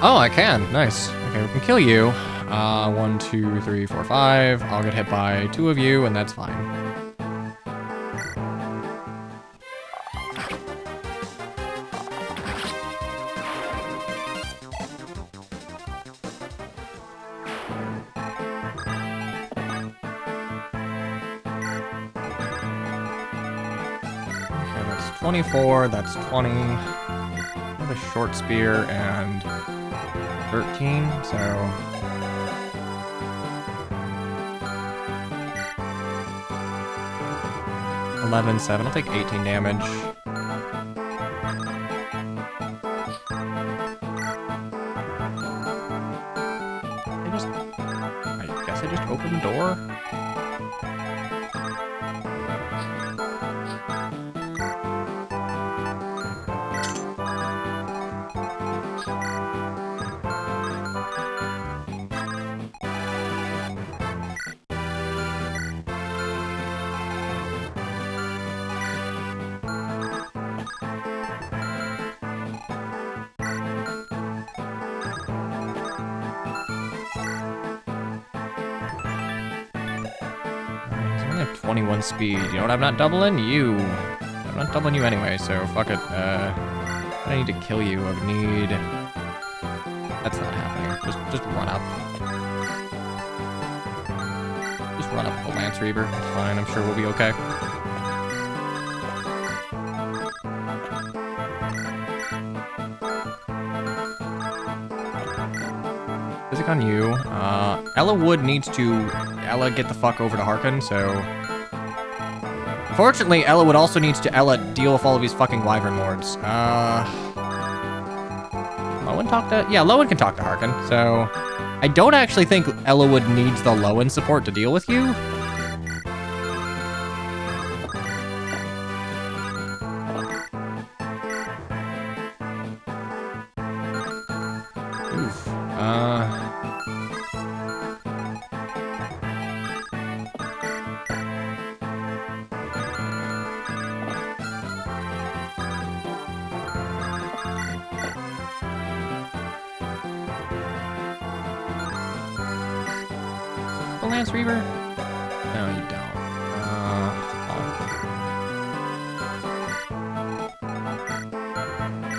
Oh, I can. Nice. Okay, we can kill you. 1, 2, 3, 4, 5. I'll get hit by 2 of you, and that's fine. Okay, that's 24. That's 20. A short spear and 13, so 11, 7. I'll take 18 damage. I guess I just opened the door. 21 speed. You know what I'm not doubling? You. I'm not doubling you anyway, so fuck it. I need to kill you. I would need... That's not happening. Just run up. Just run up the Lance Reaver. It's fine. I'm sure we'll be okay. Physic on you. Ella Wood needs to... Ella get the fuck over to Harkin, so... Fortunately, Ella Wood also needs to deal with all of these fucking Wyvern Lords. Lowen talk to... Yeah, Lowen can talk to Harkin, so... I don't actually think Ella Wood needs the Lowen support to deal with you. Oof. Lance Reaver? No, you don't.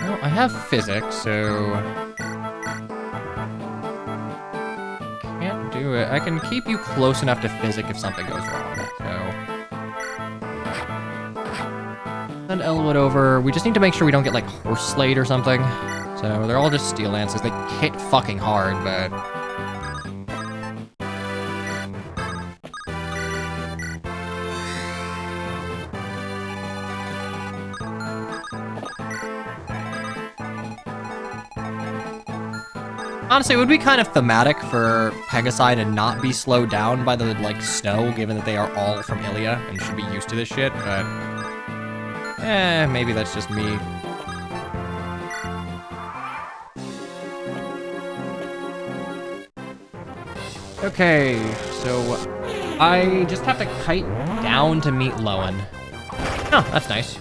No, I have physics, so... Can't do it. I can keep you close enough to physic if something goes wrong, so... Send Elwood over. We just need to make sure we don't get, like, horse slayed or something. So, they're all just steel lances. They hit fucking hard, but... Honestly, it would be kind of thematic for Pegasi to not be slowed down by the, like, snow, given that they are all from Ilia and should be used to this shit, but... maybe that's just me. Okay, so... I just have to kite down to meet Lowen. Oh, that's nice.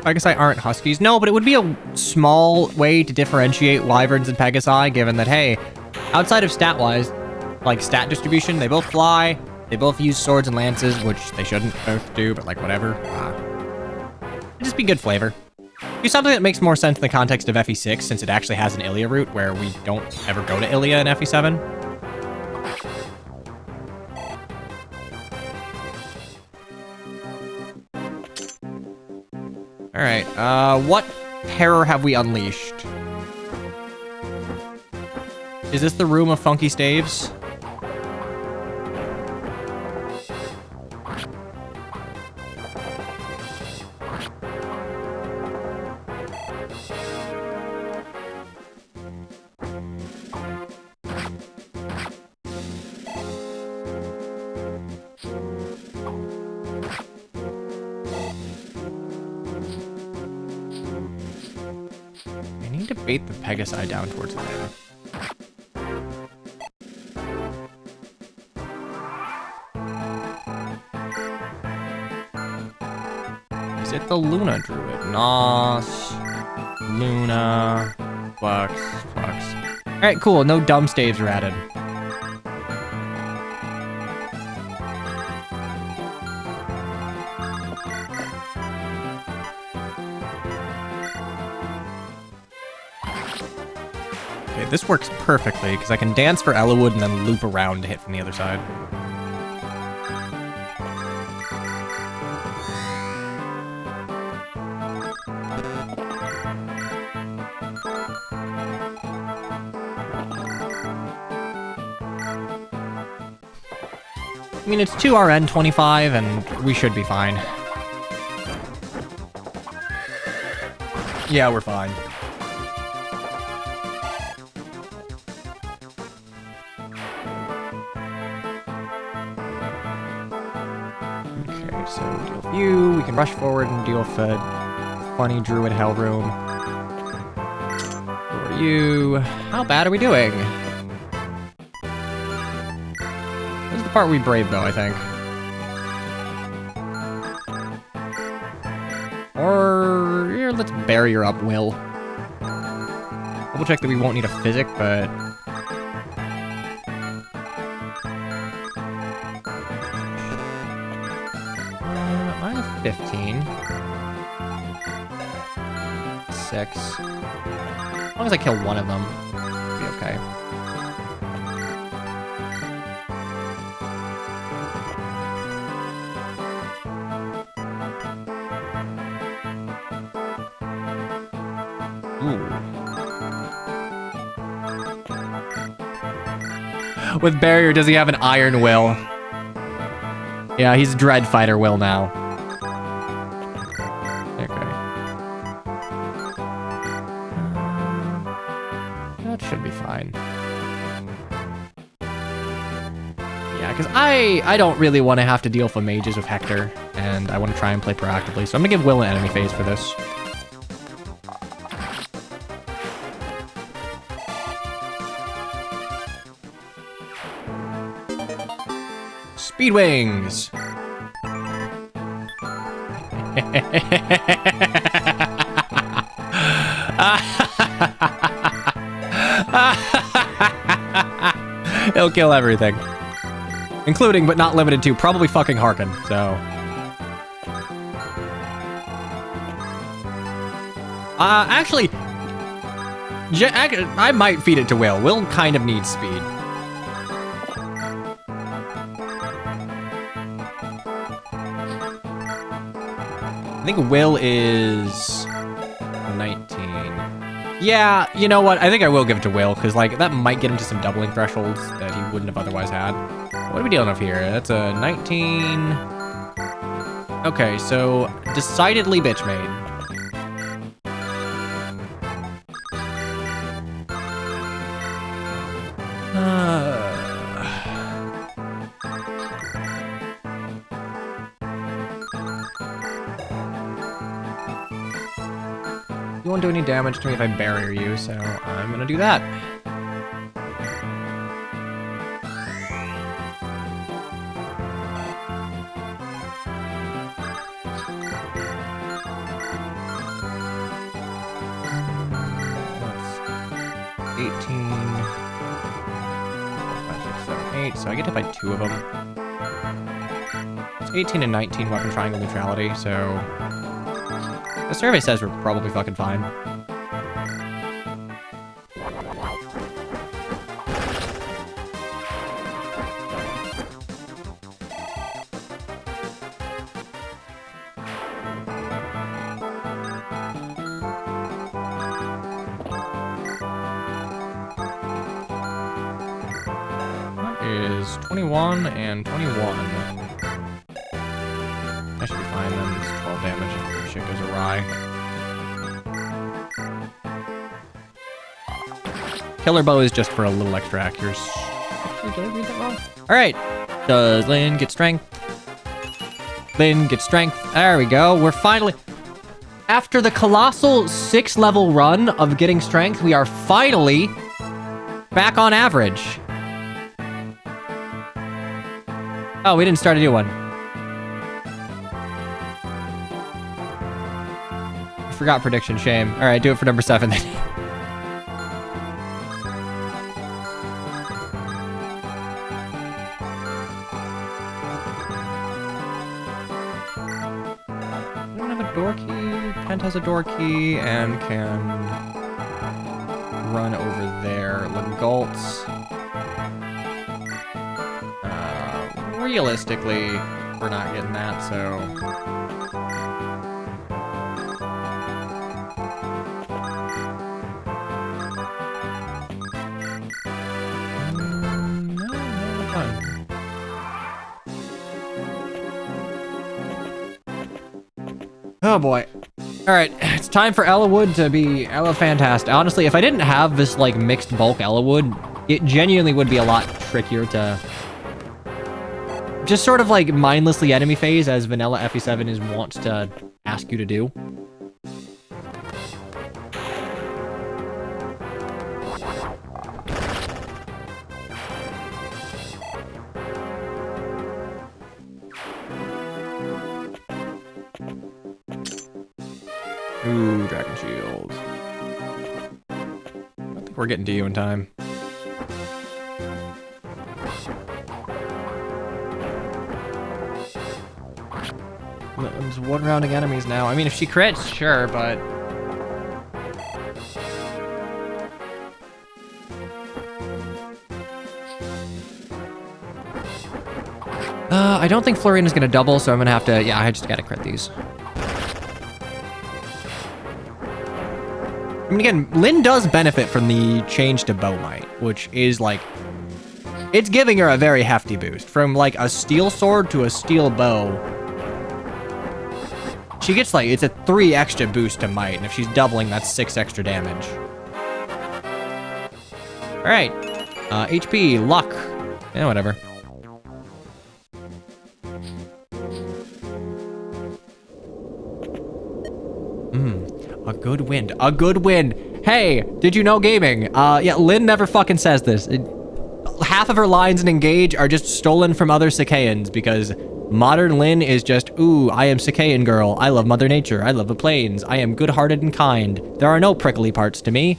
Pegasi aren't Huskies. No, but it would be a small way to differentiate Wyverns and Pegasi, given that, hey, outside of stat-wise, like stat distribution, they both fly, they both use swords and lances, which they shouldn't both do, but like whatever. It'd just be good flavor. Do something that makes more sense in the context of FE6, since it actually has an Ilia route where we don't ever go to Ilia in FE7. Alright, what terror have we unleashed? Is this the room of funky staves? To bait the Pegasi down towards there. Is it the Luna Druid? Nos, Luna, Flux. Alright, cool. No dumb staves are added. This works perfectly, because I can dance for Ellawood and then loop around to hit from the other side. I mean, it's 2 RN 25, and we should be fine. Yeah, we're fine. So deal with you, we can rush forward and deal with the funny druid hell room. Who are you? How bad are we doing? the part we brave, though, I think. Or... here, let's barrier up Will. Double check that we won't need a physic, but... I have 15. 6. As long as I kill one of them, it'll be okay. Ooh. With barrier, does he have an iron will? Yeah, he's Dread Fighter will now. Okay. That should be fine. Yeah, because I don't really want to have to deal with mages with Hector, and I want to try and play proactively, so I'm going to give Will an enemy phase for this. Speed Wings! He'll kill everything. Including, but not limited to, probably fucking Harkin, so... actually... I might feed it to Will. Will kind of needs speed. I think Will is 19. Yeah, you know what? I think I will give it to Will, because, like, that might get him to some doubling thresholds that he wouldn't have otherwise had. What are we dealing with here? That's a 19... Okay, so, decidedly bitch made. You won't do any damage to me if I barrier you, so I'm gonna do that. That's 18. 5, 6, 7, 8, so I get hit by 2 of them. It's 18 and 19 weapon triangle neutrality, so... The survey says we're probably fucking fine. That is 21 and 21. I should be fine then. It's 12 damage if shit goes awry. Killer bow is just for a little extra accuracy. Actually, did I read that wrong? Alright. Does Lynn get strength? Lynn gets strength. There we go. We're finally... After the colossal 6-level run of getting strength, we are finally back on average. Oh, we didn't start a new one. Forgot prediction, shame. All right, do it for number 7 then. I don't have a door key. Kent has a door key and can run over there. Legult's. Realistically, we're not getting that, so. Oh boy. Alright, it's time for Ellawood to be Ella-fantastic. Honestly, if I didn't have this, like, mixed bulk Ellawood, it genuinely would be a lot trickier to... just sort of, like, mindlessly enemy phase, as vanilla FE7 is wont to ask you to do. Ooh, Dragon Shield. I don't think we're getting to you in time. There's one-rounding enemies now. I mean, if she crits, sure, but... I don't think Florina's gonna double, so I'm gonna have to... Yeah, I just gotta crit these. I mean, again, Lynn does benefit from the change to Bow Might, which is, like... It's giving her a very hefty boost. From, like, a steel sword to a steel bow. She gets, like, it's a 3 extra boost to Might, and if she's doubling, that's 6 extra damage. Alright. HP, luck. Yeah, whatever. A good wind. A good wind. Hey, did you know gaming? Yeah, Lynn never fucking says this. Half of her lines in Engage are just stolen from other Sakaeans because modern Lynn is just, ooh, I am Sakaean girl. I love Mother Nature. I love the plains. I am good-hearted and kind. There are no prickly parts to me.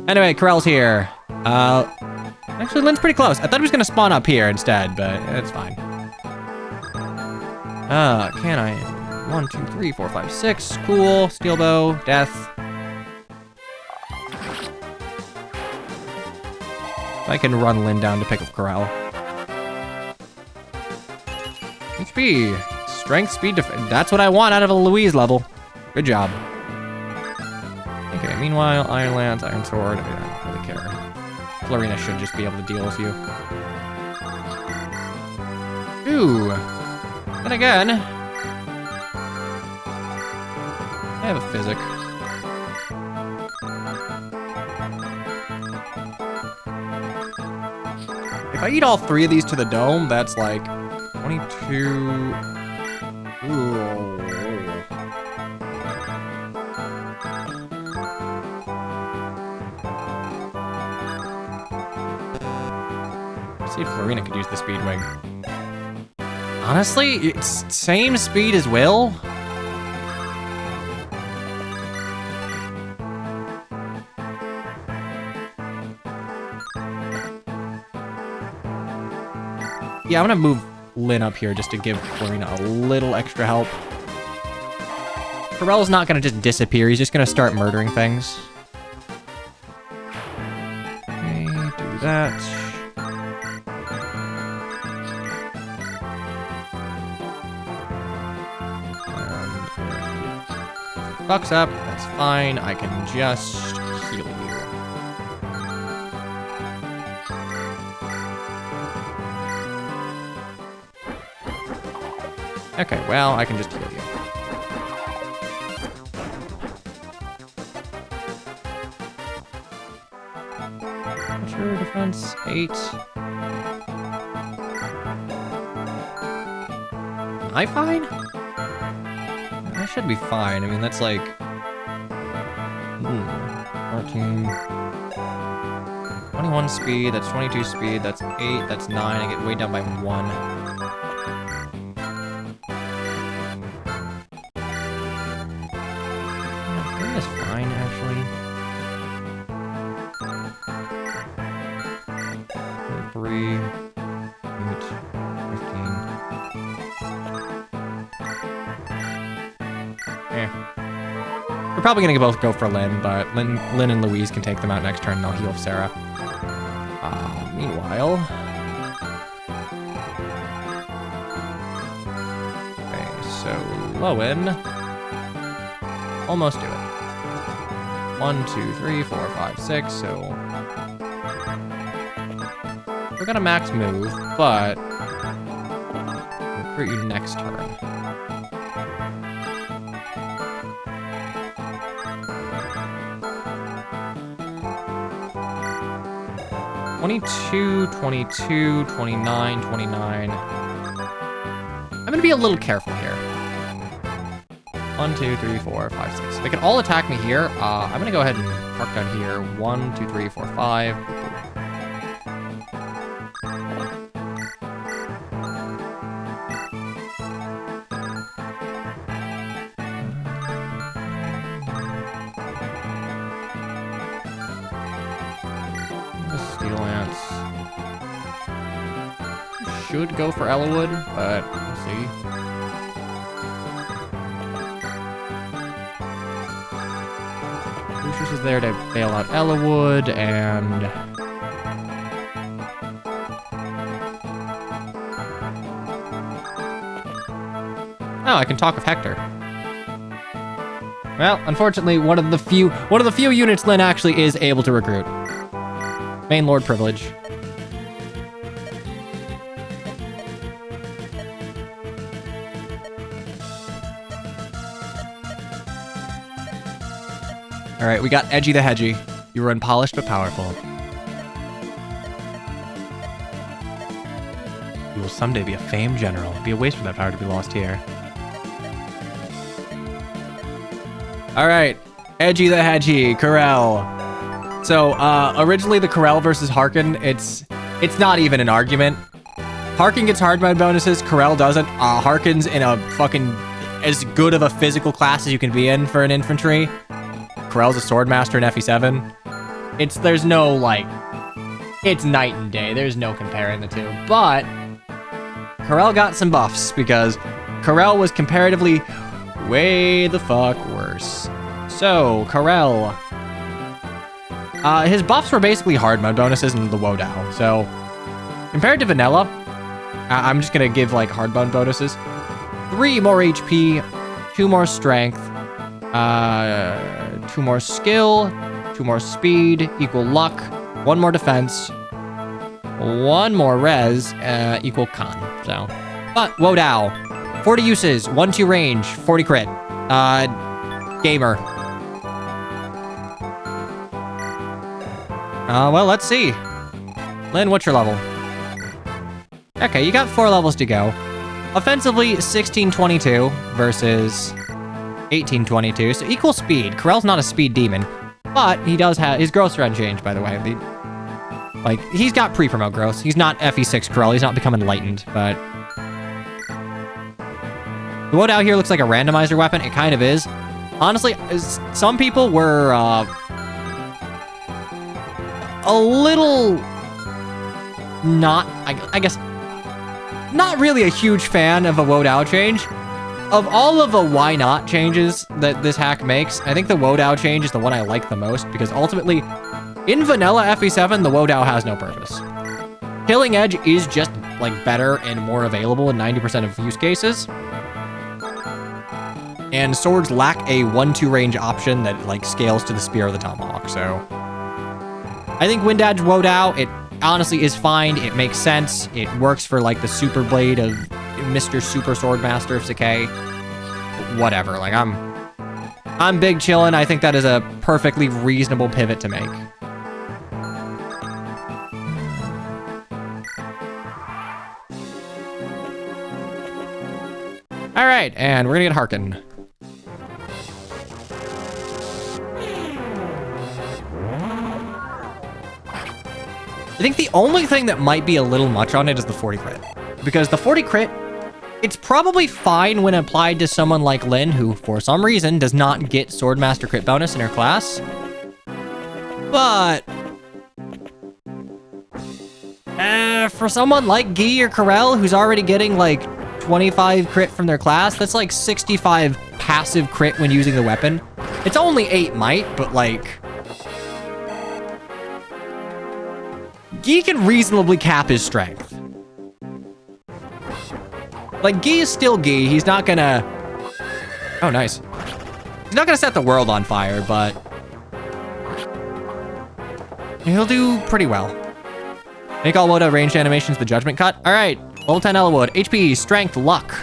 Anyway, Corell's here. Actually, Lynn's pretty close. I thought he was gonna spawn up here instead, but it's fine. Can I? 1, 2, 3, 4, 5, 6. Cool. Steel bow. Death. I can run Lynn down to pick up Corell. HP. Strength, speed, that's what I want out of a Louise level. Good job. Okay, meanwhile, Iron Lance, Iron Sword. I don't really care. Florina should just be able to deal with you. Ooh. Then again, I have a physic. If I eat all 3 of these to the dome, that's like 22. Ooh. Let's see if Florina could use the speed wing. Honestly, it's same speed as Will. Yeah, I'm gonna move Lynn up here just to give Florina a little extra help. Corell's not gonna just disappear, he's just gonna start murdering things. Okay, do that. And fucks up, that's fine, I can just heal you. Okay, well, I can just heal you. Sure, defense, 8. Am I fine? I should be fine. I mean, that's like... 14... 21 speed, that's 22 speed, that's 8, that's 9. I get way down by 1. Is fine, actually. 3, 8, 15. We're probably gonna both go for Lynn, but Lynn and Louise can take them out next turn and I'll heal Sarah. Meanwhile... Okay, so Lowen... Almost do it. 1, 2, 3, 4, 5, 6, so... We're gonna max move, but... recruit you next turn. (22, 22, 29, 29. I'm gonna be a little careful here. 1, 2, 3, 4, 5, 6. They can all attack me here. I'm gonna go ahead and park down here. 1, 2, 3, 4, 5. Lance. Should go for Elwood, but we'll see. Lucius is there to bail out Elwood, and... Oh, I can talk with Hector. Well, unfortunately, one of the few units Lynn actually is able to recruit. Main Lord privilege. All right, we got Edgy the Hedgy. You were unpolished but powerful. You will someday be a famed general. It'd be a waste for that power to be lost here. All right, Edgy the Hedgy, Corel. So, originally the Corel versus Harkin, it's not even an argument. Harkin gets hard mode bonuses, Corel doesn't. Harkin's in a fucking as good of a physical class as you can be in for an infantry. Corel's a swordmaster in FE7. There's no, like, it's night and day. There's no comparing the two. But Corel got some buffs because Corel was comparatively way the fuck worse. So, Corel. His buffs were basically hard mode bonuses and the Wodao. So, compared to Vanilla, I'm just gonna give, like, hard mode bonuses. 3 more HP, 2 more strength, 2 more skill, 2 more speed, equal luck, 1 more defense, 1 more res, equal con. So, but Wodao, 40 uses, 1-2 range, 40 crit. Gamer. Well, let's see. Lynn, what's your level? Okay, you got 4 levels to go. Offensively, 1622 versus 1822, so equal speed. Corel's not a speed demon, but he does have his growths are unchanged, by the way. Like, he's got pre-promote growth. He's not FE6 Corel. He's not become enlightened, but the Wodao here looks like a randomizer weapon. It kind of is. Honestly, some people were a little not, I guess, not really a huge fan of a Wodao change. Of all of the why not changes that this hack makes, I think the Wodao change is the one I like the most, because ultimately, in vanilla FE7, the Wodao has no purpose. Killing Edge is just, like, better and more available in 90% of use cases. And swords lack a 1-2 range option that, like, scales to the spear or the tomahawk, so I think Wind Edge Wodao, it honestly is fine. It makes sense. It works for, like, the super blade of Mr. Super Swordmaster of Sakai. Whatever, like, I'm big chillin'. I think that is a perfectly reasonable pivot to make. All right, and we're gonna get Harkin. I think the only thing that might be a little much on it is the 40 crit. Because the 40 crit, it's probably fine when applied to someone like Lynn, who, for some reason, does not get Swordmaster crit bonus in her class. But for someone like Guy or Corel, who's already getting, like, 25 crit from their class, that's like 65 passive crit when using the weapon. It's only 8 might, but, like, Guy can reasonably cap his strength. Like, Guy is still Guy. He's not gonna... Oh, nice. He's not gonna set the world on fire, but he'll do pretty well. Make all Wodao ranged animations the judgment cut. All right, level 10 Elwood. HP, strength, luck.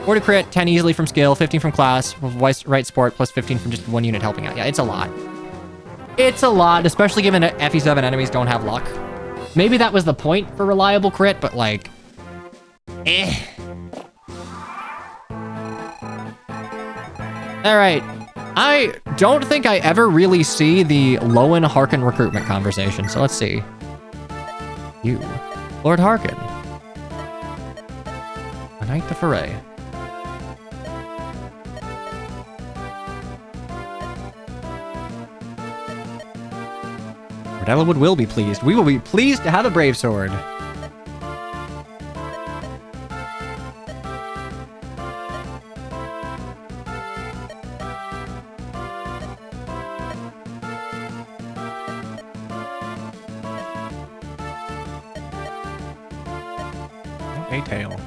Forty crit, 10 easily from skill, 15 from class, right sport, plus 15 from just 1 unit helping out. Yeah, it's a lot. It's a lot, especially given that FE7 enemies don't have luck. Maybe that was the point for reliable crit, but, like, All right. I don't think I ever really see the Lowen Harkin recruitment conversation, so let's see. You, Lord Harkin. A knight to foray. Vanillawwood will be pleased. We will be pleased to have a brave sword. A tail.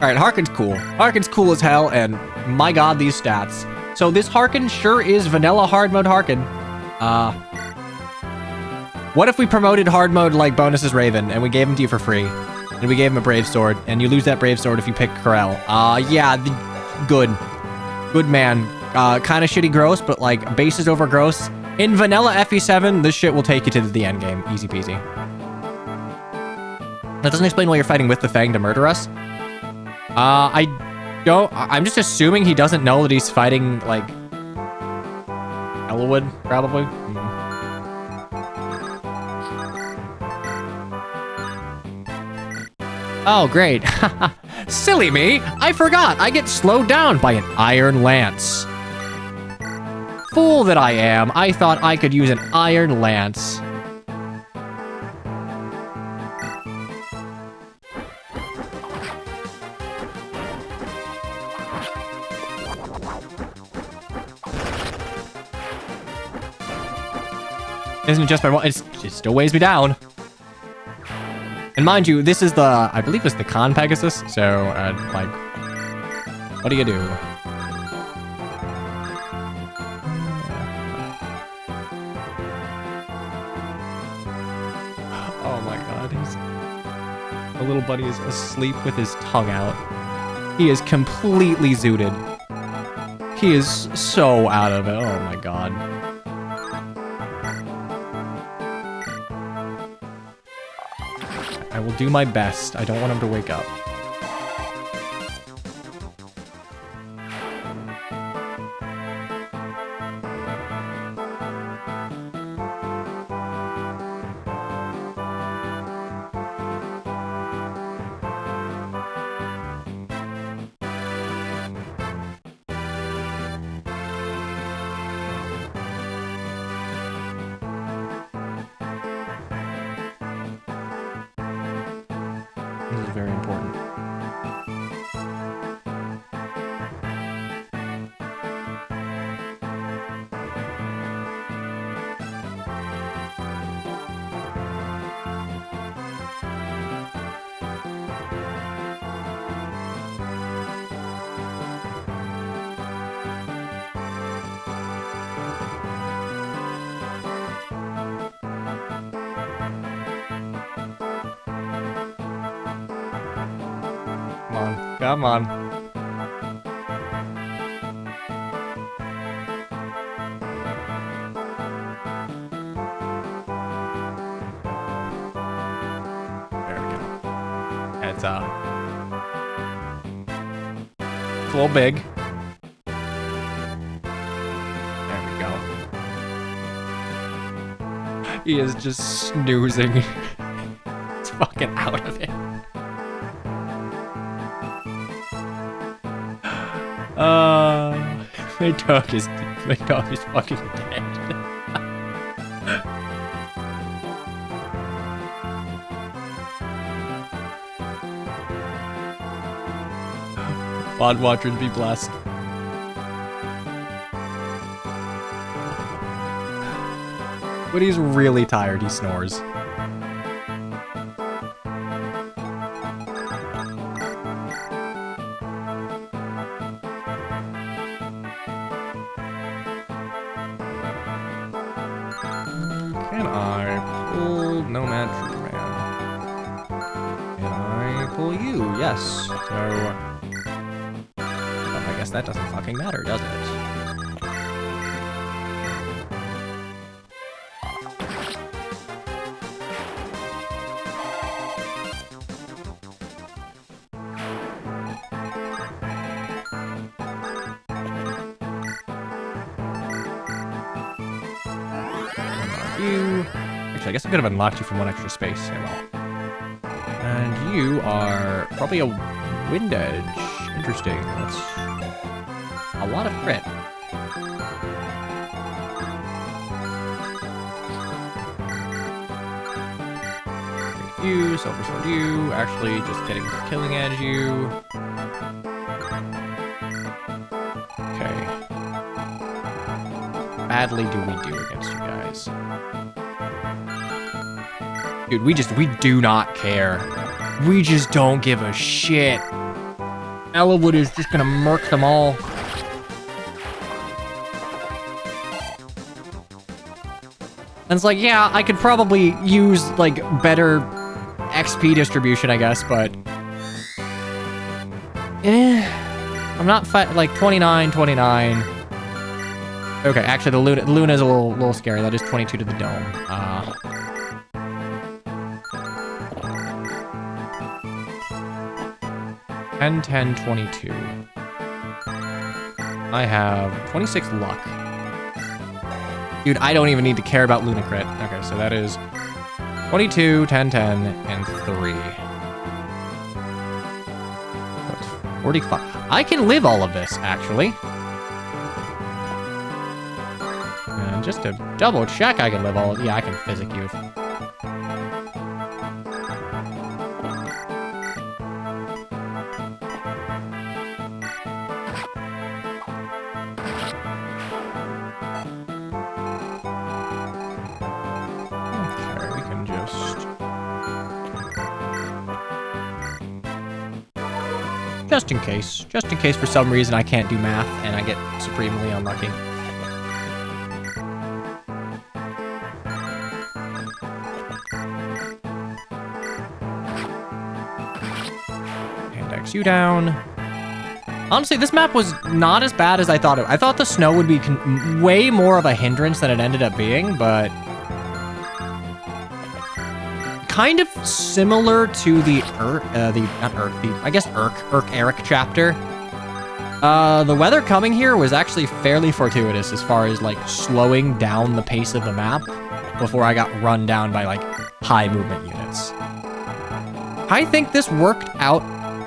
Alright, Harkin's cool. Harkin's cool as hell, and my god, these stats. So this Harkin sure is vanilla hard mode Harkin. What if we promoted hard mode like Bonus as Raven, and we gave him to you for free? And we gave him a brave sword, and you lose that brave sword if you pick Corel. Yeah, good. Good man. Kinda shitty gross, but like, bases over gross. In vanilla FE7, this shit will take you to the end game. Easy peasy. That doesn't explain why you're fighting with the Fang to murder us. I'm just assuming he doesn't know that he's fighting, like, Elwood, probably. Oh, great. Silly me! I forgot! I get slowed down by an iron lance. Fool that I am! I thought I could use an iron lance. Isn't it just by one? It still weighs me down. And mind you, this is the, I believe it's the Con Pegasus. So, like, what do you do? Oh my god, the little buddy is asleep with his tongue out. He is completely zooted. He is so out of it. Oh my god. I will do my best. I don't want him to wake up. This is very important. Come on. There we go. It's a little big. There we go. He is just snoozing. It's fucking out of it. My dog is fucking dead. Bond Watchers be blessed. When he's really tired, he snores. Can I pull Nomad Trooper Man? Can I pull you? Yes. So, well, I guess that doesn't fucking matter, does it? You. Actually, I guess I could have unlocked you from one extra space. Oh well. And you are probably a wind edge. Interesting. That's a lot of crit. You, Silver Sword you, actually just getting the Killing Edge you. Okay. Badly do we do against you guys. Dude, we do not care. We just don't give a shit. Ellawood is just gonna murk them all. And it's like, yeah, I could probably use, like, better XP distribution, I guess, but... I'm not like, 29, 29. Okay, actually, the Luna's a little scary. That is 22 to the dome. 10, 10, 22. I have 26 luck. Dude, I don't even need to care about Luna crit. Okay, so that is 22, 10, 10, and 3. That's 45. I can live all of this, actually. And just to double check I can live all of it. Yeah, I can physic you. Just in case for some reason I can't do math and I get supremely unlucky. Index you down. Honestly, this map was not as bad as I thought it. I thought the snow would be way more of a hindrance than it ended up being, but kind of similar to the Eric chapter. The weather coming here was actually fairly fortuitous as far as like slowing down the pace of the map before I got run down by like high movement units. I think this worked out.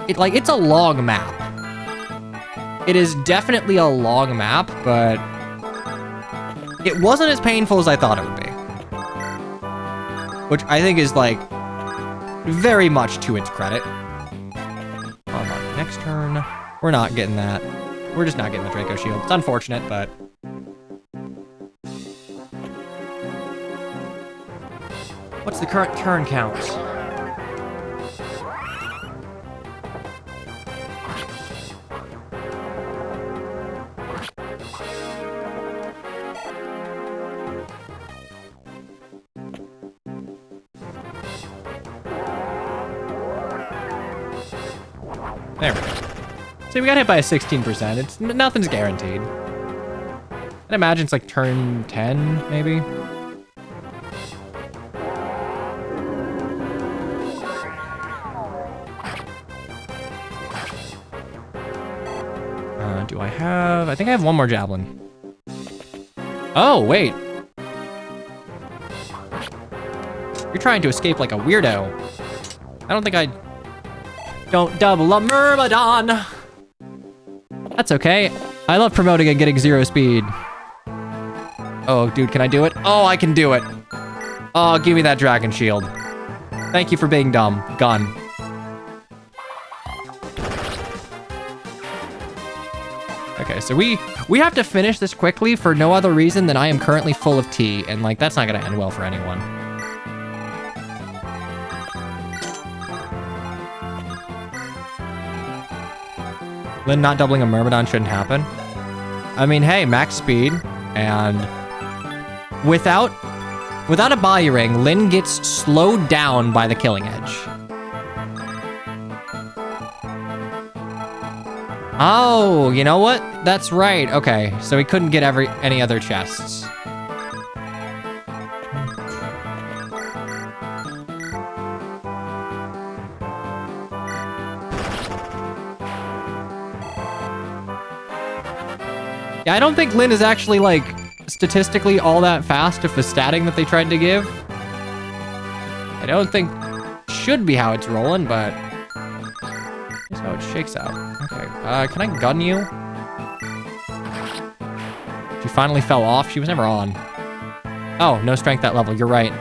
It's a long map. It is definitely a long map, but it wasn't as painful as I thought it would be. Which I think is, like, very much to its credit. Next turn, we're not getting that. We're just not getting the Draco Shield. It's unfortunate, but... What's the current turn count? There we go. See, we got hit by a 16%. Nothing's guaranteed. I'd imagine it's like turn 10, maybe. Do I have... I think I have one more Javelin. Oh, wait. You're trying to escape like a weirdo. I don't think I... Don't double a Myrmidon. That's okay. I love promoting and getting 0 speed. Oh, dude, can I do it? Oh, I can do it. Oh, give me that dragon shield. Thank you for being dumb. Gun. Okay, so we have to finish this quickly for no other reason than I am currently full of tea, and like that's not gonna end well for anyone. Lyn not doubling a Myrmidon shouldn't happen. I mean, hey, max speed, and without a body ring, Lyn gets slowed down by the Killing Edge. Oh, you know what? That's right. Okay, so he couldn't get any other chests. Yeah, I don't think Lyn is actually, like, statistically all that fast if the statting that they tried to give. I don't think should be how it's rolling, but here's how it shakes out. Okay, can I gun you? She finally fell off. She was never on. Oh, no strength that level. You're right.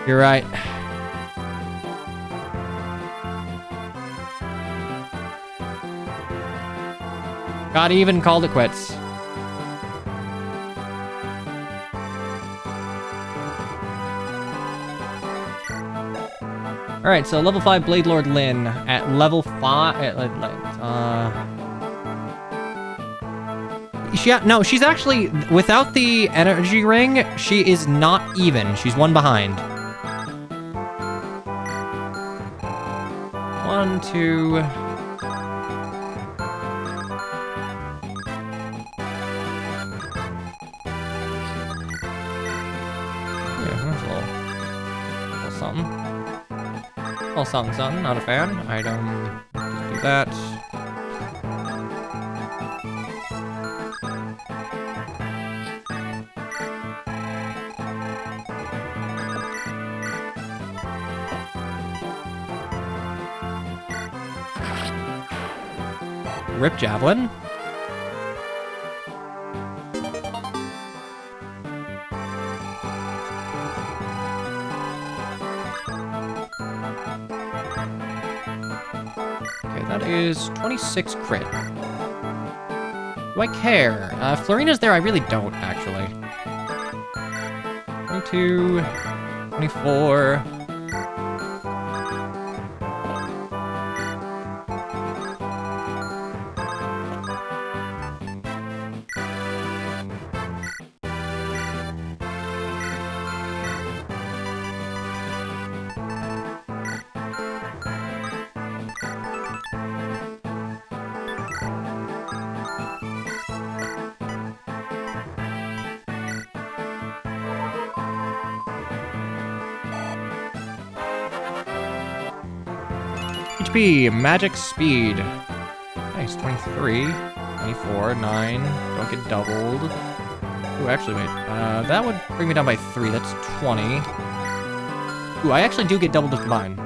You're right. Got even, called it quits. All right, so level 5 Blade Lord Lyn at level 5. No, she's actually without the energy ring. She is not even. She's one behind. 1, 2. Yeah, that's a little something. Well, something, not a fan. Item, do that. Rip Javelin. That is 26 crit. Do I care? Florina's there, I really don't, actually. 22, 24. HP, magic speed. Nice, 23, 24, 9. Don't get doubled. Ooh, actually, wait. That would bring me down by 3. That's 20. Ooh, I actually do get doubled with combine.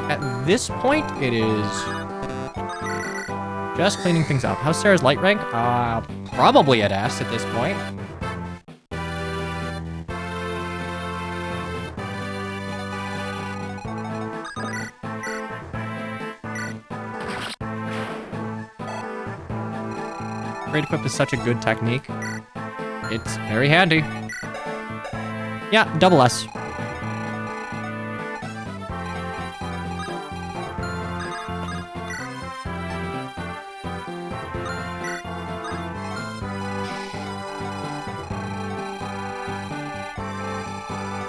At this point, it is just cleaning things up. How's Sarah's light rank? Probably at S at this point. Great equip is such a good technique. It's very handy. Yeah, double S.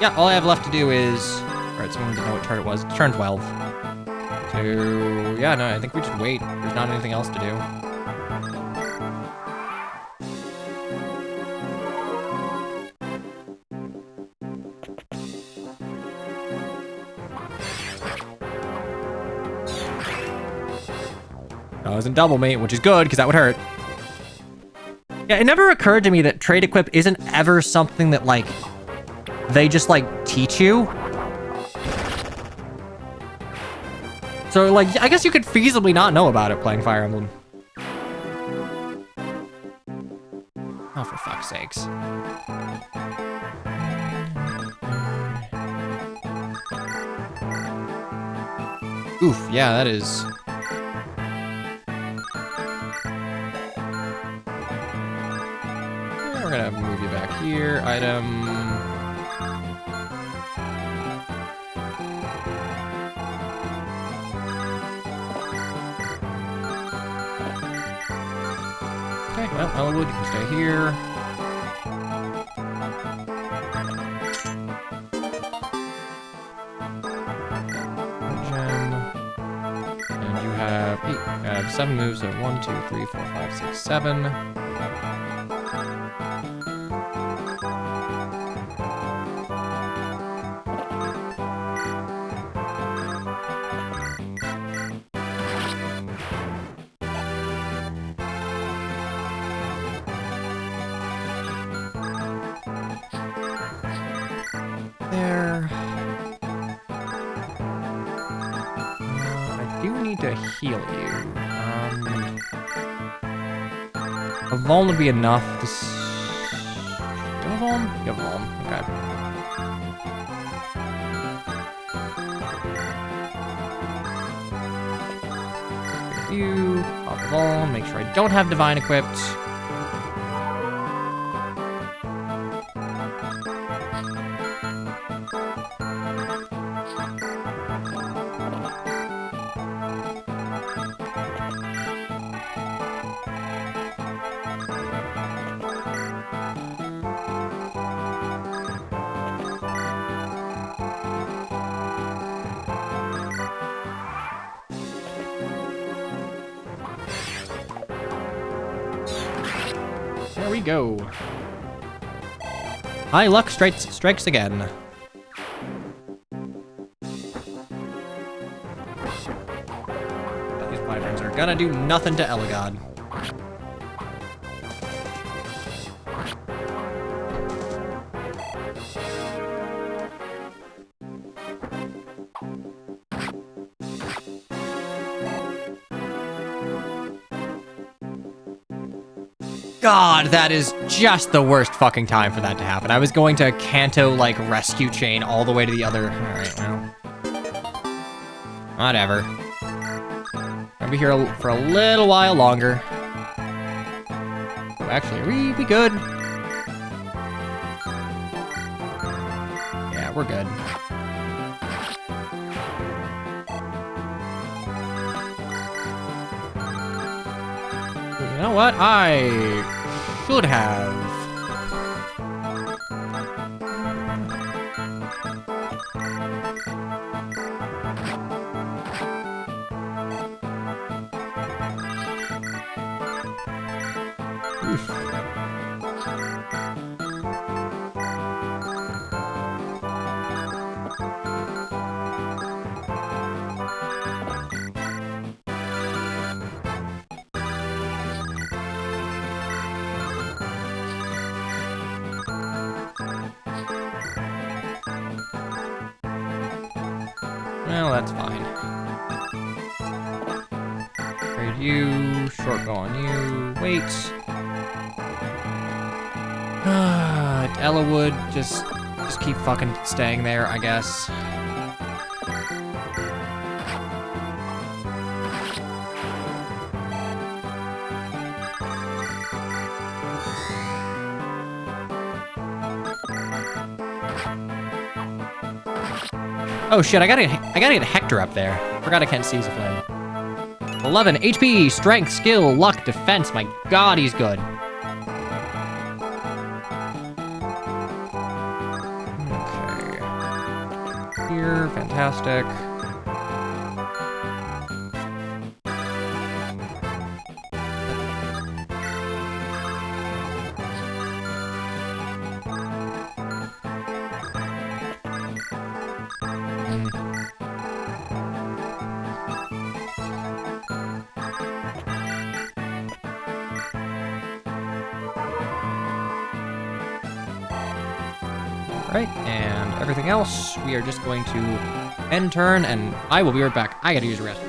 Yeah, all I have left to do is... Alright, someone didn't know what turn it was. It's turn 12. Yeah, no, I think we just wait. There's not anything else to do. No, it wasn't double mate, which is good, because that would hurt. Yeah, it never occurred to me that trade equip isn't ever something that, like... they just, like, teach you. So, like, I guess you could feasibly not know about it playing Fire Emblem. Oh, for fuck's sakes. Oof, yeah, that is... We're gonna move you back here. Item... Okay, well, Elwood, you can stay here. Gem. And you have 8. I have 7 moves, so 1, 2, 3, 4, 5, 6, 7. need to heal you. A Vuln would be enough. Do you have a Vuln? You have a Vuln. Okay. You pop a Vuln. Make sure I don't have Divine equipped. There we go. High luck strikes again. These wyverns are gonna do nothing to Eligod. God, that is just the worst fucking time for that to happen. I was going to Kanto, like, rescue chain all the way to the other... Alright, well... Whatever. I'll be here for a little while longer. Oh, actually, are we good? Yeah, we're good. You know what? I should have. Oof. Well, that's fine. Trade you, short go on you, wait. Ella would just keep fucking staying there, I guess. Oh shit, I gotta get Hector up there. Forgot I can't seize a flame. 11 HP, strength, skill, luck, defense. My god, he's good. Okay. Here, fantastic. Right, and everything else, we are just going to end turn, and I will be right back. I gotta use a rest.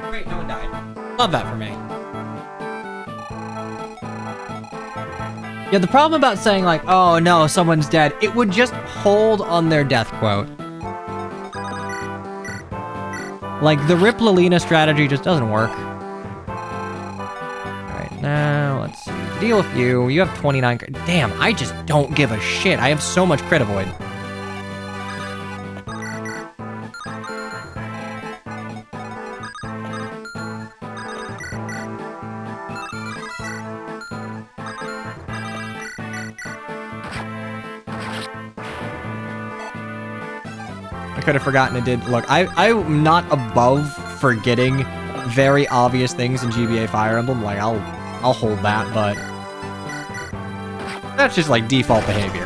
Great, no one died. Love that for me. Yeah, the problem about saying like, oh no, someone's dead, it would just hold on their death quote. Like, the Rip Lilina strategy just doesn't work. Alright, now, let's see. Deal with you. You have 29... Damn, I just don't give a shit. I have so much crit avoid. I could have forgotten it did. Look, I'm not above forgetting very obvious things in GBA Fire Emblem. Like, I'll hold that, but that's just like default behavior.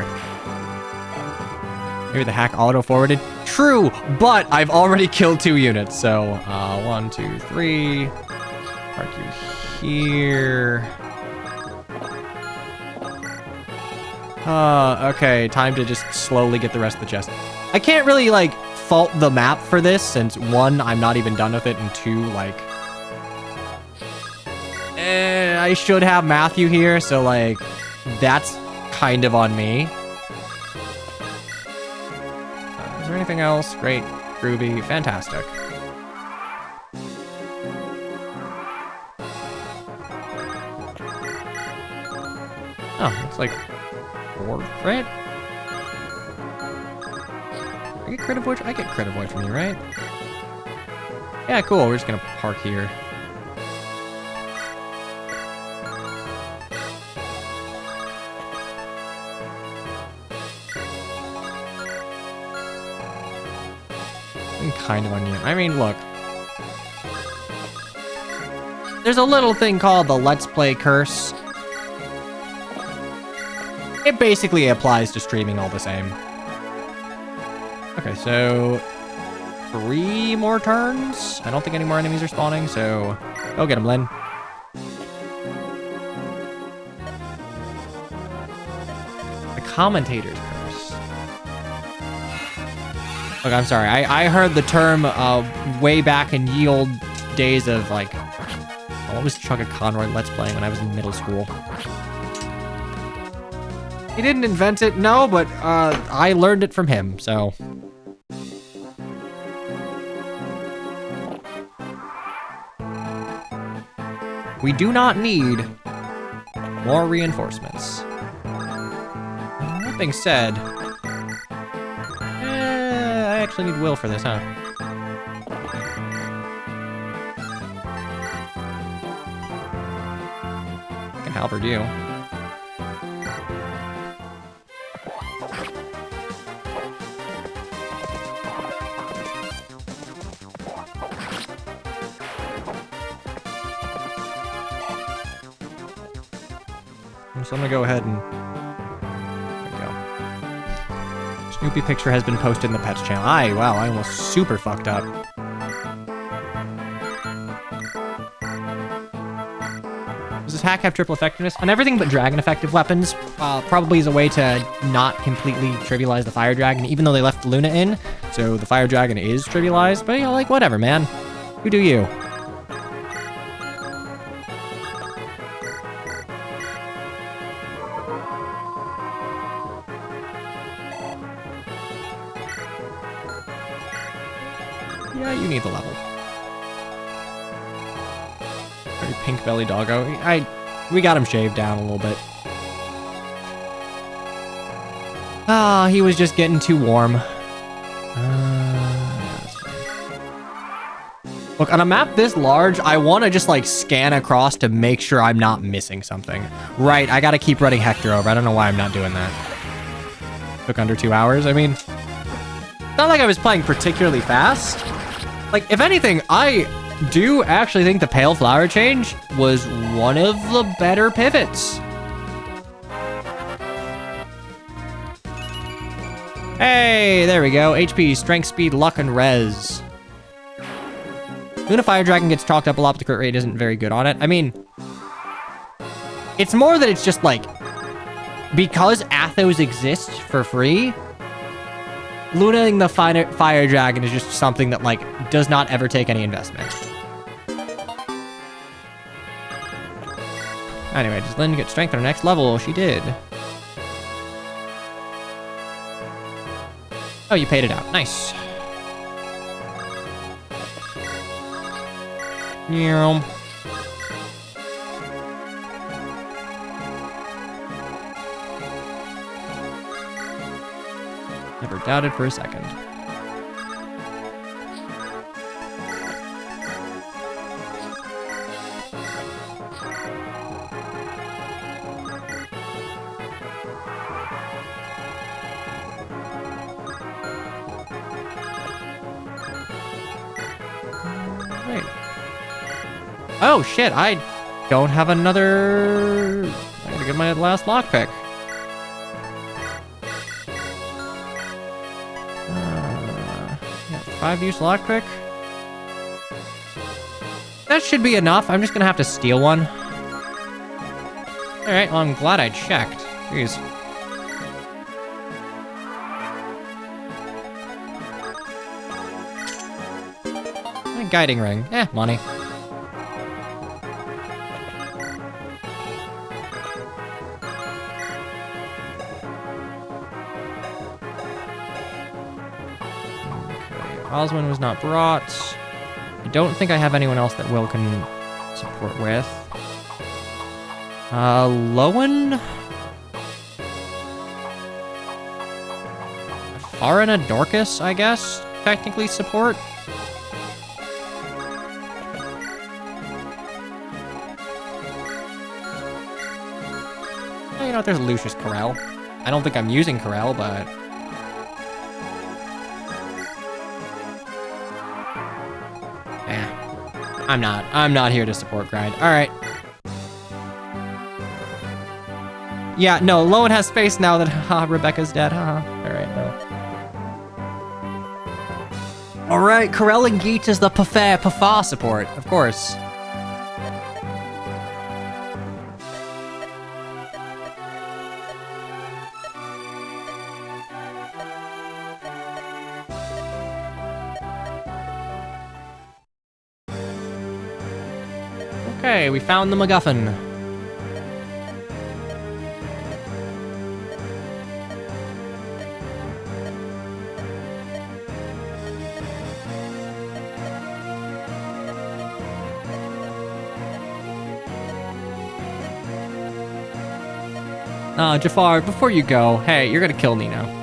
Maybe the hack auto-forwarded. True, but I've already killed 2 units, so 1, 2, 3. Park you here. Okay, time to just slowly get the rest of the chest. I can't really, like, fault the map for this, since 1, I'm not even done with it, and 2, like... I should have Matthew here, so, like, that's kind of on me. Is there anything else? Great. Groovy. Fantastic. Oh, looks like 4, right? I get crit avoid? I get crit avoid from you, right? Yeah, cool. We're just gonna park here. I'm kind of on you. I mean, look. There's a little thing called the Let's Play curse. It basically applies to streaming all the same. Okay, so 3 more turns. I don't think any more enemies are spawning, so go get them, Lynn. The commentator's curse. Look, I'm sorry. I heard the term way back in ye old days of like, what was Chugga Conroy Let's Playing when I was in middle school? He didn't invent it, no, but I learned it from him, so. We do not need more reinforcements. That being said, I actually need Will for this, huh? I can halberd you. So I'm gonna go ahead and there we go. Snoopy picture has been posted in the pets channel. Wow, I almost super fucked up. Does this hack have triple effectiveness? On everything but dragon effective weapons, probably is a way to not completely trivialize the fire dragon, even though they left Luna in, so the fire dragon is trivialized, but you know, like, whatever, man. You do you. Yeah, you need the level. Very pink belly doggo. We got him shaved down a little bit. Ah, he was just getting too warm. That's fine. Look, on a map this large, I want to just like scan across to make sure I'm not missing something. Right, I gotta keep running Hector over. I don't know why I'm not doing that. Took under 2 hours. I mean, it's not like I was playing particularly fast. Like, if anything, I do actually think the Pale Flower change was one of the better pivots. Hey, there we go. HP, Strength, Speed, Luck, and Res. Luna Fire Dragon gets chalked up a lot, but the crit rate isn't very good on it. I mean, it's more that it's just like, because Athos exists for free, Lunaing the Fire Dragon is just something that, like, does not ever take any investment. Anyway, does Lynn get strength on her next level? She did. Oh, you paid it out. Nice. Yeah. Never doubted for a second. Wait. Oh shit, I don't have another... I gotta get my last lockpick. Yeah, 5-use lockpick. That should be enough. I'm just gonna have to steal one. Alright, well I'm glad I checked. Jeez. Guiding ring. Money. Okay, Oswin was not brought. I don't think I have anyone else that Will can support with. Lowen? Farina Dorcas, I guess? Technically support? You know what, there's Lucius Corel. I don't think I'm using Corel, but... I'm not here to support grind. Alright. Yeah, no, Lowen has space now that Rebecca's dead. Alright, no. Alright, Corel and Geet is the Pafa support, of course. Okay, we found the MacGuffin. Jafar, before you go, hey, you're gonna kill Nino.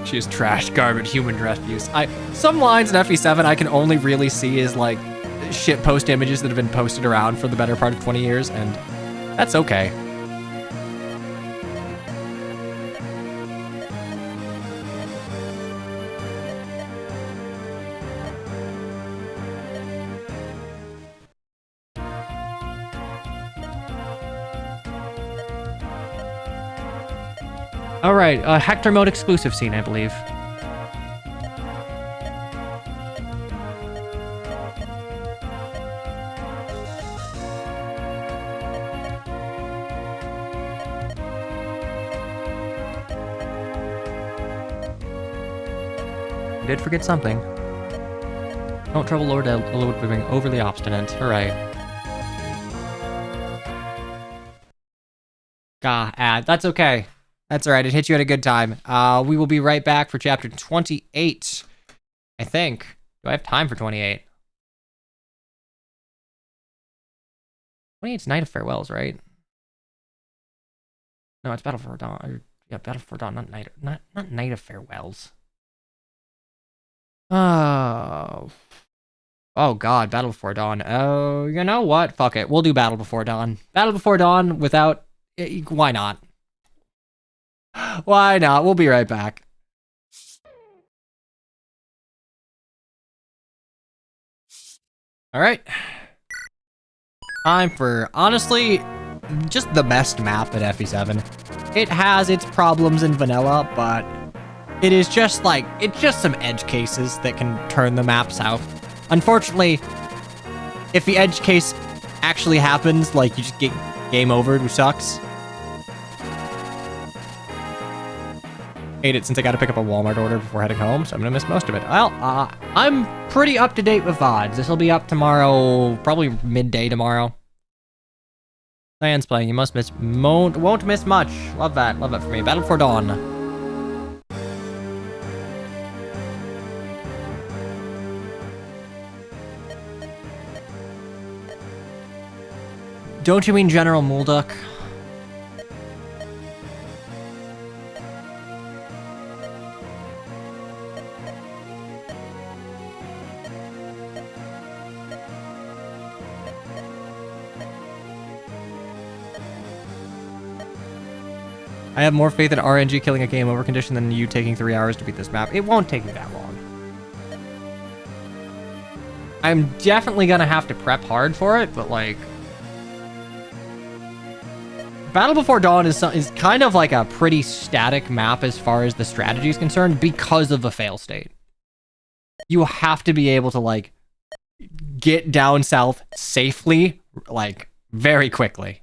She is trash, garbage, human refuse. Some lines in FE7 I can only really see as like shit post images that have been posted around for the better part of 20 years, and that's okay. Alright, Hector mode exclusive scene, I believe. I did forget something. Don't trouble Lord Elwood by being overly obstinate. Alright. That's okay. That's alright, it hit you at a good time. We will be right back for chapter 28, I think. Do I have time for 28? 28's Night of Farewells, right? No, it's Battle for Dawn. Yeah, Battle for Dawn, not Night of Farewells. Oh god, Battle Before Dawn. Oh, you know what? Fuck it. We'll do Battle Before Dawn. Battle Before Dawn without... Why not? Why not? We'll be right back. Alright. Time for, honestly, just the best map at FE7. It has its problems in vanilla, but it is just like, it's just some edge cases that can turn the map south. Unfortunately, if the edge case actually happens, like, you just get game overed, which sucks. ate it since I got to pick up a Walmart order before heading home, so I'm gonna miss most of it. Well, I'm pretty up to date with VODs. This will be up tomorrow, probably midday tomorrow. Cyan's playing. You won't miss much. Love that for me. Battle Before Dawn. Don't you mean General Mulduck? I have more faith in RNG killing a game over condition than you taking 3 hours to beat this map. It won't take you that long. I'm definitely gonna have to prep hard for it, but like... Battle Before Dawn is kind of like a pretty static map as far as the strategy is concerned because of the fail state. You have to be able to like get down south safely, like very quickly.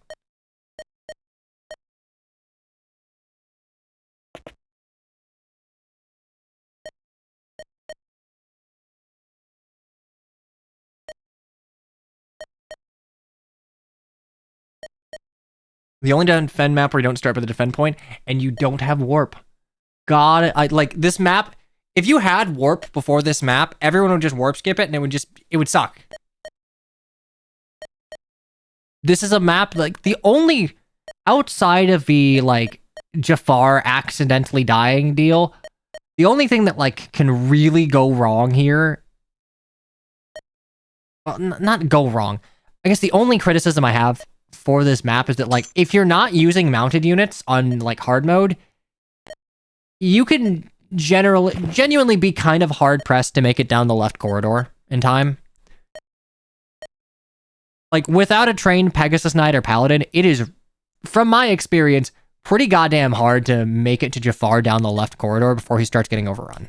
The only defend map where you don't start with the defend point and you don't have warp. God, like this map, if you had warp before this map, everyone would just warp skip it and it would suck. This is a map, like the only, outside of the like Jafar accidentally dying deal, the only thing that like can really go wrong here, well, not go wrong. I guess the only criticism I have for this map is that like if you're not using mounted units on like hard mode, you can genuinely be kind of hard pressed to make it down the left corridor in time. Like without a trained Pegasus Knight or Paladin, it is, from my experience, pretty goddamn hard to make it to Jafar down the left corridor before he starts getting overrun.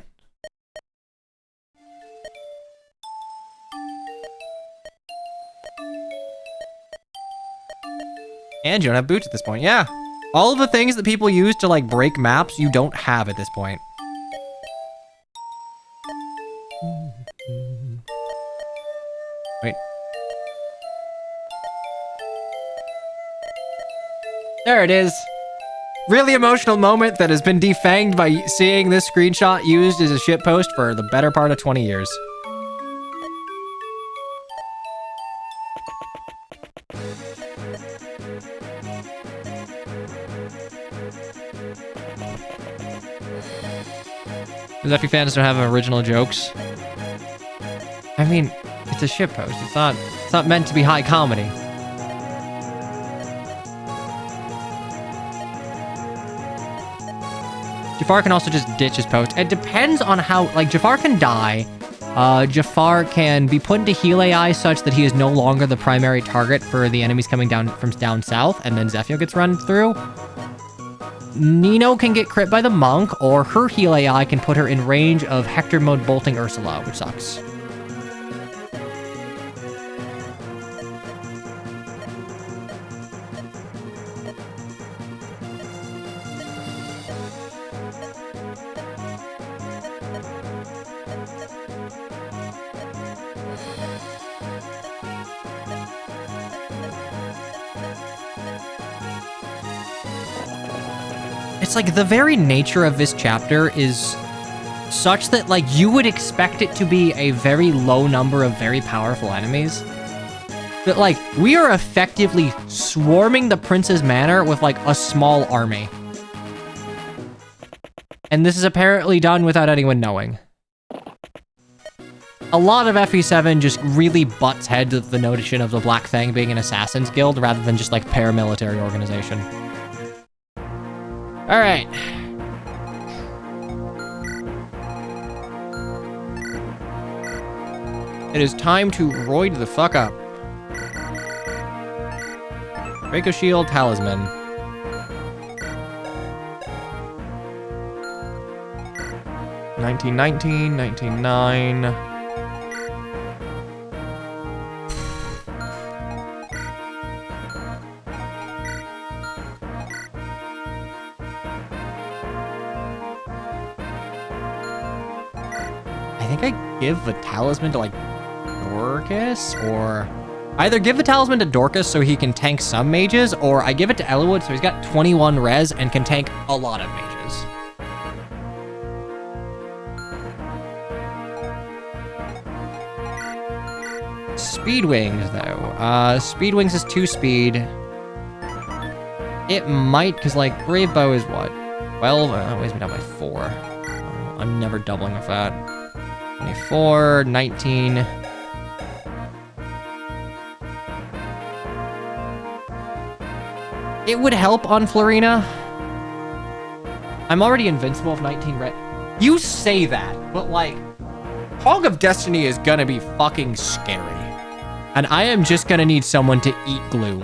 And you don't have boots at this point. Yeah. All of the things that people use to like break maps, you don't have at this point. Wait. There it is. Really emotional moment that has been defanged by seeing this screenshot used as a shitpost for the better part of 20 years. Zephy fans don't have original jokes. I mean, it's a shitpost. It's not meant to be high comedy. Jafar can also just ditch his post. It depends on how, like, Jafar can die. Jafar can be put into heal AI such that he is no longer the primary target for the enemies coming down from down south, and then Zephyr gets run through. Nino can get crit by the monk, or her heal AI can put her in range of Hector mode bolting Ursula, which sucks. It's like the very nature of this chapter is such that like you would expect it to be a very low number of very powerful enemies. But like we are effectively swarming the Prince's Manor with like a small army. And this is apparently done without anyone knowing. A lot of FE7 just really butts heads with the notion of the Black Fang being an assassin's guild rather than just like paramilitary organization. All right. It is time to roid the fuck up. Draco Shield Talisman. $19.19, $19.9. I think I give the talisman to like Dorcas, or either give the talisman to Dorcas so he can tank some mages, or I give it to Elwood so he's got 21 res and can tank a lot of mages. Speed Wings, though. Speed Wings is 2 speed. It might, because, like, Brave Bow is what? 12? That weighs me down by 4. I'm never doubling with that. 24, 19. It would help on Florina. I'm already invincible with 19 red. You say that, but, like, Hog of Destiny is gonna be fucking scary. And I am just gonna need someone to eat glue.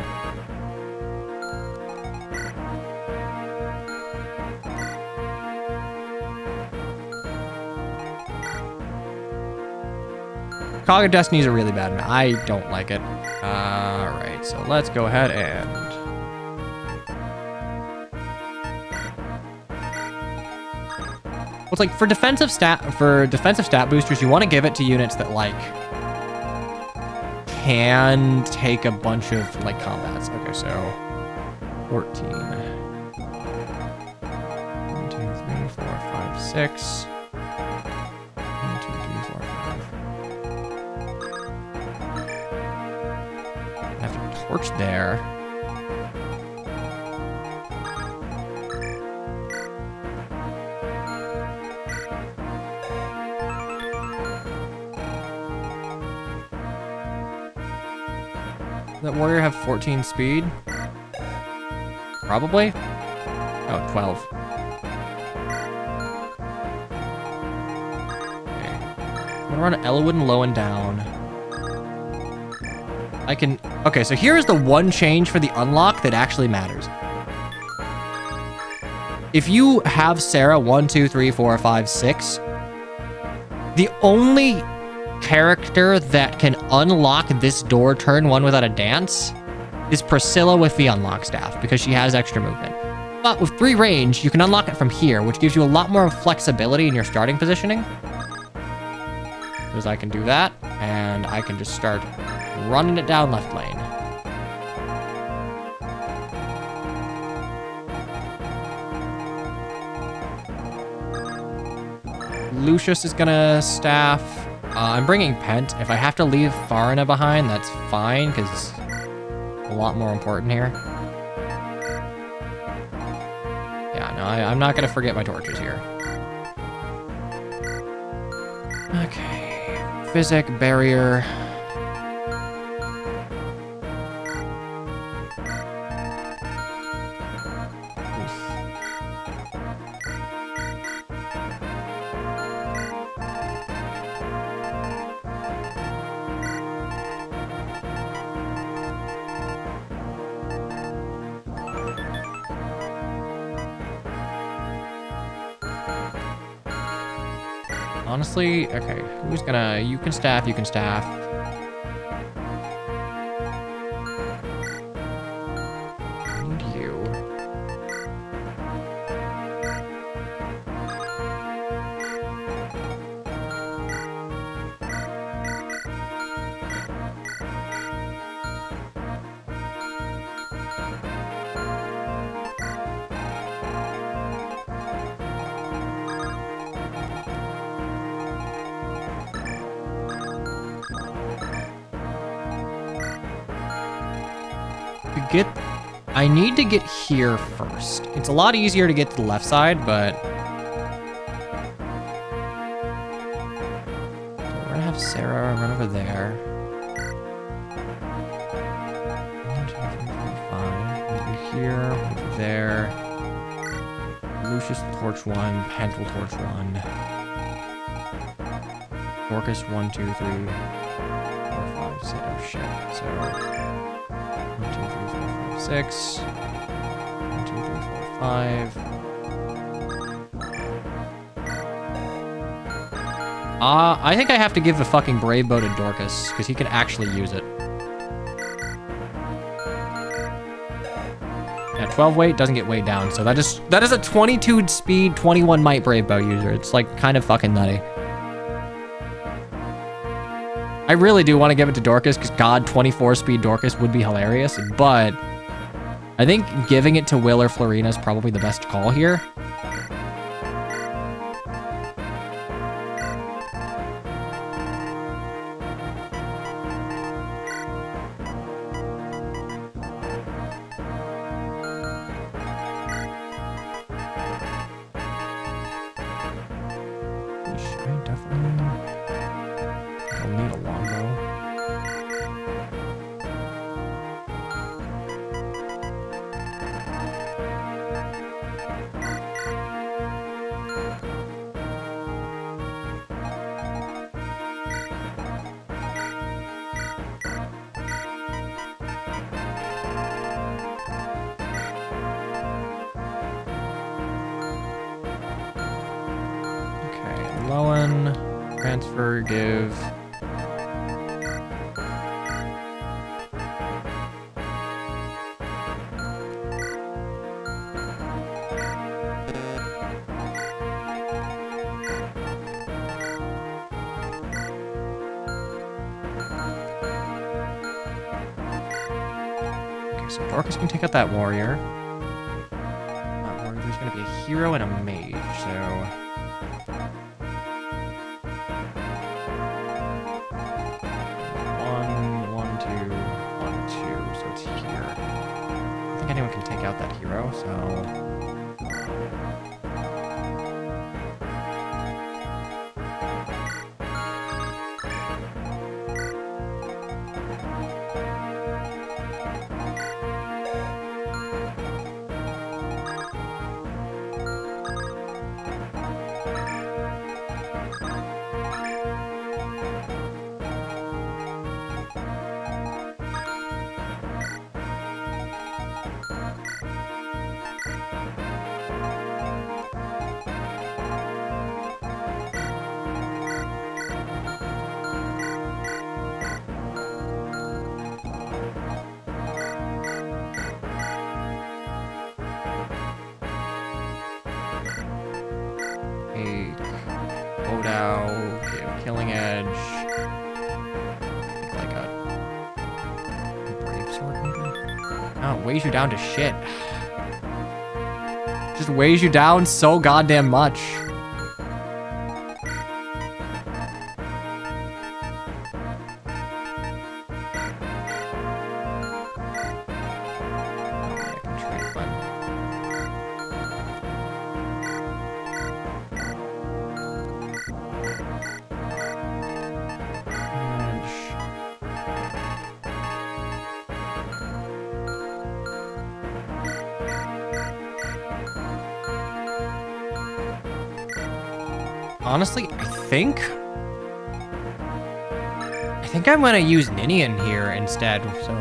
Hog of Destiny is a really bad map. I don't like it. Alright, so let's go ahead and... Well, it's like for defensive stat boosters, you want to give it to units that like can take a bunch of like combats. Okay, so 14. 1, 2, 3, 4, 5, 6. 1, 2, 3, 4, 5. I have to torch there. Does that warrior have 14 speed? Probably. Oh, 12. Okay. I'm gonna run Elwood and low and down. I can... Okay, so here's the one change for the unlock that actually matters. If you have Sarah 1, 2, 3, 4, 5, 6, the only character that can unlock this door turn 1 without a dance is Priscilla with the unlock staff, because she has extra movement. But with 3 range, you can unlock it from here, which gives you a lot more flexibility in your starting positioning. Because I can do that, and I can just start running it down left lane. Lucius is gonna staff. I'm bringing Pent. If I have to leave Farina behind, that's fine, because a lot more important here. Yeah, no, I'm not going to forget my torches here. Okay. Physic, barrier. Honestly, okay, who's gonna... You can staff, you can staff. I need you. I need to get here first. It's a lot easier to get to the left side, but... So we're gonna have Sarah run over there. 1, 2, 3, 4, 5. Over here, over there. Lucius will torch 1, Pent will torch 1. Dorcas 1, 2, 3, 4, 5, 6. Oh shit. So 1, 2, 3, 4, 5, 6. 1, 2, 3, 4, 5. I think I have to give the fucking Brave Bow to Dorcas, because he can actually use it. Yeah, 12 weight doesn't get weighed down, so that is a 22 speed, 21 might Brave Bow user. It's like kind of fucking nutty. I really do want to give it to Dorcas because God, 24 speed Dorcas would be hilarious, but I think giving it to Will or Florina is probably the best call here. Lowen, transfer, give. Okay, so Dorcas can take out that warrior. That warrior, there's gonna be a hero and a mage, so. Anyone can take out that hero, so... Killing Edge. Like a Brave Sword, maybe? Oh, it weighs you down to shit. Just weighs you down so goddamn much. Honestly, I think I'm gonna use Ninian here instead, so...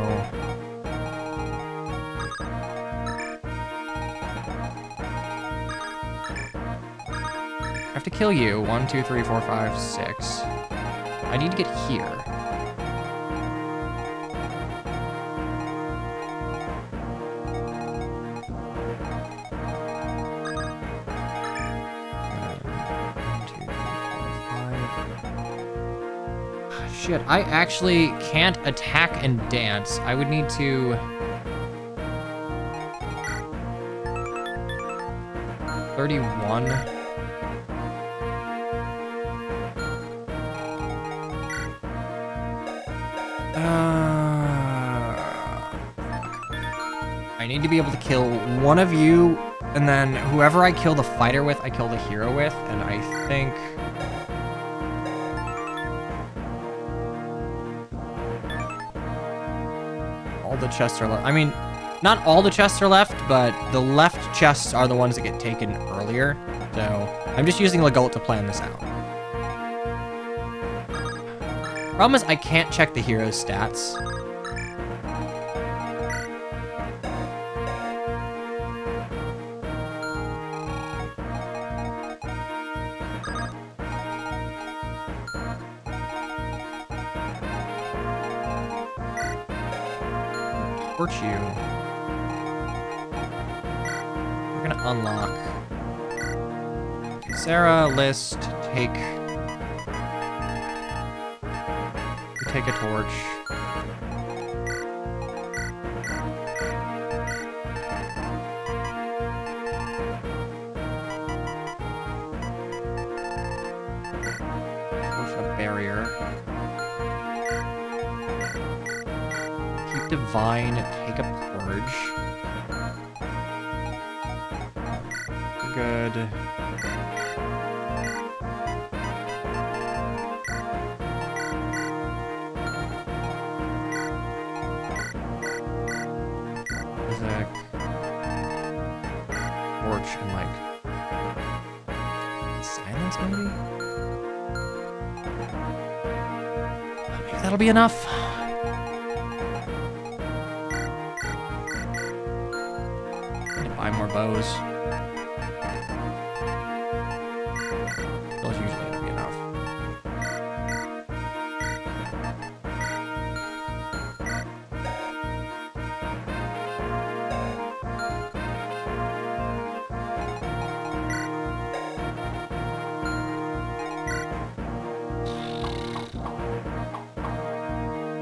I have to kill you. 1, 2, 3, 4, 5, 6. I need to get here. Shit, I actually can't attack and dance. I would need to... $31. I need to be able to kill one of you, and then whoever I kill the fighter with, I kill the hero with, and I think... all the chests are left. I mean, not all the chests are left, but the left chests are the ones that get taken earlier. So I'm just using Legault to plan this out. Problem is I can't check the hero's stats. Torch you. We're gonna unlock Sarah, list, take take a torch. Torch a barrier. Keep divine, take a purge. Good. Torch and like silence, maybe? Maybe that'll be enough. I'm gonna buy more bows. Those usually gonna be enough.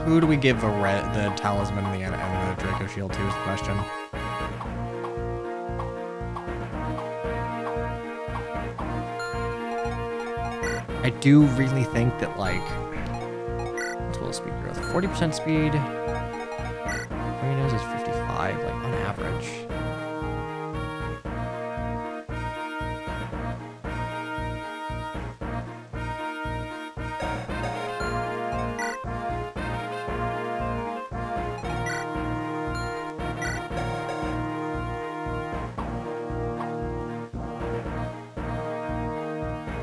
Who do we give the talisman and the Draco shield to is the question. I do really think that, like, what's will speed growth? 40% speed. Arenas is 55, like, on average.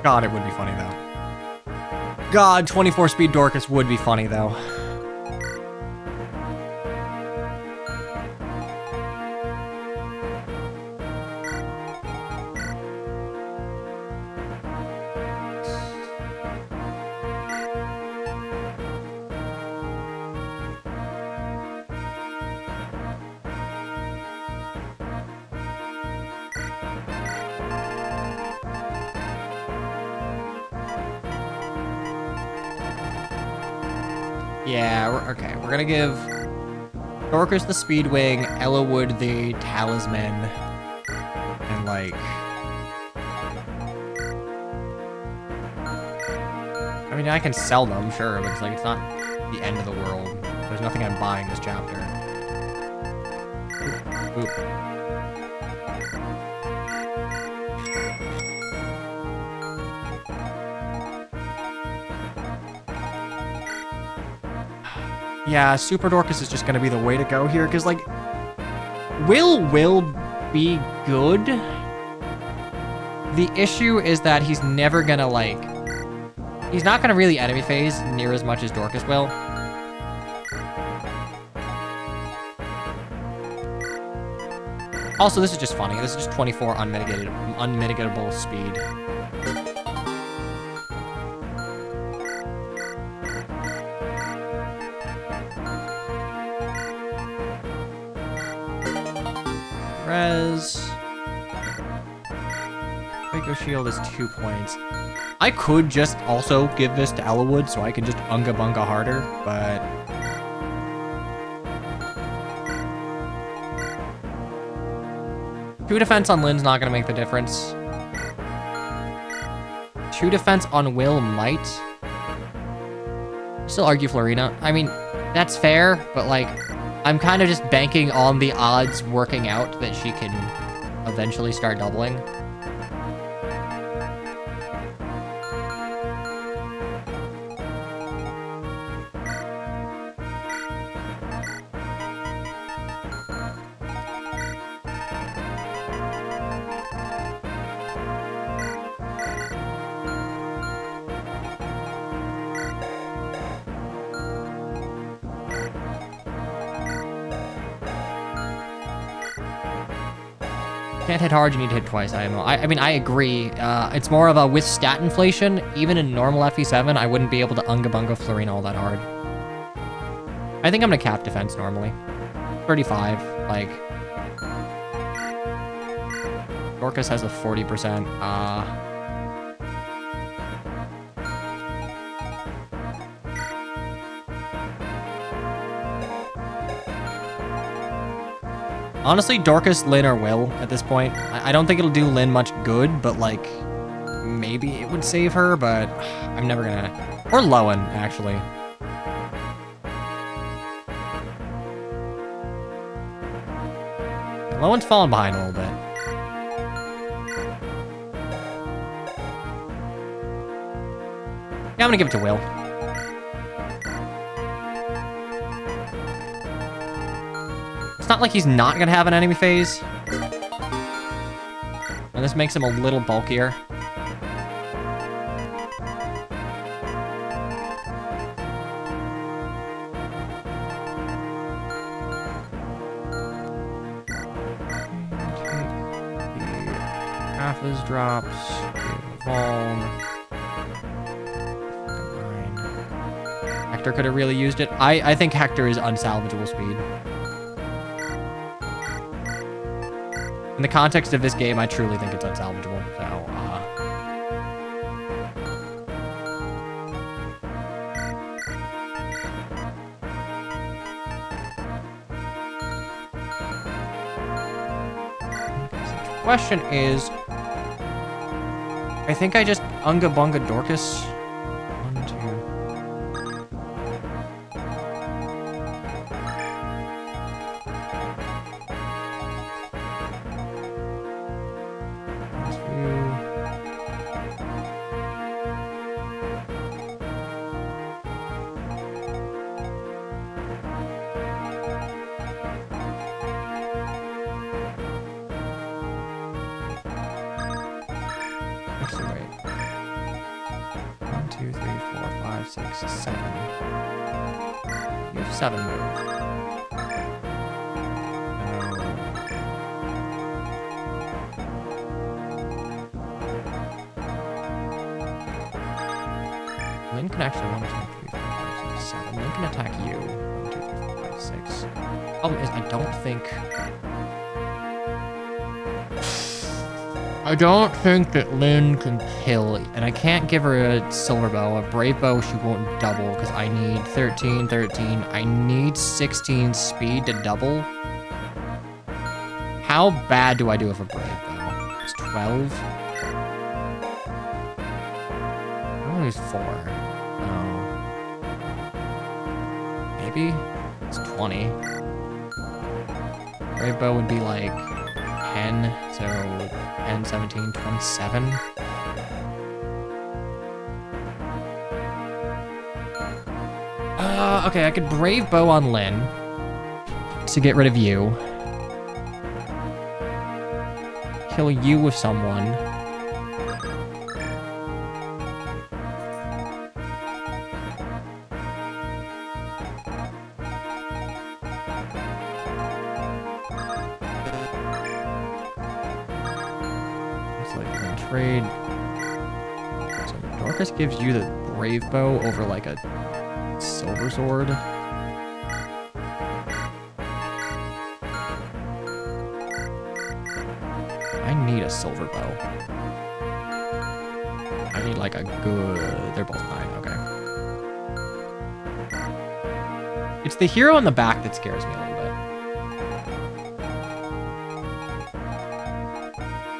God, it would be funny, though. God, 24 speed Dorcas would be funny, though. Yeah, okay. We're gonna give Dorcas the Speedwing, Ellawood the Talisman, and like... I mean, I can sell them, sure, but it's like, it's not the end of the world. There's nothing I'm buying this chapter. Oop. Yeah, Super Dorcas is just gonna be the way to go here, because, like, Will be good. The issue is that he's never gonna, like... He's not gonna really enemy phase near as much as Dorcas will. Also, this is just funny. This is just 24 unmitigatable speed. Res. Draco Shield is 2 points. I could just also give this to Ellawood so I can just Unga Bunga harder, but... Two defense on Lynn's not gonna make the difference. 2 defense on Will might. Still argue Florina. I mean, that's fair, but like... I'm kind of just banking on the odds working out that she can eventually start doubling. Can't hit hard, you need to hit twice, IMO. I mean, I agree. It's more of a, with stat inflation, even in normal FE7, I wouldn't be able to Unga Bunga Florina all that hard. I think I'm gonna cap defense normally. 35, like... Dorcas has a 40%, Honestly, Dorcas, Lynn, or Will at this point. I don't think it'll do Lynn much good, but like, maybe it would save her, but I'm never gonna... Or Lowen, actually. Lowen's falling behind a little bit. Yeah, I'm gonna give it to Will. It's not like he's not gonna have an enemy phase. And this makes him a little bulkier. Half his drops. Hector could have really used it. I think Hector is unsalvageable speed. In the context of this game, I truly think it's unsalvageable. So, the question is, I think I just Unga Bunga Dorcas. 1, 2. Actually, wait. 1, 2, 3, 4, 5, 6, 7. You have 7 moves. Lynn can actually 1, 2, 3, 4, 5, 6, 7. Lynn can attack you. 1, 2, 3, 4, 5, 6. Problem is, I don't think that Lynn can kill, and I can't give her a silver bow. A brave bow she won't double because I need 13, 13. I need 16 speed to double. How bad do I do with a brave bow? It's 12. I only use 4. Oh. Maybe it's 20. Brave bow would be like 10, so 10, 17, 27. Okay, I could brave bow on Lynn to get rid of you. Kill you with someone. Trade. So Dorcas gives you the brave bow over like a silver sword. I need a silver bow. I need like a good... They're both 9, okay. It's the hero in the back that scares me a little bit.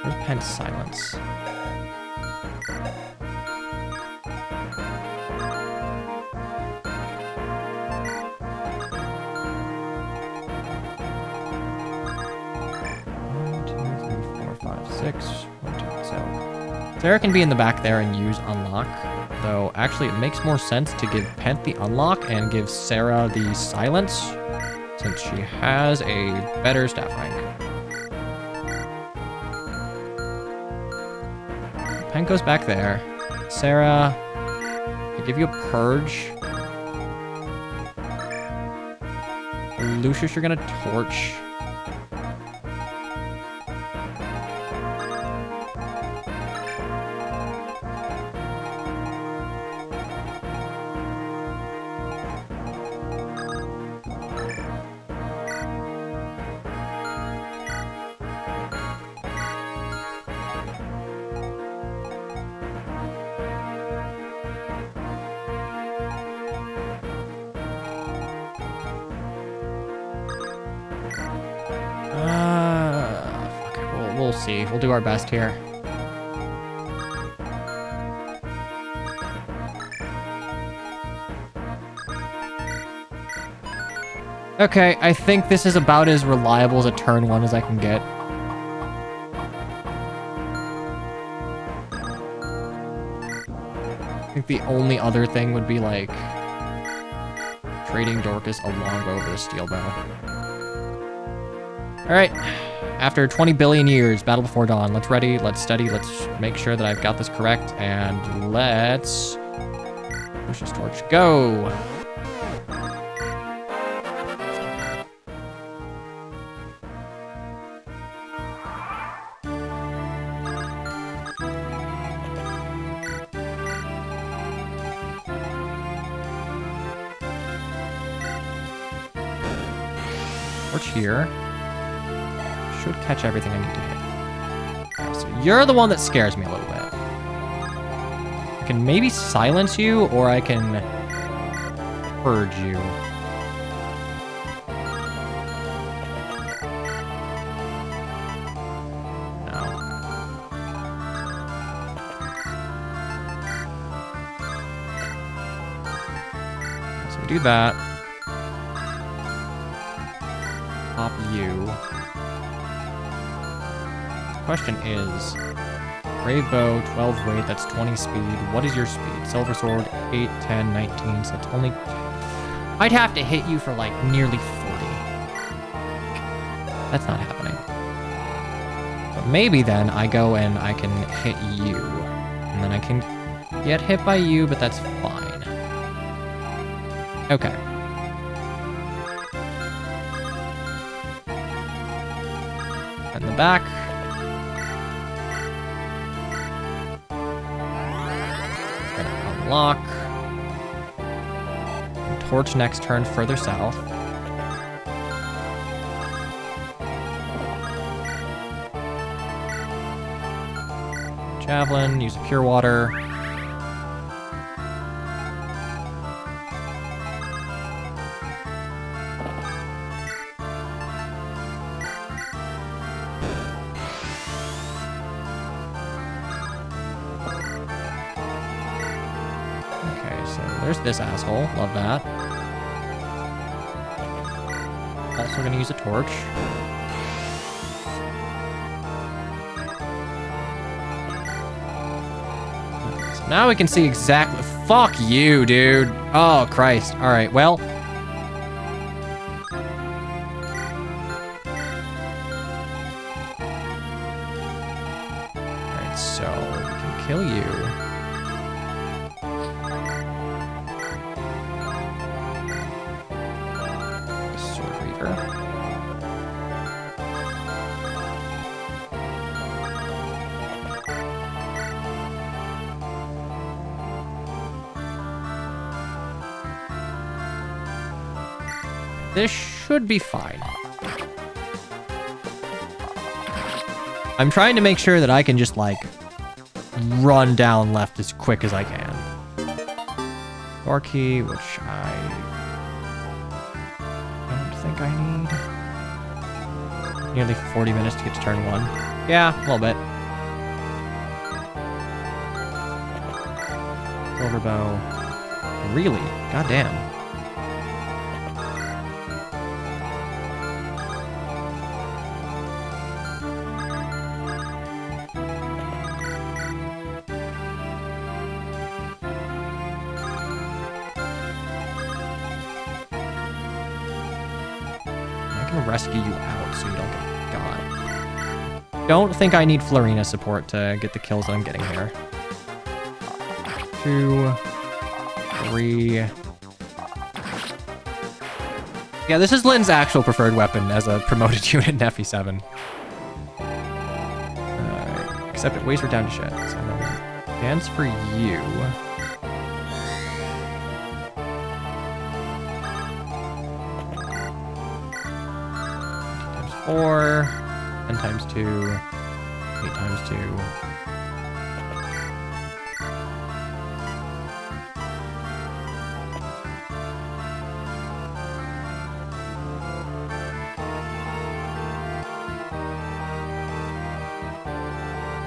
Where's Pent's silence? So Sarah can be in the back there and use unlock, though actually it makes more sense to give Pent the unlock and give Sarah the silence, since she has a better staff rank. Pent goes back there. Sarah, I give you a purge. Lucius, you're gonna torch. see. We'll do our best here. Okay, I think this is about as reliable as a turn 1 as I can get. I think the only other thing would be, like, trading Dorcas a longbow for a steel bow. Alright, after 20 billion years, Battle Before Dawn. Let's ready, let's study, let's make sure that I've got this correct, and let's push this torch. Go! Torch here. Should catch everything I need to hit. Okay, so you're the one that scares me a little bit. I can maybe silence you, or I can purge you. No. So we do that. Pop you. Question is, Brave Bow, 12 weight, that's 20 speed. What is your speed? Silver Sword, 8, 10, 19, so that's only... I'd have to hit you for like nearly 40. That's not happening. But maybe then I go and I can hit you. And then I can get hit by you, but that's fine. Okay. In the back. Gonna unlock. And torch next turn further south. Javelin, use pure water. There's this asshole. Love that. Also gonna use a torch. So now we can see exactly... Fuck you, dude. Oh, Christ. Alright, well... Alright, so we can kill you. This should be fine. I'm trying to make sure that I can just, like, run down left as quick as I can. Door key, which I don't think I need. Nearly 40 minutes to get to turn 1. Yeah, a little bit. Silver bow. Really? Goddamn. Rescue you out so you don't get got. Don't think I need Florina support to get the kills that I'm getting here. 2, 3. Yeah, this is Lynn's actual preferred weapon as a promoted unit in FE7. Except it weighs her down to shit. So no dance for you. 4, 10 times 2, 8 times 2.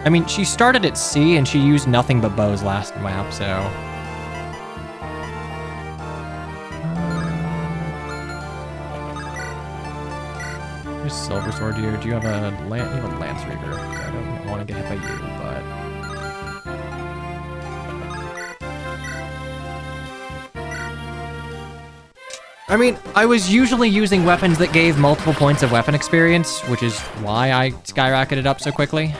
I mean, she started at C and she used nothing but bows last map, so... Here's Silver Sword here. Do you have a Lance Reaver? I don't want to get hit by you, but... I mean, I was usually using weapons that gave multiple points of weapon experience, which is why I skyrocketed up so quickly.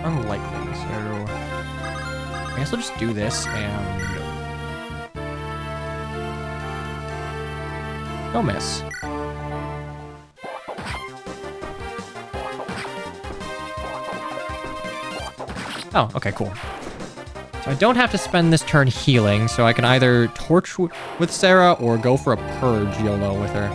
Unlikely, so I guess I'll just do this and no miss. Oh, okay, cool. So I don't have to spend this turn healing, so I can either torch with Sarah or go for a purge YOLO with her.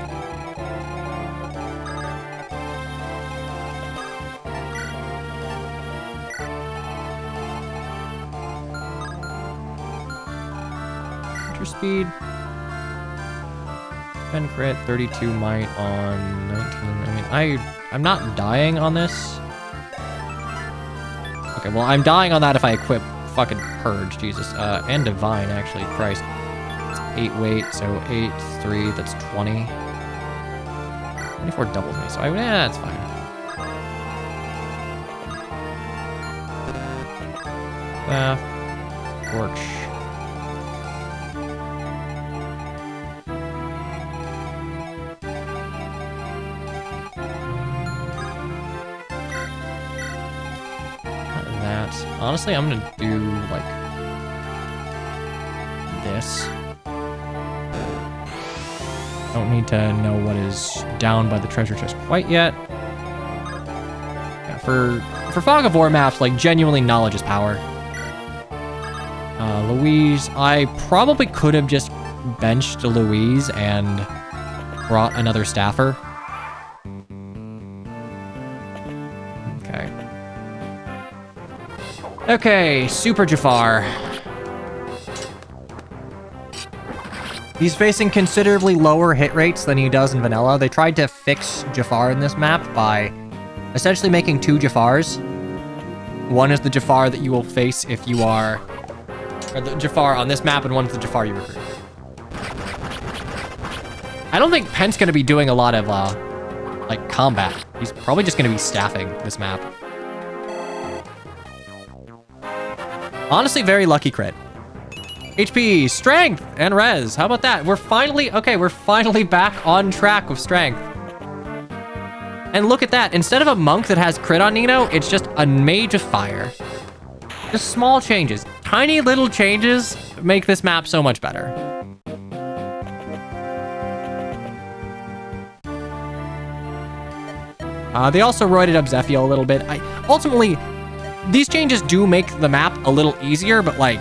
Speed. 10 crit, 32 might on 19. I mean, I'm not dying on this. Okay, well, I'm dying on that if I equip fucking Purge, Jesus. And Divine, actually, Christ. It's 8 weight, so 8, 3, that's 20. 24 doubles me, so that's fine. Torch. Honestly, I'm gonna do, like, this. Don't need to know what is down by the treasure chest quite yet. Yeah, for Fog of War maps, like, genuinely knowledge is power. Louise, I probably could have just benched Louise and brought another staffer. Okay, Super Jafar. He's facing considerably lower hit rates than he does in vanilla. They tried to fix Jafar in this map by essentially making 2 Jafars. One is the Jafar that you will face if you are... or the Jafar on this map, and one's the Jafar you recruit. I don't think Pent's gonna be doing a lot of, like, combat. He's probably just gonna be staffing this map. Honestly, very lucky crit. HP, strength, and res. How about that? We're finally back on track with strength. And look at that. Instead of a monk that has crit on Nino, it's just a mage of fire. Just small changes. Tiny little changes make this map so much better. They also roided up Zephiel a little bit. Ultimately, these changes do make the map a little easier, but, like,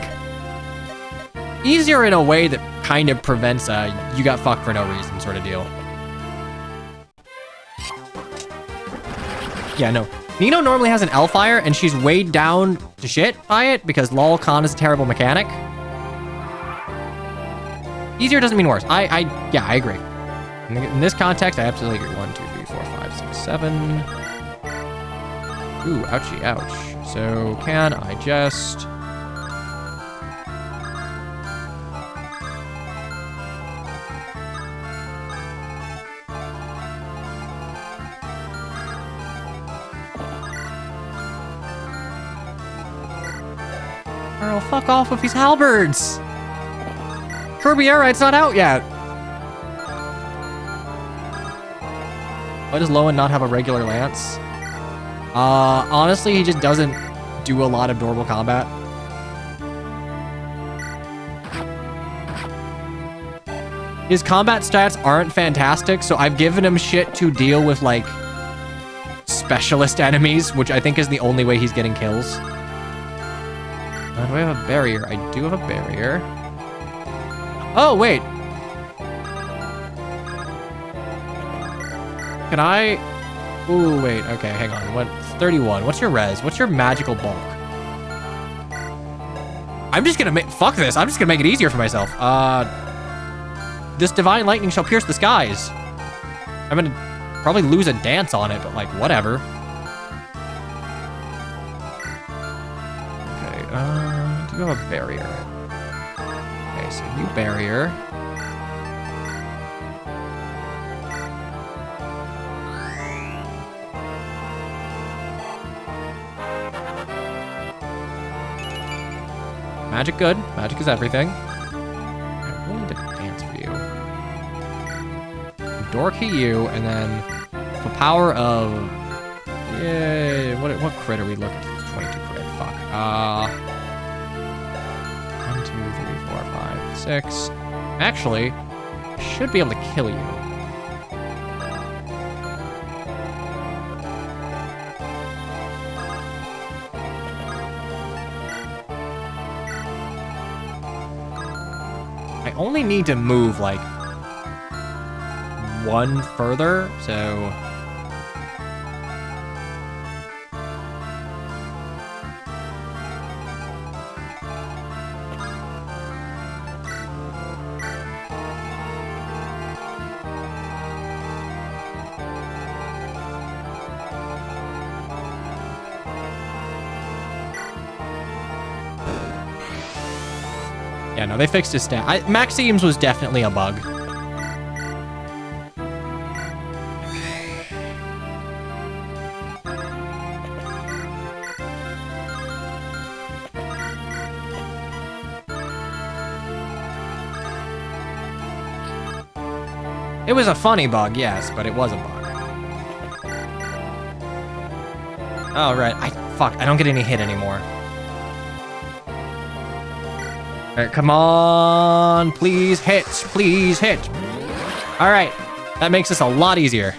easier in a way that kind of prevents a you got fucked for no reason sort of deal. Yeah, no. Nino normally has an L-Fire, and she's weighed down to shit by it because lol Khan is a terrible mechanic. Easier doesn't mean worse. Yeah, I agree. In this context, I absolutely agree. 1, 2, 3, 4, 5, 6, 7. Ooh, ouchie, ouch. So can I just... Girl, fuck off with these halberds. Kirby Air Raid's not out yet. Why does Lowen not have a regular lance? Honestly, he just doesn't do a lot of durable combat. His combat stats aren't fantastic, so I've given him shit to deal with, like, specialist enemies, which I think is the only way he's getting kills. Do I have a barrier? I do have a barrier. Oh, wait. Can I... Ooh, wait. Okay, hang on. What? 31. What's your res? What's your magical bulk? I'm just gonna make... Fuck this. I'm just gonna make it easier for myself. This divine lightning shall pierce the skies. I'm gonna probably lose a dance on it, but, like, whatever. Okay, do you have a barrier? Okay, so new barrier. Magic good. Magic is everything. I really need to dance for you. Door key you, and then the power of... Yay. What crit are we looking at? 22 crit. Fuck. 1, 2, 3, 4, 5, 6. Actually, I should be able to kill you. I only need to move, like, one further, so... Yeah, no, they fixed his stat. Maxime's was definitely a bug. It was a funny bug, yes, but it was a bug. Oh, right. Fuck, I don't get any hit anymore. Alright, come on. Please hit. Please hit. Alright. That makes this a lot easier.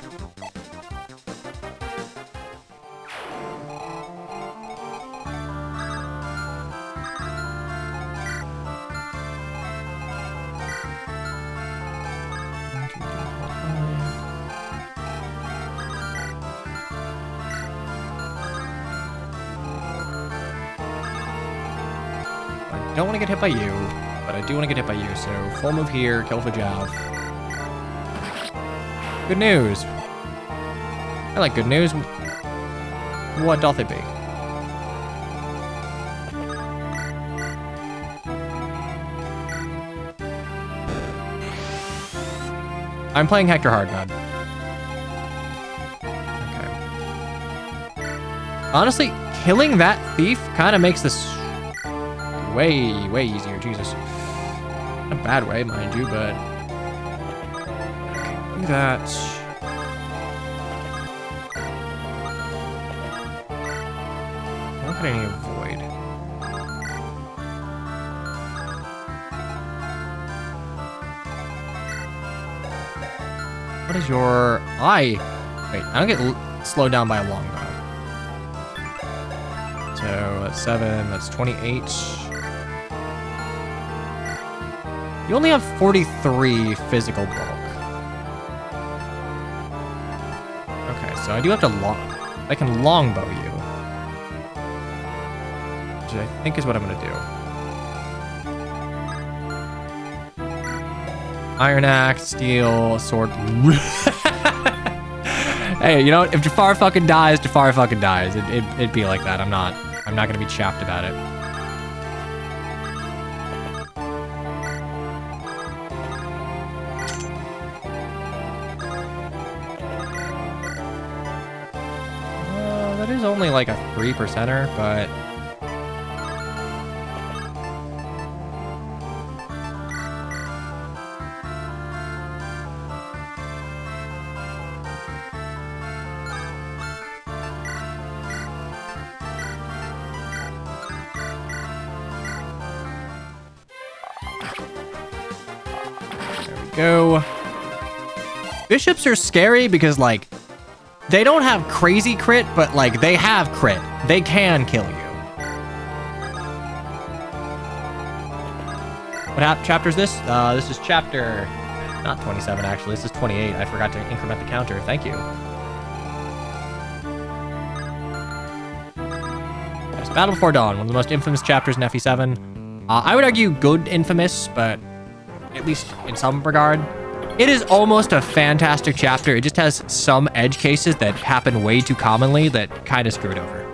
I don't want to get hit by you, but I do want to get hit by you, so full move here, kill for job. Good news. I like good news. What doth it be? I'm playing Hector hard mode. Okay. Honestly, killing that thief kind of makes this way easier. Jesus. In a bad way, mind you, but... Do that. How can I avoid? What is your... Wait, I don't get slowed down by a longbow. So, that's 7, that's 28. You only have 43 physical bulk. Okay, so I do have to I can longbow you. Which I think is what I'm gonna do. Iron axe, steel, sword. Hey, you know what? If Jafar fucking dies, Jafar fucking dies. It'd be like that. I'm not gonna be chapped about it. That is only like a 3%er, but There we go. Bishops are scary because, like, they don't have crazy crit, but, like, they have crit. They can kill you. What chapter is this? This is chapter... Not 27, actually. This is 28. I forgot to increment the counter. Thank you. Yes, Battle Before Dawn, one of the most infamous chapters in FE7. I would argue good infamous, but at least in some regard. It is almost a fantastic chapter. It just has some edge cases that happen way too commonly that kind of screw it over.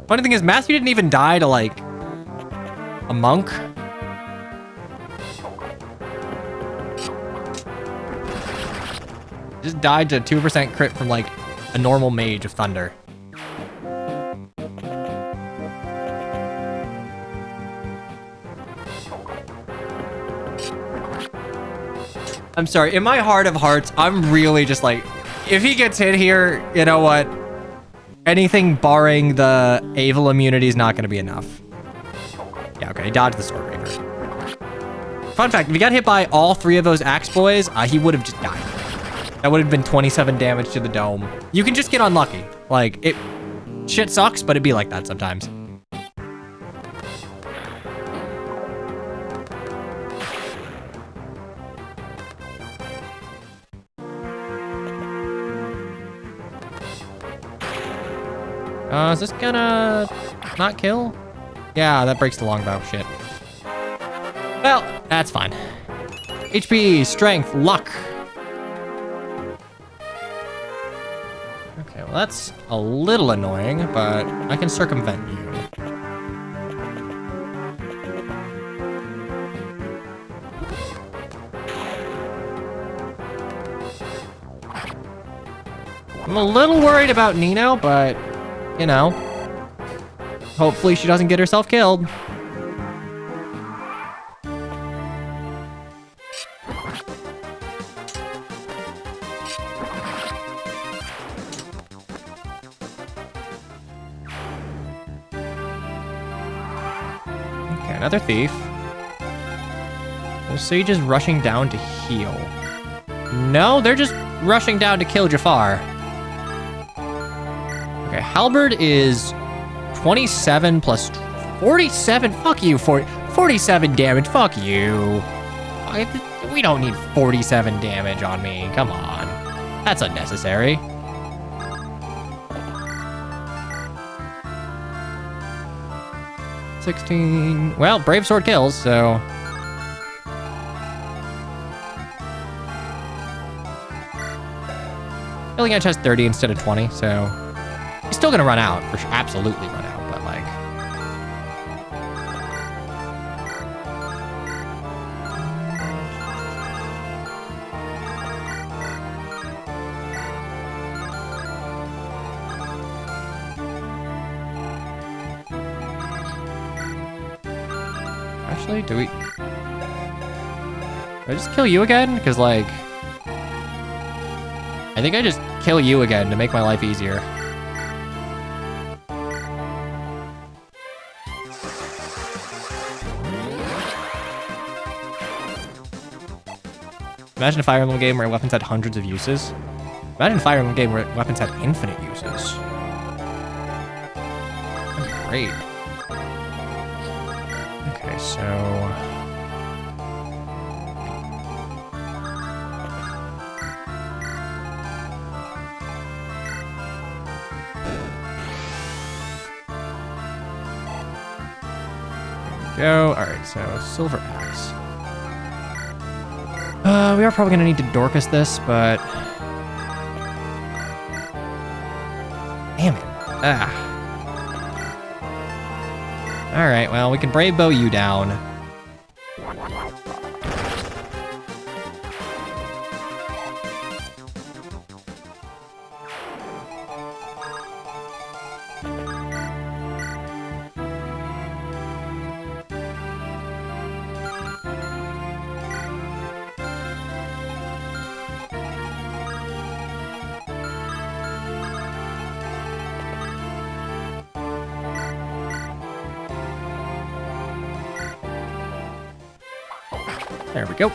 Funny thing is, Matthew didn't even die to, like, a monk. Just died to 2% crit from, like, a normal mage of thunder. I'm sorry, in my heart of hearts, I'm really just like, if he gets hit here, you know what? Anything barring the Avel immunity is not going to be enough. Yeah, okay, he dodged the Sword Reaver. Fun fact, if he got hit by all three of those Axe Boys, he would have just died. That would have been 27 damage to the dome. You can just get unlucky. Like, shit sucks, but it'd be like that sometimes. Is this gonna not kill? Yeah, that breaks the longbow. Shit. Well, that's fine. HP, strength, luck. Okay, well that's a little annoying, but I can circumvent you. I'm a little worried about Nino, but, you know, hopefully she doesn't get herself killed. Okay, another thief. The sage is rushing down to heal. No, they're just rushing down to kill Jafar. Okay, Halberd is 27 plus 47. Fuck you, 47 damage. Fuck you. We don't need 47 damage on me. Come on. That's unnecessary. $16. Well, Brave Sword kills, so... Killing Edge has 30 instead of 20, so... He's still gonna run out, for sure. Absolutely run out, but like... Actually, do I just kill you again? Because, like... I think I just kill you again to make my life easier. Imagine a Fire Emblem game where weapons had hundreds of uses. Imagine a Fire Emblem game where weapons had infinite uses. That'd be great. Okay, so... There we go. Alright, so Silver Axe. We are probably gonna need to Dorcas this, but... Damn it. Alright, well, we can Brave Bow you down. There we go. Okay,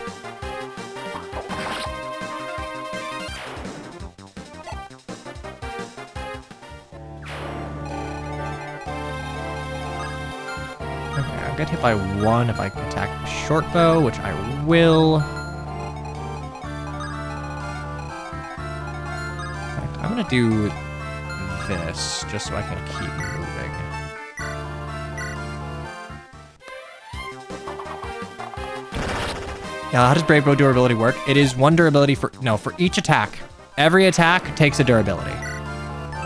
I'll get hit by 1 if I attack the short bow, which I will. In fact, I'm gonna do this just so I can keep moving. Now, how does Brave Bow durability work? It is 1 durability for each attack. Every attack takes a durability.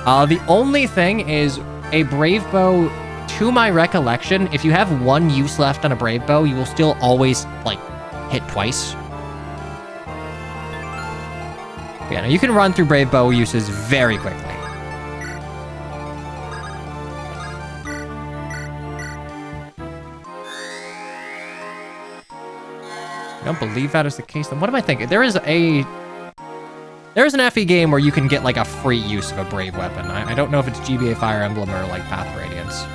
The only thing is a Brave Bow, to my recollection, if you have 1 use left on a Brave Bow, you will still always, like, hit twice. Yeah, now you can run through Brave Bow uses very quickly. I don't believe that is the case. Then what am I thinking? There's an FE game where you can get like a free use of a Brave weapon. I don't know if it's GBA Fire Emblem or like Path of Radiance.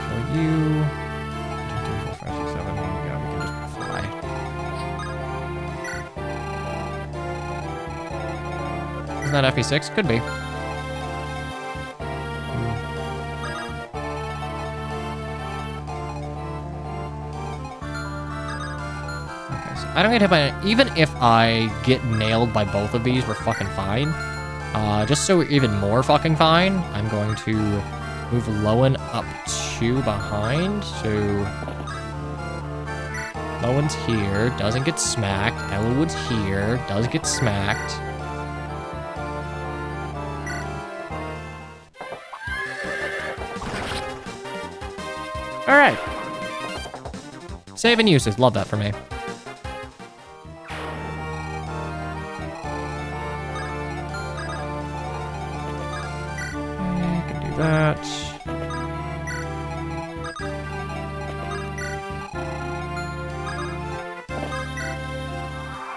Kill you. 2, 3, 4, 5, 6, 7. Yeah, we can just fly. Isn't that FE6? Could be. I don't get hit by it. Even if I get nailed by both of these, we're fucking fine. Just so we're even more fucking fine, I'm going to move Lowen up 2 behind. So Lowen's here, doesn't get smacked. Elwood's here, does get smacked. All right. Saving uses, love that for me. That.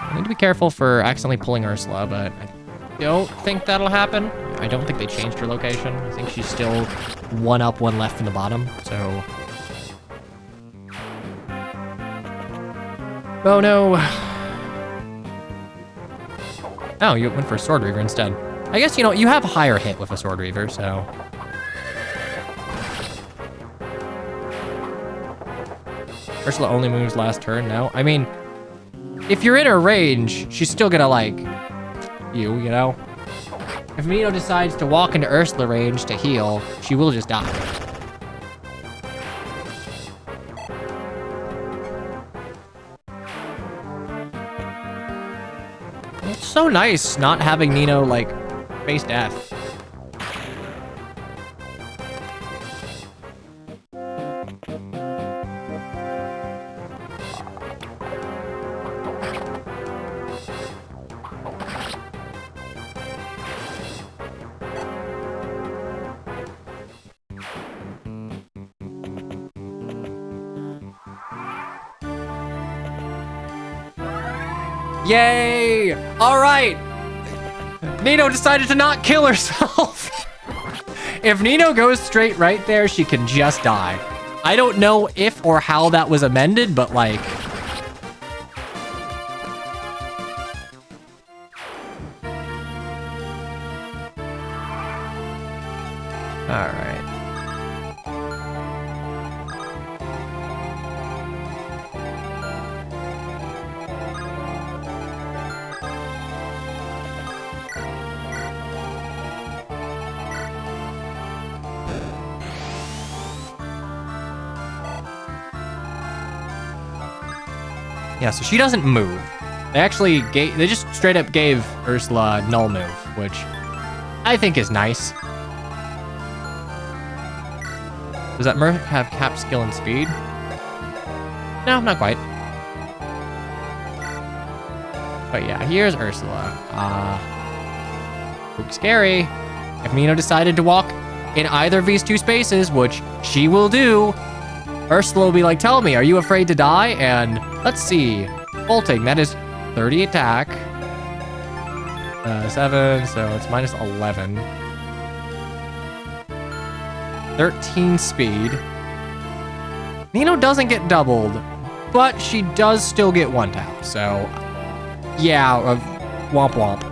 I need to be careful for accidentally pulling Ursula, but I don't think that'll happen. I don't think they changed her location. I think she's still 1 up, 1 left from the bottom, so. Oh no. Oh, you went for a Sword Reaver instead. I guess, you know, you have higher hit with a Sword Reaver, so. Ursula only moves last turn now. I mean, if you're in her range, she's still gonna, like, you know? If Mino decides to walk into Ursula range to heal, she will just die. It's so nice not having Nino, like, face death. Yay! All right. Nino decided to not kill herself. If Nino goes straight right there, she can just die. I don't know if or how that was amended, but like... All right. Yeah, so she doesn't move. They just straight up gave Ursula null move, which I think is nice. Does that Merc have cap skill and speed? No, not quite. But yeah, here's Ursula. Oops, scary. If Nino decided to walk in either of these 2 spaces, which she will do, Ursula will be like, tell me, are you afraid to die? And let's see. Bolting, that is 30 attack. 7, so it's minus 11. 13 speed. Nino doesn't get doubled, but she does still get one tap. So, yeah, womp womp.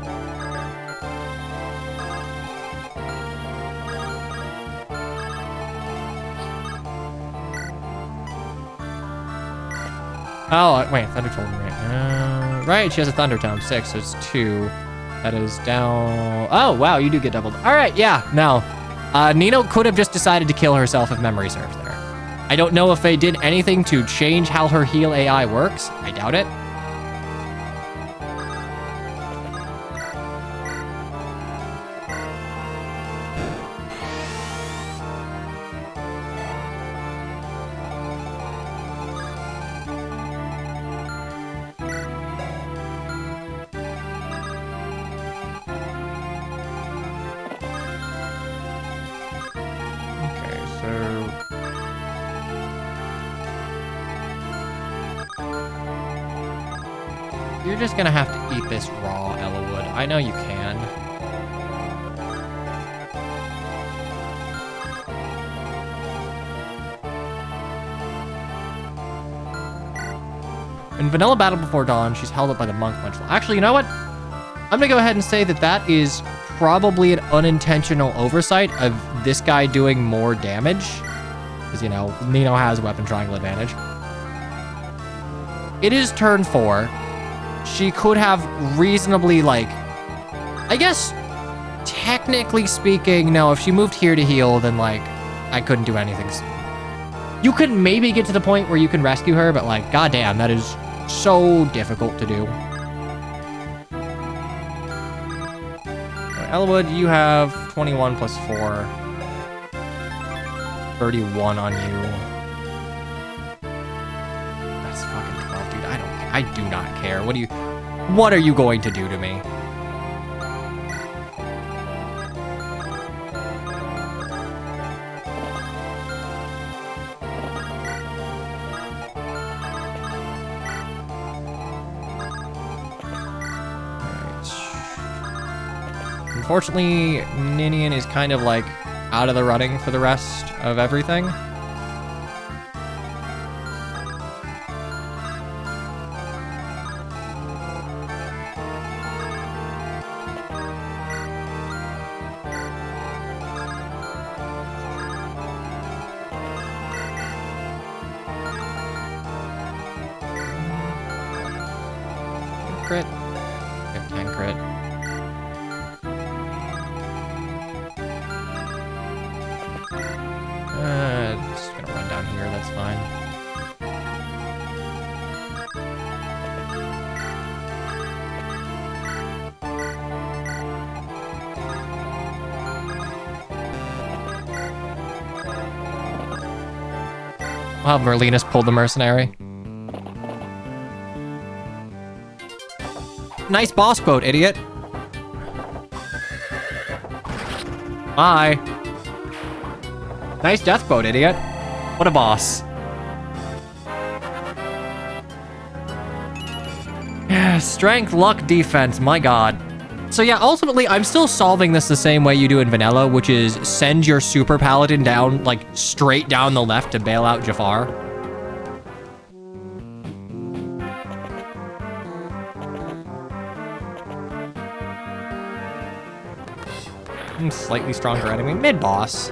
Oh, wait, Thunder told me, right? Right, she has a Thunder Tome, 6, so it's 2. That is down... Oh, wow, you do get doubled. All right, yeah, no. Nino could have just decided to kill herself if memory serves there. I don't know if they did anything to change how her heal AI works. I doubt it. You're just gonna have to eat this raw, Ellawood. I know you can. In Vanilla Battle Before Dawn, she's held up by the Monk Punch. Actually, you know what? I'm gonna go ahead and say that that is probably an unintentional oversight of this guy doing more damage. Because, you know, Nino has weapon triangle advantage. It is turn 4. She could have reasonably, like, I guess, technically speaking, no, if she moved here to heal, then, like, I couldn't do anything. You could maybe get to the point where you can rescue her, but, like, goddamn, that is so difficult to do. Ellawood, you have 21 plus 4. 31 on you. That's fucking 12, dude. I don't care. I do not care. What are you going to do to me? Unfortunately, Ninian is kind of like out of the running for the rest of everything. Crit. 10 crit. Just gonna run down here, that's fine. We'll have Merlinus pull the mercenary. Nice boss quote, idiot. Bye. Nice death quote, idiot. What a boss. Yeah, strength, luck, defense, my god. So yeah, ultimately, I'm still solving this the same way you do in Vanilla, which is send your super paladin down, like, straight down the left to bail out Jafar. Slightly stronger enemy, mid-boss.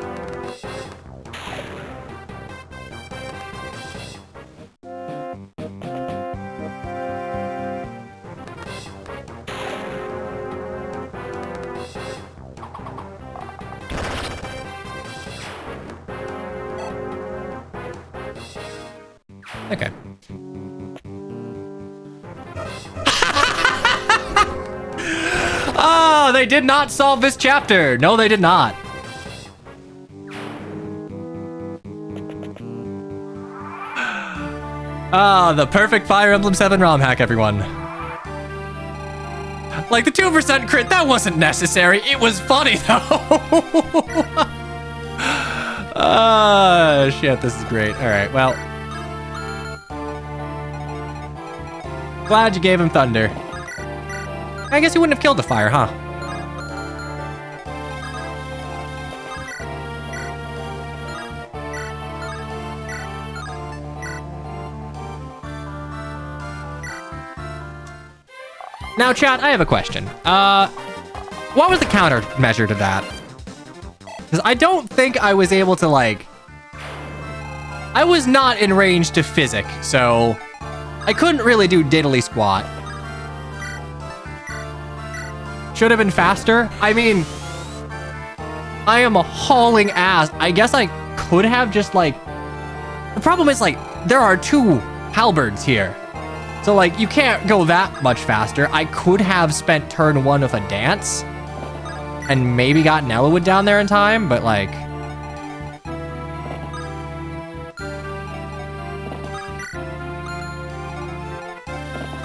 Okay. Oh, they did not solve this chapter. No, they did not. Ah, the perfect Fire Emblem 7 ROM hack, everyone. Like, the 2% crit, that wasn't necessary. It was funny, though. Ah, shit, this is great. All right, well. Glad you gave him thunder. I guess he wouldn't have killed the fire, huh? Now, chat, I have a question. What was the countermeasure to that? Because I don't think I was able to, like... I was not in range to physic, so... I couldn't really do diddly squat. Should have been faster. I mean... I am hauling ass. I guess I could have just, like... The problem is, like, there are 2 halberds here. So, like, you can't go that much faster. I could have spent turn 1 with a dance and maybe gotten Ellawood down there in time, but, like...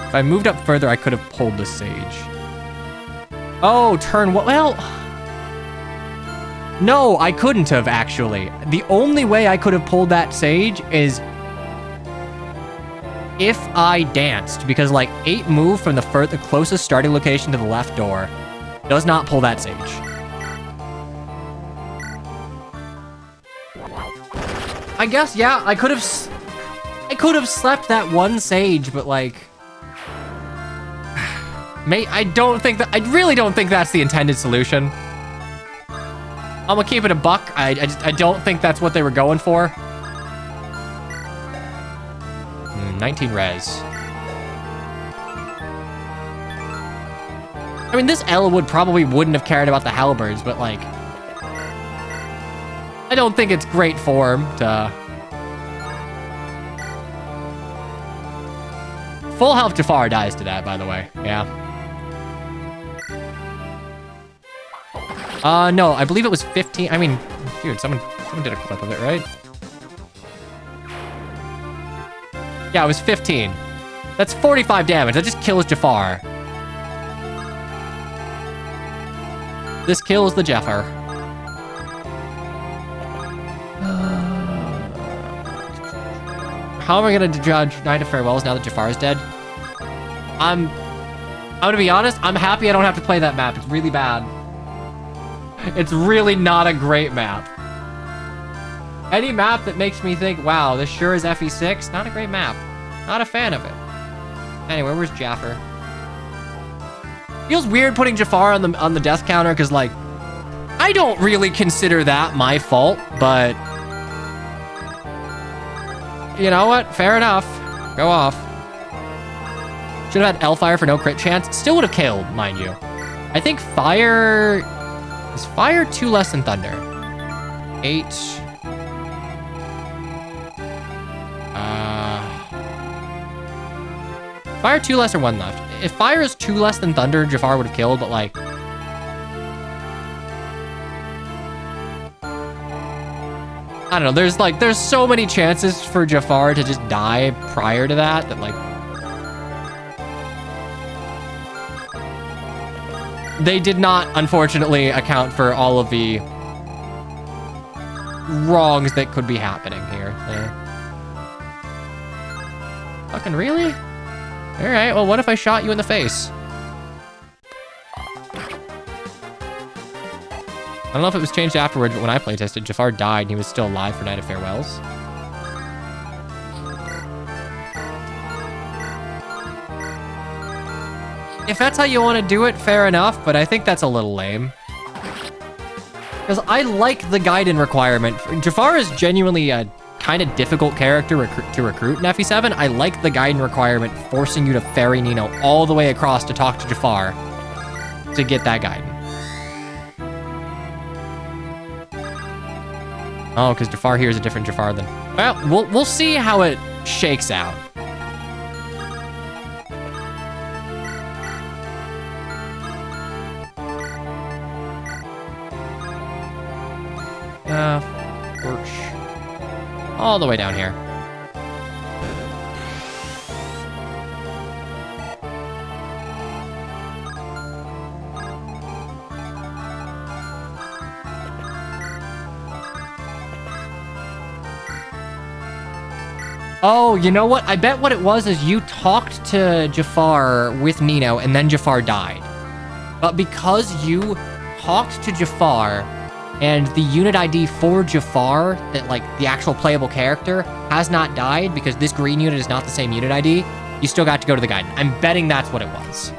If I moved up further, I could have pulled the Sage. Oh, turn 1. Well... No, I couldn't have, actually. The only way I could have pulled that Sage is... if I danced, because like 8 move from the closest starting location to the left door does not pull that Sage. I guess, yeah, I could have slept that 1 Sage, but like, I really don't think that's the intended solution. I'm gonna keep it a buck. I don't think that's what they were going for. 19 res. I mean, this Ellawood probably wouldn't have cared about the halberds, but like... I don't think it's great form to... Full health Jafar dies to that, by the way. Yeah. No, I believe it was 15. I mean, dude, someone did a clip of it, right? Yeah, it was 15. That's 45 damage. That just kills Jafar. This kills the Jafar. How am I gonna judge Night of Farewells now that Jafar is dead? I'm gonna be honest, I'm happy I don't have to play that map. It's really bad. It's really not a great map. Any map that makes me think, wow, this sure is FE6, not a great map. Not a fan of it. Anyway, where's Jafar? Feels weird putting Jafar on the death counter, because like, I don't really consider that my fault, but you know what? Fair enough. Go off. Should have had Hellfire for no crit chance. Still would have killed, mind you. I think fire... Is fire 2 less than thunder? 8. Fire 2 less or 1 left. If fire is 2 less than thunder, Jafar would have killed, but like... I don't know, there's so many chances for Jafar to just die prior to that, like... They did not, unfortunately, account for all of the wrongs that could be happening here. Fucking really? Alright, well, what if I shot you in the face? I don't know if it was changed afterwards, but when I playtested, Jafar died and he was still alive for Night of Farewells. If that's how you want to do it, fair enough, but I think that's a little lame. Because I like the Gaiden requirement. Jafar is genuinely a kind of difficult character to recruit in FE7. I like the Gaiden requirement forcing you to ferry Nino all the way across to talk to Jafar to get that Gaiden. Oh, because Jafar here is a different Jafar than... Well, we'll see how it shakes out. All the way down here. Oh, you know what? I bet what it was is you talked to Jafar with Nino and then Jafar died. But because you talked to Jafar and the unit ID for Jafar, that like the actual playable character, has not died because this green unit is not the same unit ID, you still got to go to the Gaiden. I'm betting that's what it was.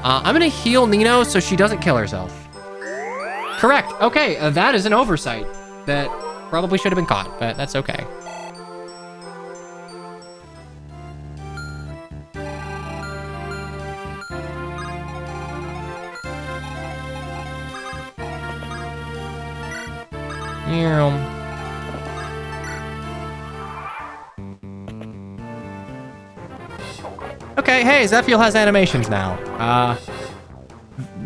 I'm gonna heal Nino so she doesn't kill herself. Correct. Okay, that is an oversight that probably should have been caught, but that's okay. Okay, hey, Zephiel has animations now.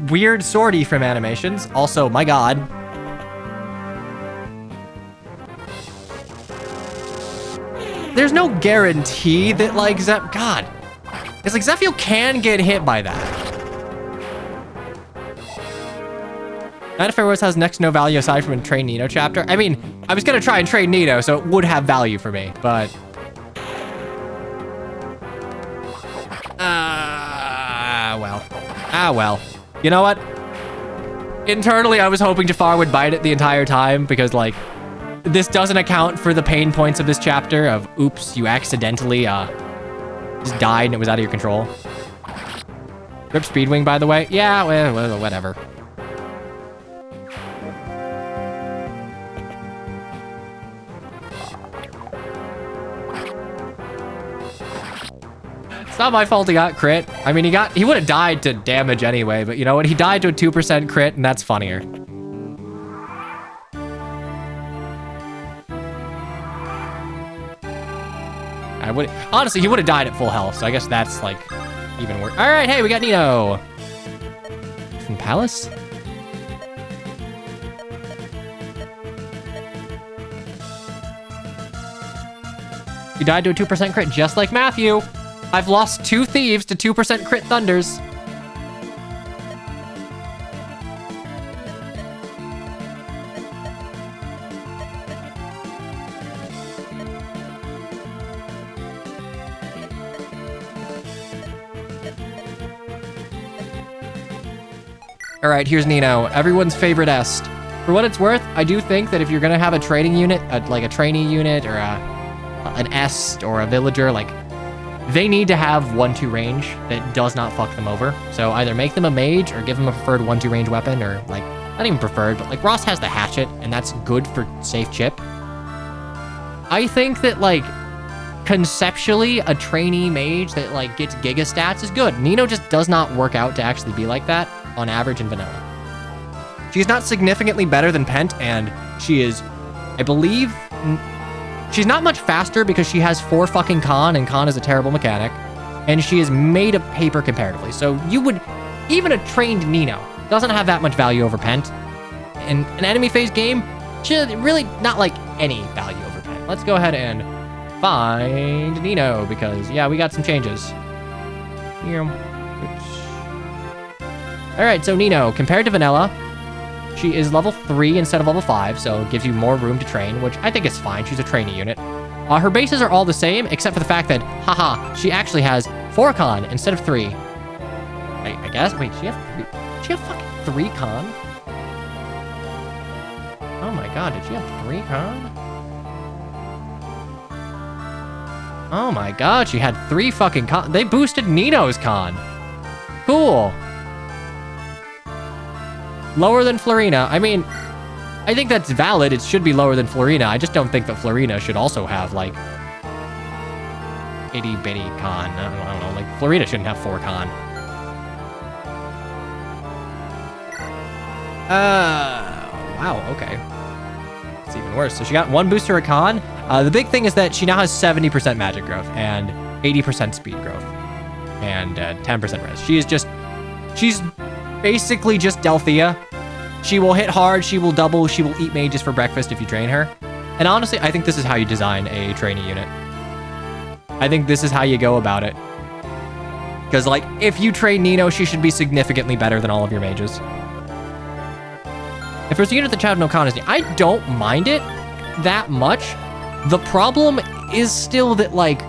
Weird sortie from animations. Also, my god. There's no guarantee that, like, God. It's like Zephiel can get hit by that. Night of Pharaohs has next to no value aside from a Train Nino chapter. I mean, I was gonna try and trade Nino, so it would have value for me, but... well. You know what? Internally, I was hoping Jafar would bite it the entire time because, like, this doesn't account for the pain points of this chapter of, oops, you accidentally, just died and it was out of your control. Rip Speedwing, by the way. Yeah, well, whatever. It's not my fault he got crit. I mean, he would have died to damage anyway, but you know what? He died to a 2% crit, and that's funnier. Honestly, he would have died at full health, so I guess that's, like, even worse. All right, hey, we got Nino. From Palace? He died to a 2% crit, just like Matthew. I've lost 2 thieves to 2% crit thunders. All right, here's Nino, everyone's favorite est. For what it's worth, I do think that if you're gonna have a training unit, like a trainee unit or an est or a villager, like they need to have 1-2 range that does not fuck them over. So either make them a mage or give them a preferred 1-2 range weapon, or like, not even preferred, but like Ross has the hatchet and that's good for safe chip. I think that like conceptually a trainee mage that like gets giga stats is good. Nino just does not work out to actually be like that on average in vanilla. She's not significantly better than Pent, and she is, I believe, she's not much faster because she has 4 fucking con, and con is a terrible mechanic, and she is made of paper comparatively. So you would, even a trained Nino doesn't have that much value over Pent. In an enemy phase game, she really not like any value over Pent. Let's go ahead and find Nino because yeah, we got some changes. All right, so Nino, compared to vanilla, she is level 3 instead of level 5, so it gives you more room to train, which I think is fine. She's a trainee unit. Her bases are all the same, except for the fact that, haha, she actually has 4 con instead of 3. I guess? Wait, she have 3? She have fucking 3 con? Oh my god, did she have 3 con? Oh my god, she had 3 fucking con. They boosted Nino's con. Cool. Lower than Florina. I mean, I think that's valid. It should be lower than Florina. I just don't think that Florina should also have, like, itty bitty con. I don't know. Like, Florina shouldn't have 4 con. Wow, okay. It's even worse. So she got 1 booster of con. The big thing is that she now has 70% magic growth and 80% speed growth and 10% res. She's basically just Delthea. She will hit hard, she will double, she will eat mages for breakfast if you train her. And honestly, I think this is how you design a trainee unit. I think this is how you go about it. Because, like, if you train Nino, she should be significantly better than all of your mages. If there's a unit that Child No Con is, I don't mind it that much. The problem is still that, like,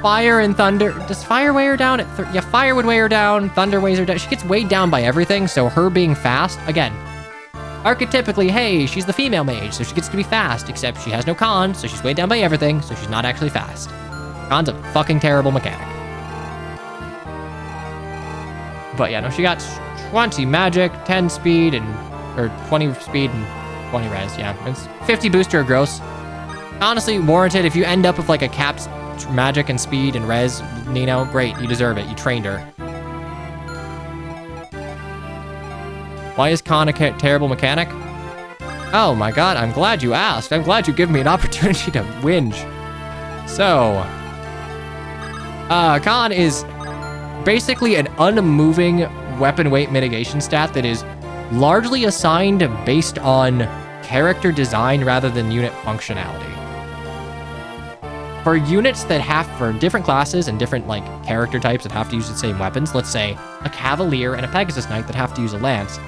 Fire and Thunder, does Fire weigh her down? Yeah, Fire would weigh her down, Thunder weighs her down. She gets weighed down by everything, so her being fast, again, archetypically, hey, she's the female mage, so she gets to be fast, except she has no con, so she's weighed down by everything, so she's not actually fast. Con's a fucking terrible mechanic. But yeah, no, she got 20 magic, 10 speed, or 20 speed and 20 res. Yeah, it's 50 booster gross. Honestly, warranted. If you end up with like a capped magic and speed and res, Nino, great. You deserve it. You trained her. Why is Khan a terrible mechanic? Oh my god, I'm glad you asked. I'm glad you give me an opportunity to whinge. So, Khan is basically an unmoving weapon weight mitigation stat that is largely assigned based on character design rather than unit functionality. For units that for different classes and different like character types that have to use the same weapons, let's say a Cavalier and a Pegasus Knight that have to use a lance,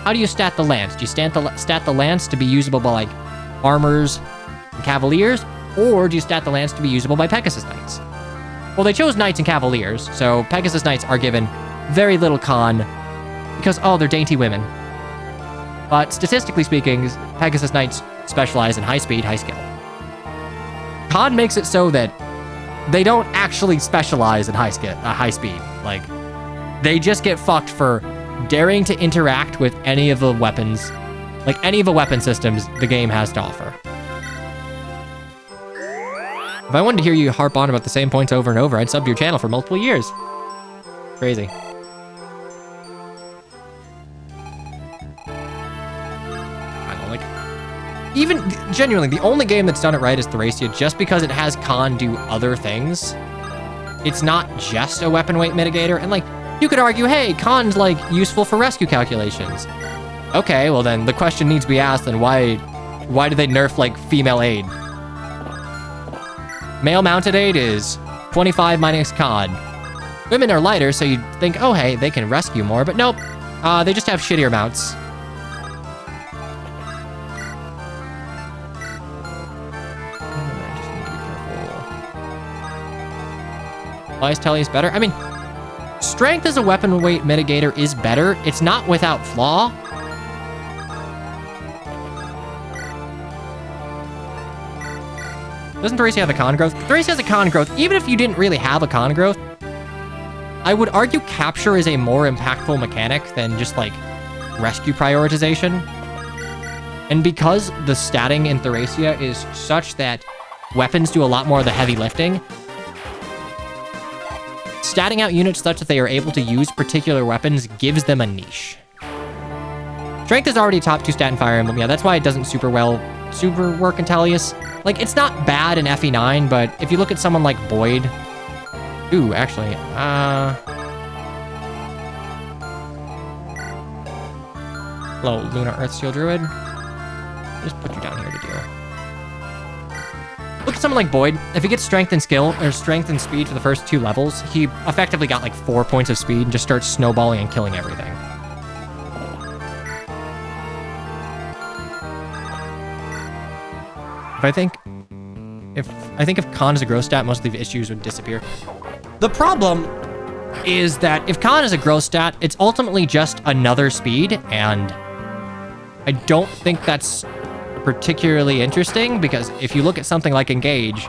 how do you stat the lance? Do you stat the lance to be usable by like armors and Cavaliers, or do you stat the lance to be usable by Pegasus Knights? Well, they chose Knights and Cavaliers, so Pegasus Knights are given very little con because, oh, they're dainty women. But statistically speaking, Pegasus Knights specialize in high speed, high skill. Con makes it so that they don't actually specialize in high speed. Like, they just get fucked for daring to interact with any of the weapons, like any of the weapon systems the game has to offer. If I wanted to hear you harp on about the same points over and over, I'd sub your channel for multiple years. Crazy. I don't like... Even, genuinely, the only game that's done it right is Thracia, just because it has Khan do other things. It's not just a weapon weight mitigator, and like, you could argue, hey, Khan's like useful for rescue calculations. Okay, well then the question needs to be asked, then why do they nerf like female aid? Male mounted aid is 25 minus Khan. Women are lighter, so you'd think, oh hey, they can rescue more, but nope. They just have shittier mounts. I just need to be careful. Why is Tellius better? I mean, strength as a weapon weight mitigator is better. It's not without flaw. Doesn't Thracia have a con growth? Thracia has a con growth. Even if you didn't really have a con growth, I would argue capture is a more impactful mechanic than just like rescue prioritization. And because the statting in Thracia is such that weapons do a lot more of the heavy lifting, statting out units such that they are able to use particular weapons gives them a niche. Strength is already a top 2 stat in Fire Emblem. Yeah, that's why it doesn't super work in Tellius. Like, it's not bad in FE9, but if you look at someone like Boyd... Ooh, actually, hello, Lunar Earthsteel Druid. I'll just put you down here to deal. Look at someone like Boyd. If he gets strength and skill, or strength and speed for the first 2 levels, he effectively got like 4 points of speed and just starts snowballing and killing everything. I think if Khan is a growth stat, most of the issues would disappear. The problem is that if Khan is a growth stat, it's ultimately just another speed, and I don't think that's particularly interesting, because if you look at something like Engage,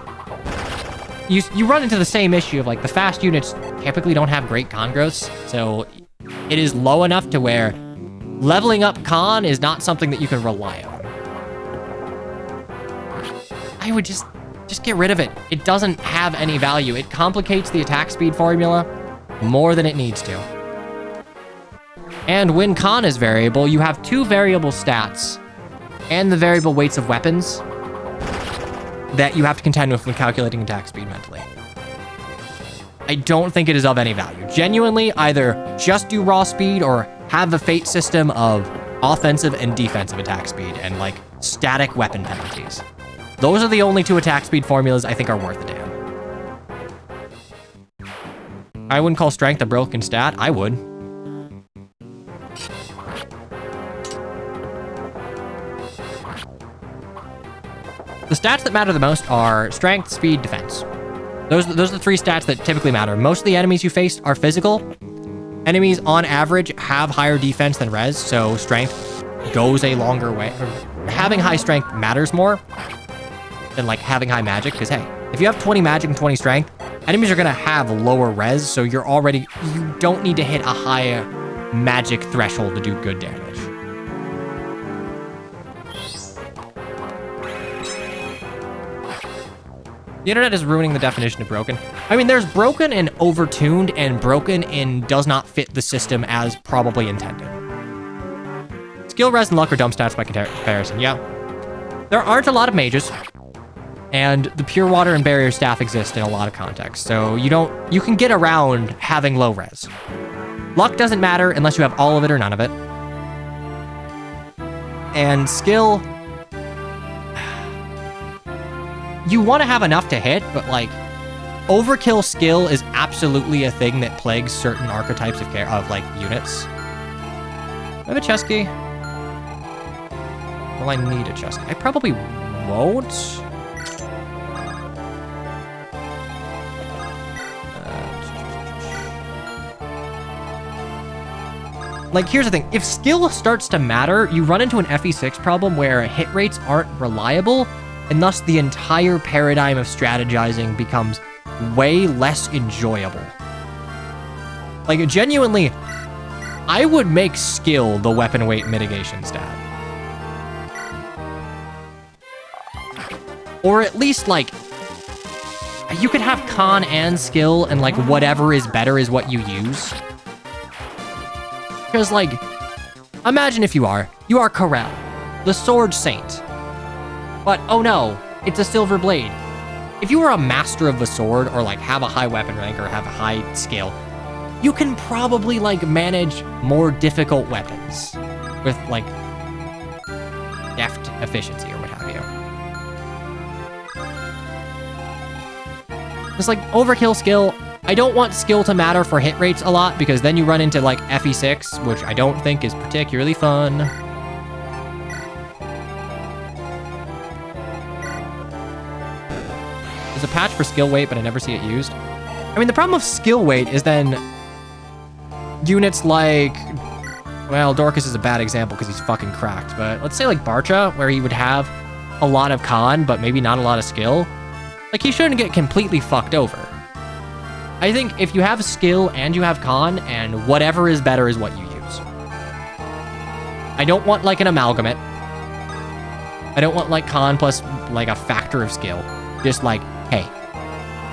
you run into the same issue of like the fast units typically don't have great con growths, so it is low enough to where leveling up Khan is not something that you can rely on. I would just get rid of it. It doesn't have any value. It complicates the attack speed formula more than it needs to. And when Khan is variable, you have 2 variable stats and the variable weights of weapons that you have to contend with when calculating attack speed mentally. I don't think it is of any value. Genuinely, either just do raw speed or have a fate system of offensive and defensive attack speed and like static weapon penalties. Those are the only 2 attack speed formulas I think are worth a damn. I wouldn't call strength a broken stat. I would. The stats that matter the most are strength, speed, defense. Those are the 3 stats that typically matter. Most of the enemies you face are physical. Enemies, on average, have higher defense than res, so strength goes a longer way. Having high strength matters more than like having high magic, because hey, if you have 20 magic and 20 strength, enemies are gonna have lower res, so you don't need to hit a high magic threshold to do good damage. The internet is ruining the definition of broken. I mean, there's broken and overtuned, and broken and does not fit the system as probably intended. Skill, res, and luck are dumb stats by comparison, yeah. There aren't a lot of mages, and the pure water and barrier staff exist in a lot of contexts, so you can get around having low res. Luck doesn't matter unless you have all of it or none of it. And skill, you want to have enough to hit, but like, overkill skill is absolutely a thing that plagues certain archetypes of like units. Do I have a chest key? Well, I need a chest key. I probably won't. Like, here's the thing. If skill starts to matter, you run into an FE6 problem where hit rates aren't reliable, and thus the entire paradigm of strategizing becomes way less enjoyable. Like, genuinely, I would make skill the weapon weight mitigation stat. Or at least, like, you could have con and skill, and, like, whatever is better is what you use. Because, like, imagine if you are Corel, the Sword Saint. But, oh no, it's a silver blade. If you are a master of the sword, or, like, have a high weapon rank, or have a high skill, you can probably, like, manage more difficult weapons with, like, deft efficiency, or what have you. Just, like, overkill skill. I don't want skill to matter for hit rates a lot, because then you run into, like, FE6, which I don't think is particularly fun. There's a patch for skill weight, but I never see it used. I mean, the problem with skill weight is then units like, well, Dorcas is a bad example because he's fucking cracked, but let's say like Barcha, where he would have a lot of con, but maybe not a lot of skill. Like, he shouldn't get completely fucked over. I think if you have skill and you have con, and whatever is better is what you use. I don't want, like, an amalgamate. I don't want, like, con plus, like, a factor of skill. Just, like, hey,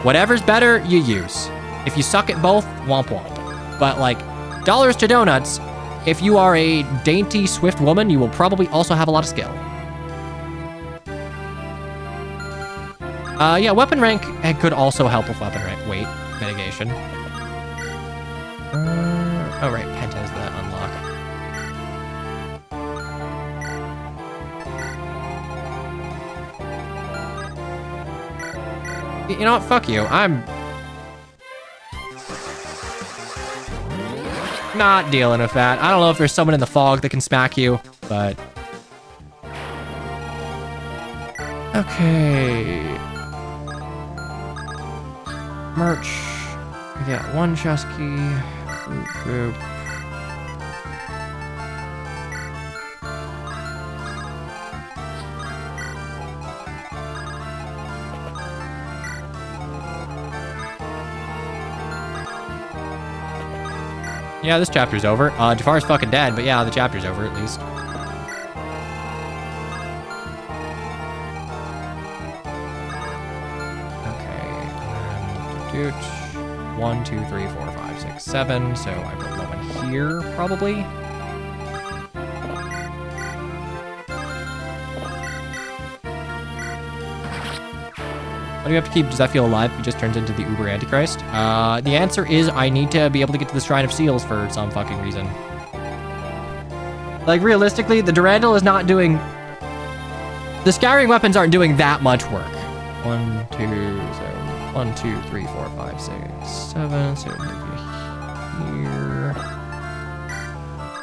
whatever's better, you use. If you suck at both, womp womp. But, like, dollars to donuts, if you are a dainty, swift woman, you will probably also have a lot of skill. Yeah, weapon rank could also help with weapon rank weight mitigation. Oh, right, Penta is the unlock. You know what? Fuck you. I'm not dealing with that. I don't know if there's someone in the fog that can smack you, but... Okay. Merch. We got one chest key. Boop, boop. Yeah, this chapter's over. Jafar's fucking dead, but yeah, the chapter's over at least. Okay, 1, 2, 3, 4, 5, 6, 7. So I put that one here, probably. What do you have to keep? Does that feel alive if he just turns into the Uber Antichrist? The answer is I need to be able to get to the Shrine of Seals for some fucking reason. Like, realistically, the Durandal is not doing... The scouring weapons aren't doing that much work. 1, 2, so 1, 2, 3, 4, 5, 6, 7. So move you here.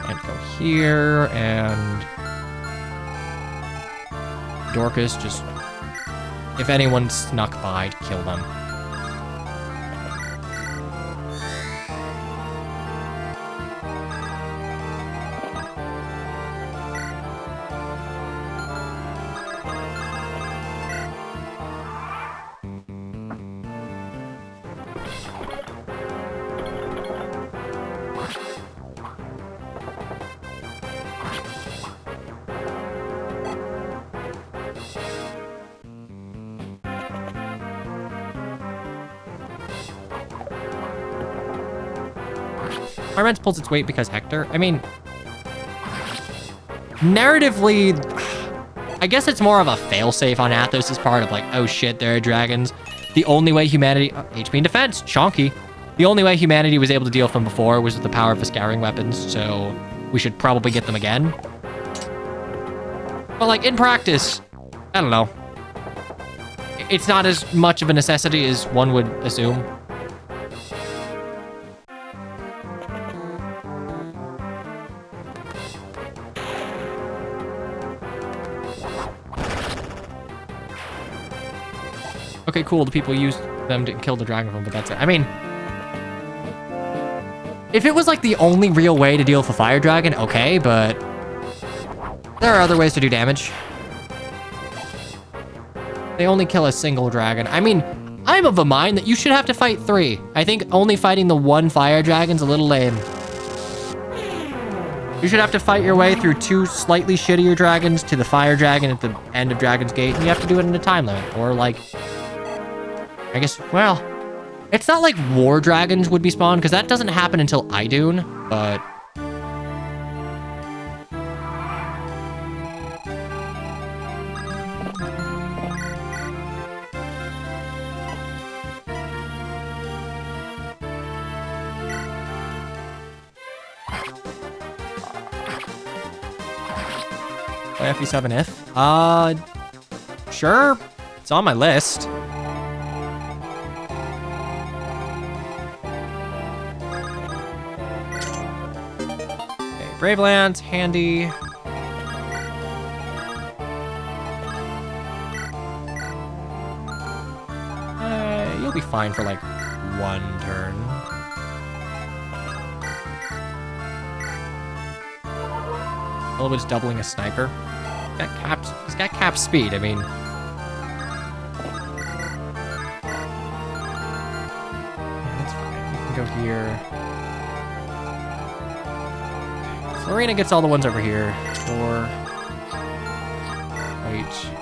And go here, and... Dorcas just... If anyone snuck by, to kill them. Armence pulls its weight because Hector. I mean, narratively, I guess it's more of a failsafe on Athos' part of like, oh shit, there are dragons. The only way humanity... HP and defense, chonky. The only way humanity was able to deal with them before was with the power of the scouring weapons, so we should probably get them again. But like, in practice, I don't know. It's not as much of a necessity as one would assume. Okay, cool. The people used them to kill the dragon from, but that's it. I mean, if it was like the only real way to deal with a fire dragon, okay, but there are other ways to do damage. They only kill a single dragon. I mean, I'm of a mind that you should have to fight 3. I think only fighting the 1 fire dragon's a little lame. You should have to fight your way through 2 slightly shittier dragons to the fire dragon at the end of Dragon's Gate, and you have to do it in a time limit. Or like, I guess, well, it's not like war dragons would be spawned, because that doesn't happen until Idun, but... FE7 if? Sure. It's on my list. Okay, Brave Lance, handy. You'll be fine for like 1 turn. Elwood's doubling a sniper. He's got capped speed, I mean. Yeah, that's fine. You can go here. Florina gets all the ones over here. 4. Wait.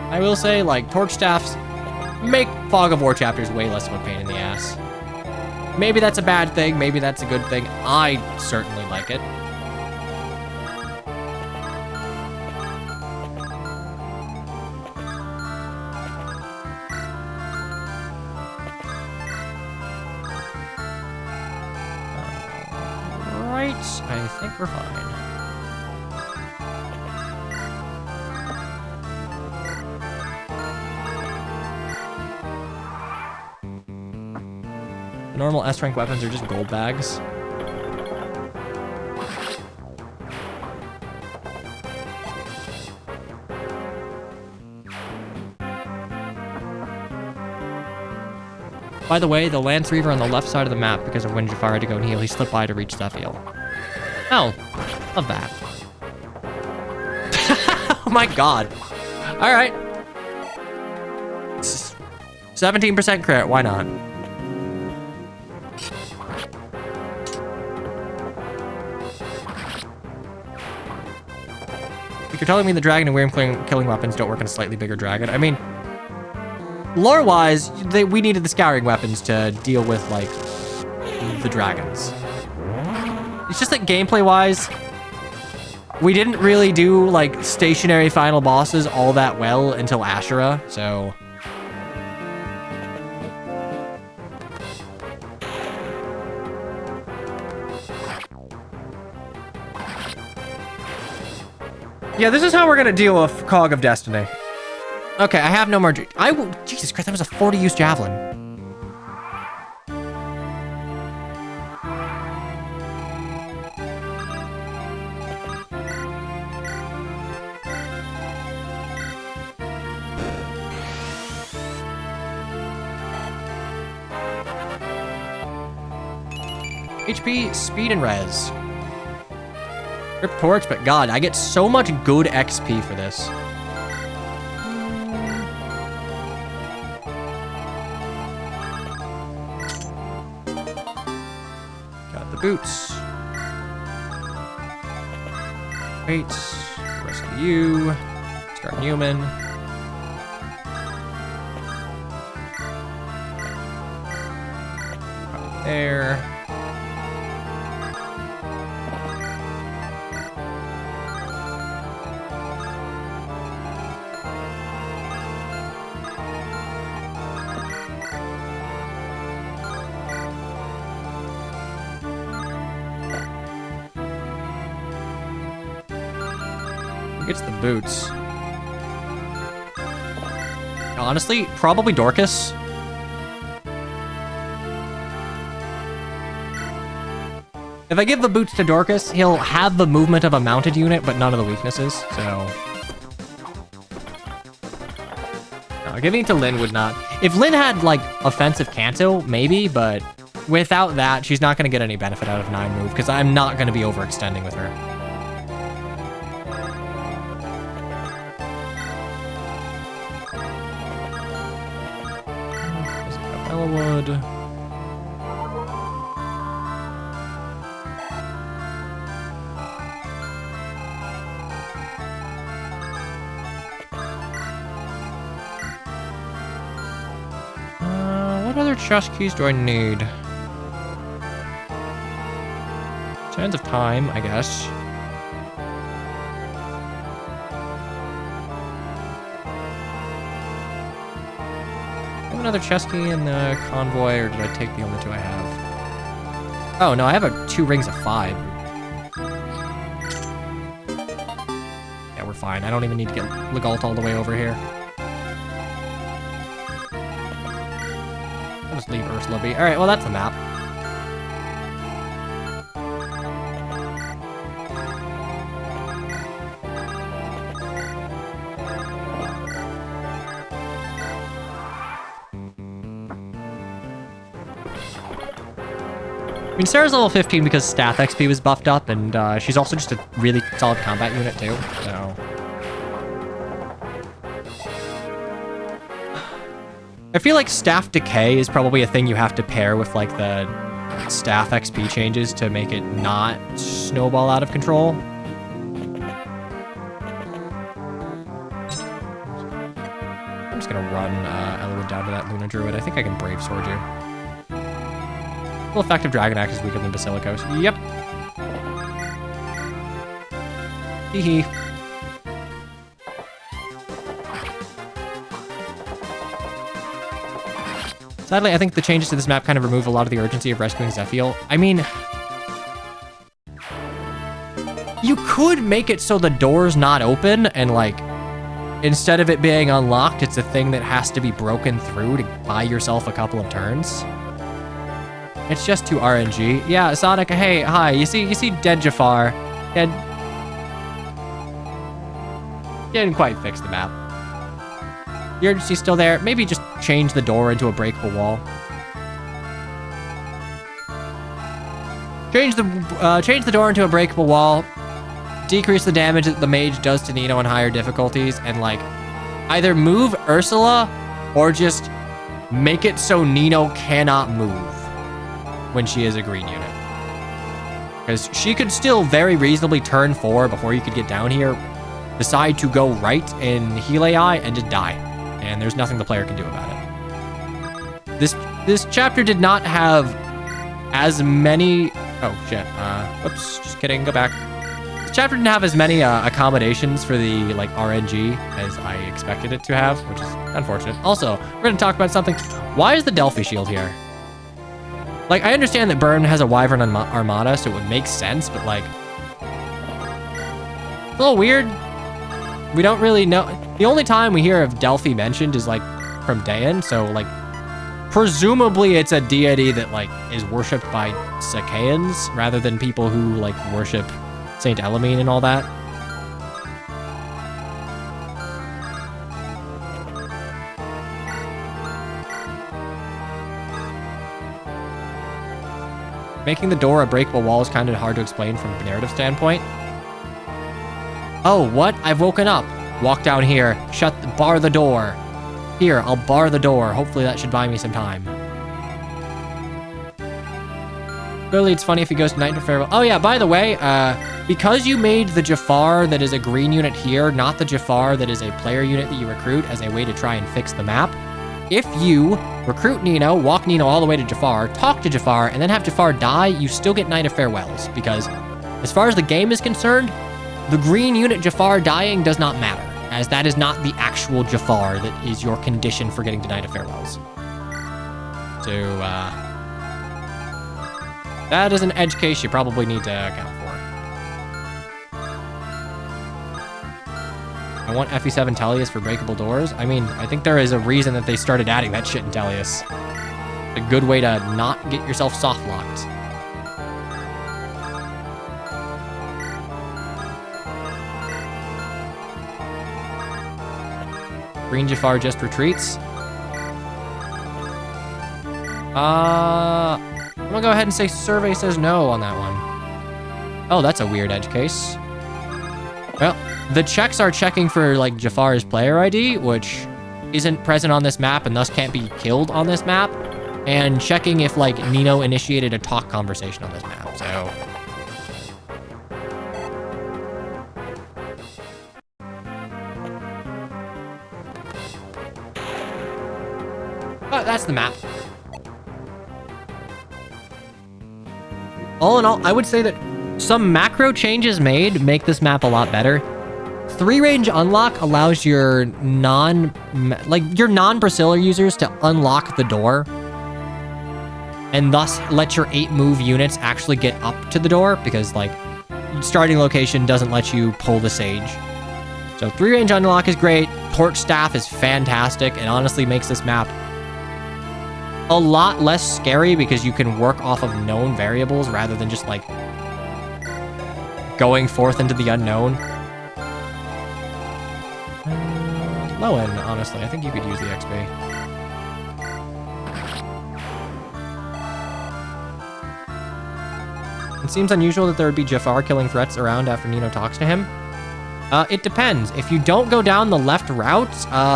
I will say, like, torch staffs make Fog of War chapters way less of a pain in the ass. Maybe that's a bad thing, maybe that's a good thing. I certainly like it. Right, I think we're fine. The normal S-rank weapons are just gold bags. By the way, the Lance Reaver on the left side of the map, because of when Jafar had to go and heal, he slipped by to reach Zephiel. Oh, love that. Oh my god. Alright. 17% crit, why not? If you're telling me the dragon and Wyrm killing weapons don't work on a slightly bigger dragon, I mean, lore-wise, we needed the scouring weapons to deal with, like, the dragons. It's just that gameplay-wise, we didn't really do, like, stationary final bosses all that well until Ashura, so... Yeah, this is how we're gonna deal with Cog of Destiny. Okay, I have no more... Jesus Christ, that was a 40-use javelin. HP, speed, and res. Rip torch, but god, I get so much good XP for this. Got the boots. Wait. Rescue you. Start Newman. Right there. Who gets the boots? Honestly, probably Dorcas. If I give the boots to Dorcas, he'll have the movement of a mounted unit, but none of the weaknesses, so... No, giving it to Lynn would not... If Lynn had, like, offensive cancel, maybe, but without that, she's not going to get any benefit out of 9 move, because I'm not going to be overextending with her. Wood. What other chest keys do I need? Sands of Time, I guess. Another chest key in the convoy, or did I take the only 2 I have? Oh, no, I have 2 rings of 5. Yeah, we're fine. I don't even need to get Legault all the way over here. I'll just leave Ursula be. Alright, well, that's the map. I mean, Sarah's level 15 because staff XP was buffed up, and she's also just a really solid combat unit, too, so... I feel like staff decay is probably a thing you have to pair with, like, the staff XP changes to make it not snowball out of control. I'm just gonna run Elowood down to that Luna Druid. I think I can Brave Sword you. Full effective Dragon Axe is weaker than Basilicos. Yep. Hee hee. Sadly, I think the changes to this map kind of remove a lot of the urgency of rescuing Zephiel. I mean, you could make it so the door's not open and, like, instead of it being unlocked, it's a thing that has to be broken through to buy yourself a couple of turns. It's just too RNG. Yeah, Sonic, hey, hi, you see dead Jafar. And didn't quite fix the map. The urgency's still there. Maybe just change the door into a breakable wall. Change the door into a breakable wall. Decrease the damage that the mage does to Nino on higher difficulties, and, like, either move Ursula or just make it so Nino cannot move when she is a green unit. Because she could still very reasonably turn 4 before you could get down here, decide to go right in heal AI, and just die. And there's nothing the player can do about it. This chapter did not have as many... Oh, shit. Whoops, just kidding, go back. This chapter didn't have as many accommodations for the, like, RNG as I expected it to have, which is unfortunate. Also, we're going to talk about something. Why is the Delphi shield here? Like, I understand that Bern has a Wyvern Armada, so it would make sense, but, like, a little weird. We don't really know. The only time we hear of Delphi mentioned is, like, from Dayan, so, like, presumably it's a deity that, like, is worshipped by Sacaeans rather than people who, like, worship Saint Elamine and all that. Making the door a breakable wall is kind of hard to explain from a narrative standpoint. Oh, what? I've woken up. Walk down here. Bar the door. Here, I'll bar the door. Hopefully that should buy me some time. Clearly, it's funny if he goes to Knight to Farewell. Oh yeah, by the way, because you made the Jafar that is a green unit here, not the Jafar that is a player unit that you recruit as a way to try and fix the map, if you recruit Nino, walk Nino all the way to Jafar, talk to Jafar, and then have Jafar die, you still get Knight of Farewells. Because as far as the game is concerned, the green unit Jafar dying does not matter, as that is not the actual Jafar that is your condition for getting to Knight of Farewells. So, that is an edge case you probably need to account for. I want FE7 Tellius for breakable doors. I mean, I think there is a reason that they started adding that shit in Tellius. A good way to not get yourself soft locked. Green Jafar just retreats. I'm gonna go ahead and say survey says no on that one. Oh, that's a weird edge case. Well, the checks are checking for like Jafar's player ID, which isn't present on this map and thus can't be killed on this map, and checking if like Nino initiated a talk conversation on this map, so. But that's the map. All in all, I would say that some macro changes made make this map a lot better. 3-range unlock allows your non-Priscilla users to unlock the door and thus let your 8-move units actually get up to the door because like starting location doesn't let you pull the Sage. So 3-range unlock is great. Torch Staff is fantastic and honestly makes this map a lot less scary because you can work off of known variables rather than just like going forth into the unknown. Low end, honestly. I think you could use the XP. It seems unusual that there would be Jafar killing threats around after Nino talks to him. It depends. If you don't go down the left route,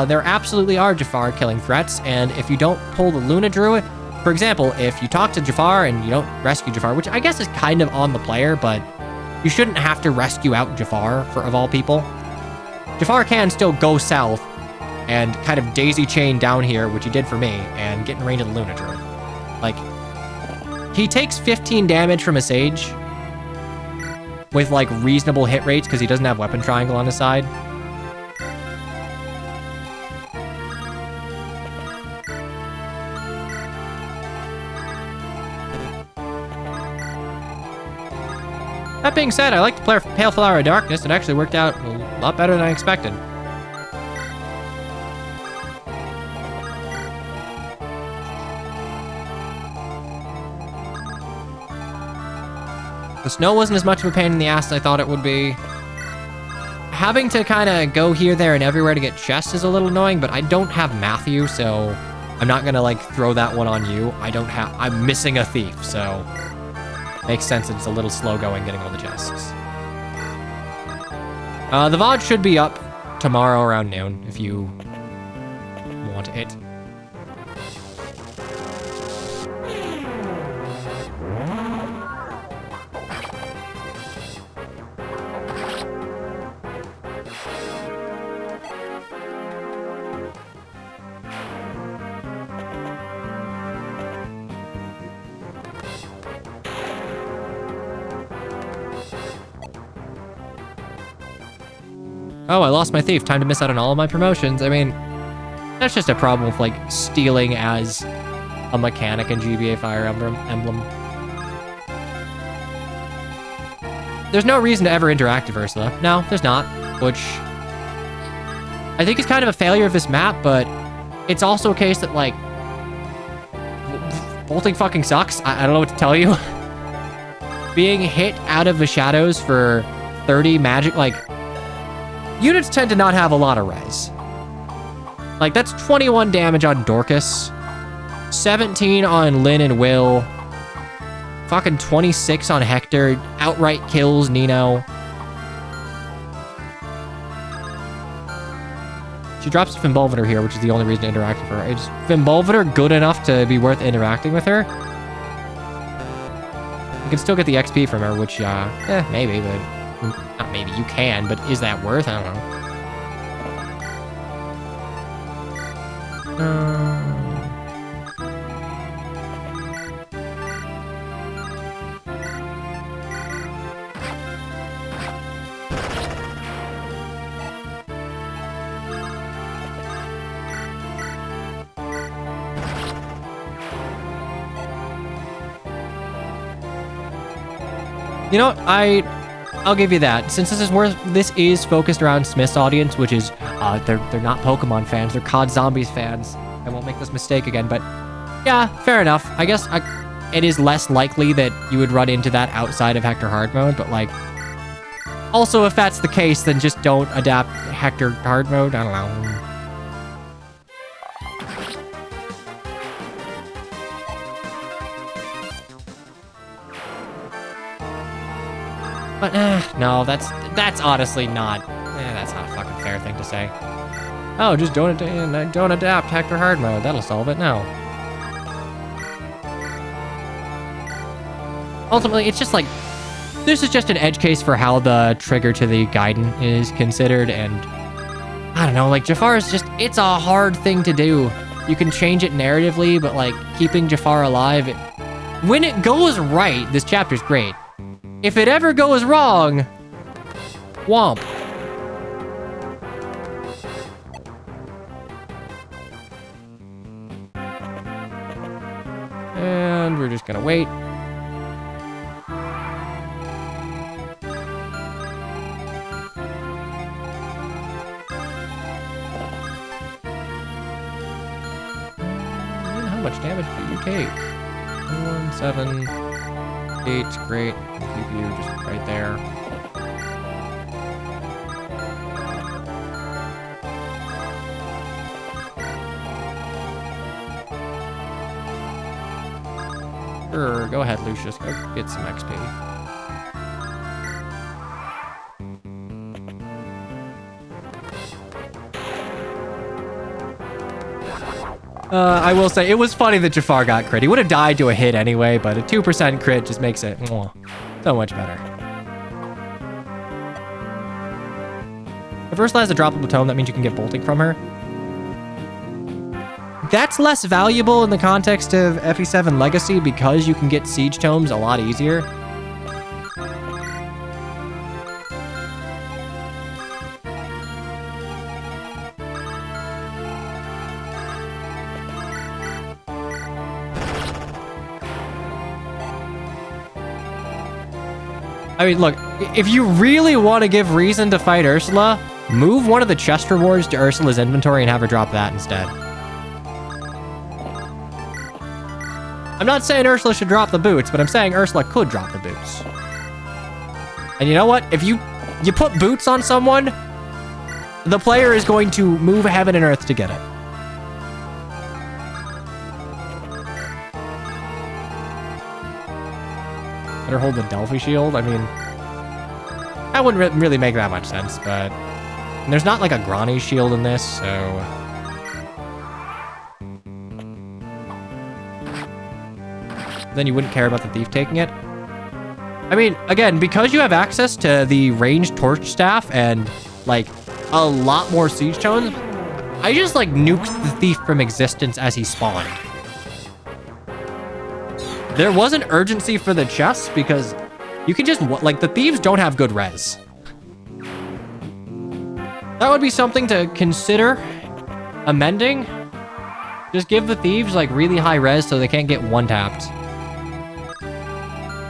there absolutely are Jafar killing threats, and if you don't pull the Luna Druid, for example, if you talk to Jafar and you don't rescue Jafar, which I guess is kind of on the player, but you shouldn't have to rescue out Jafar, of all people. Jafar can still go south and kind of daisy chain down here, which he did for me, and get in range of the Luna Druid. Like, he takes 15 damage from a Sage with like reasonable hit rates because he doesn't have weapon triangle on his side. That being said, I like to play Pale Flower of Darkness. It actually worked out a lot better than I expected. The snow wasn't as much of a pain in the ass as I thought it would be. Having to kind of go here, there, and everywhere to get chests is a little annoying, but I don't have Matthew, so I'm not gonna like throw that one on you. I'm missing a thief, so makes sense that it's a little slow going getting all the chests. The VOD should be up tomorrow around noon if you want it. Oh, I lost my thief. Time to miss out on all of my promotions. I mean, that's just a problem with, like, stealing as a mechanic in GBA Fire Emblem. There's no reason to ever interact with Ursula. No, there's not. Which I think is kind of a failure of this map, but it's also a case that, like, bolting fucking sucks. I don't know what to tell you. Being hit out of the shadows for 30 magic, like, units tend to not have a lot of res. Like, that's 21 damage on Dorcas, 17 on Lynn and Will, fucking 26 on Hector, outright kills Nino. She drops Fimbulvator here, which is the only reason to interact with her. Is Fimbulvator good enough to be worth interacting with her? You can still get the XP from her, which, maybe, but... Not maybe, you can, but is that worth? I don't know. You know, I'll give you that. Since this is focused around Smith's audience, which is they're not Pokemon fans, they're COD Zombies fans. I won't make this mistake again, but yeah, fair enough. I guess it is less likely that you would run into that outside of Hector Hard Mode, but like, also if that's the case, then just don't adapt Hector Hard Mode. I don't know. But no, that's honestly not. That's not a fucking fair thing to say. Oh, just don't adapt Hector Hard Mode. That'll solve it. No. Ultimately, it's just like this is just an edge case for how the trigger to the Gaiden is considered, and I don't know. Like Jafar is it's a hard thing to do. You can change it narratively, but like keeping Jafar alive, when it goes right, this chapter's great. If it ever goes wrong, womp. And we're just gonna wait. How much damage do you take? 1, 7, 8, great. Keep you just right there. Sure, go ahead, Lucius. Go get some XP. I will say, it was funny that Jafar got crit. He would have died to a hit anyway, but a 2% crit just makes it so much better. If Ursula has a droppable tome, that means you can get bolting from her. That's less valuable in the context of FE7 Legacy because you can get siege tomes a lot easier. I mean, look, if you really want to give reason to fight Ursula, move one of the chest rewards to Ursula's inventory and have her drop that instead. I'm not saying Ursula should drop the boots, but I'm saying Ursula could drop the boots. And you know what? If you put boots on someone, the player is going to move heaven and earth to get it. Better hold the Delphi shield. I mean, that wouldn't really make that much sense, but there's not like a Grani shield in this, so... Then you wouldn't care about the thief taking it. I mean, again, because you have access to the ranged torch staff and like a lot more siege tones, I just like nuked the thief from existence as he spawned. There was an urgency for the chests because you can just, like, the thieves don't have good res. That would be something to consider amending. Just give the thieves like really high res so they can't get one-tapped.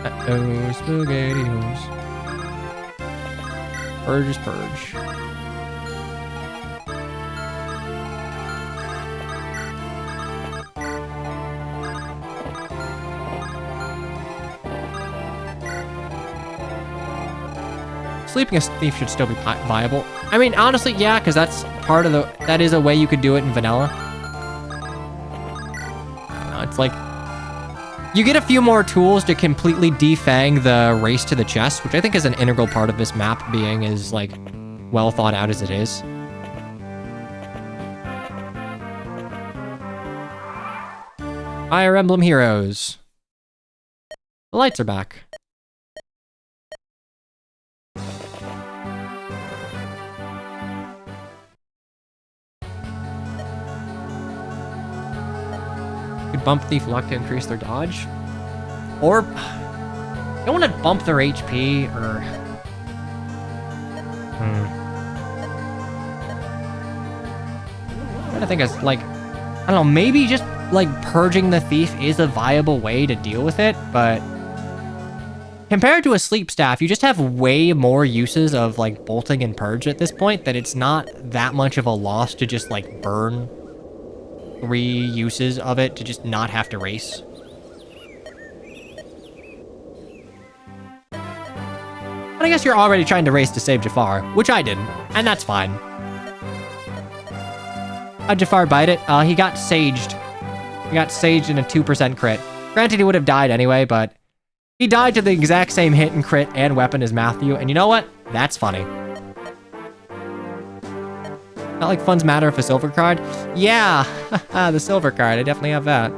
Uh-oh, SpaghettiOs. Purge is purge. Sleeping a thief should still be viable. I mean, honestly, yeah, because that's part of that is a way you could do it in vanilla. I don't know, it's like, you get a few more tools to completely defang the race to the chest, which I think is an integral part of this map being as, like, well thought out as it is. Fire Emblem Heroes. The lights are back. could bump Thief Luck to increase their dodge. Or, you don't want to bump their HP, or... I think it's like, I don't know, maybe just like purging the thief is a viable way to deal with it, but compared to a sleep staff, you just have way more uses of like bolting and purge at this point that it's not that much of a loss to just like burn 3 uses of it to just not have to race. But I guess you're already trying to race to save Jafar, which I didn't, and that's fine. How'd Jafar bite it? He got saged. He got saged in a 2% crit. Granted, he would have died anyway, but he died to the exact same hit and crit and weapon as Matthew, and you know what? That's funny. Not like funds matter if a silver card? Yeah, the silver card. I definitely have that.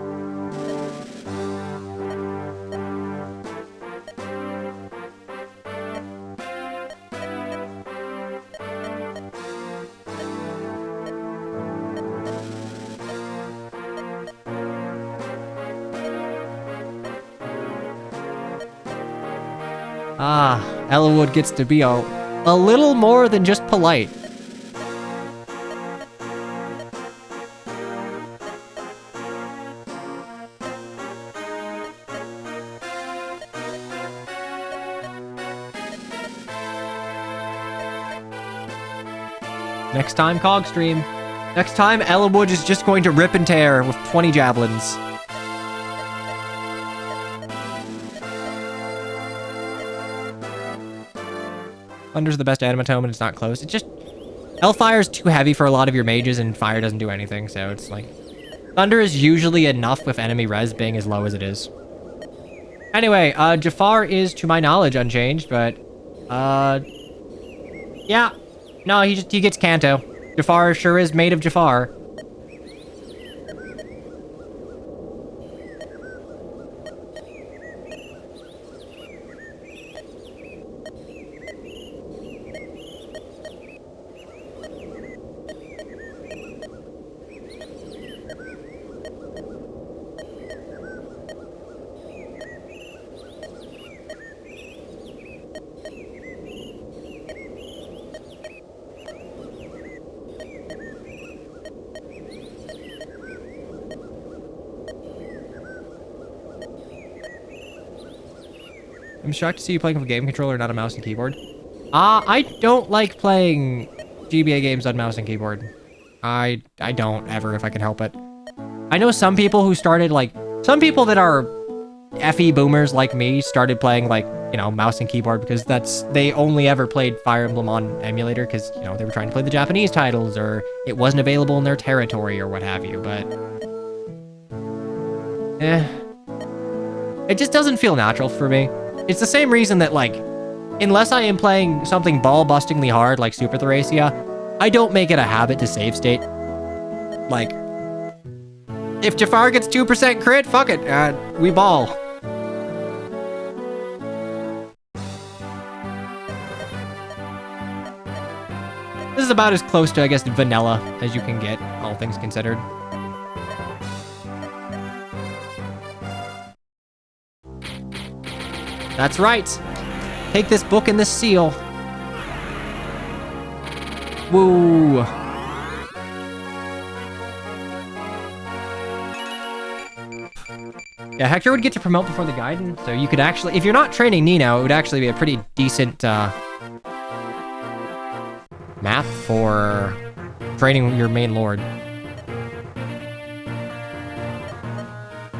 Elwood gets to be a little more than just polite. Next time, Cog stream. Next time, Elwood is just going to rip and tear with 20 javelins. Thunder's the best animatome and it's not close. It's just... Hellfire is too heavy for a lot of your mages and fire doesn't do anything, so it's like... Thunder is usually enough with enemy res being as low as it is. Anyway, Jafar is, to my knowledge, unchanged, but... Yeah. No, he gets Kanto. Jafar sure is made of Jafar. I'm shocked to see you playing with a game controller, not a mouse and keyboard. I don't like playing GBA games on mouse and keyboard. I don't ever if I can help it. I know some people who started like, some people that are FE boomers like me started playing like, you know, mouse and keyboard because they only ever played Fire Emblem on emulator because, you know, they were trying to play the Japanese titles or it wasn't available in their territory or what have you, but... It just doesn't feel natural for me. It's the same reason that, like, unless I am playing something ball-bustingly hard like Super Thracia, I don't make it a habit to save state. Like, if Jafar gets 2% crit, fuck it, we ball. This is about as close to, I guess, vanilla as you can get, all things considered. That's right. Take this book and this seal. Woo. Yeah, Hector would get to promote before the Gaiden, so you could actually, if you're not training Nino, it would actually be a pretty decent map for training your main lord.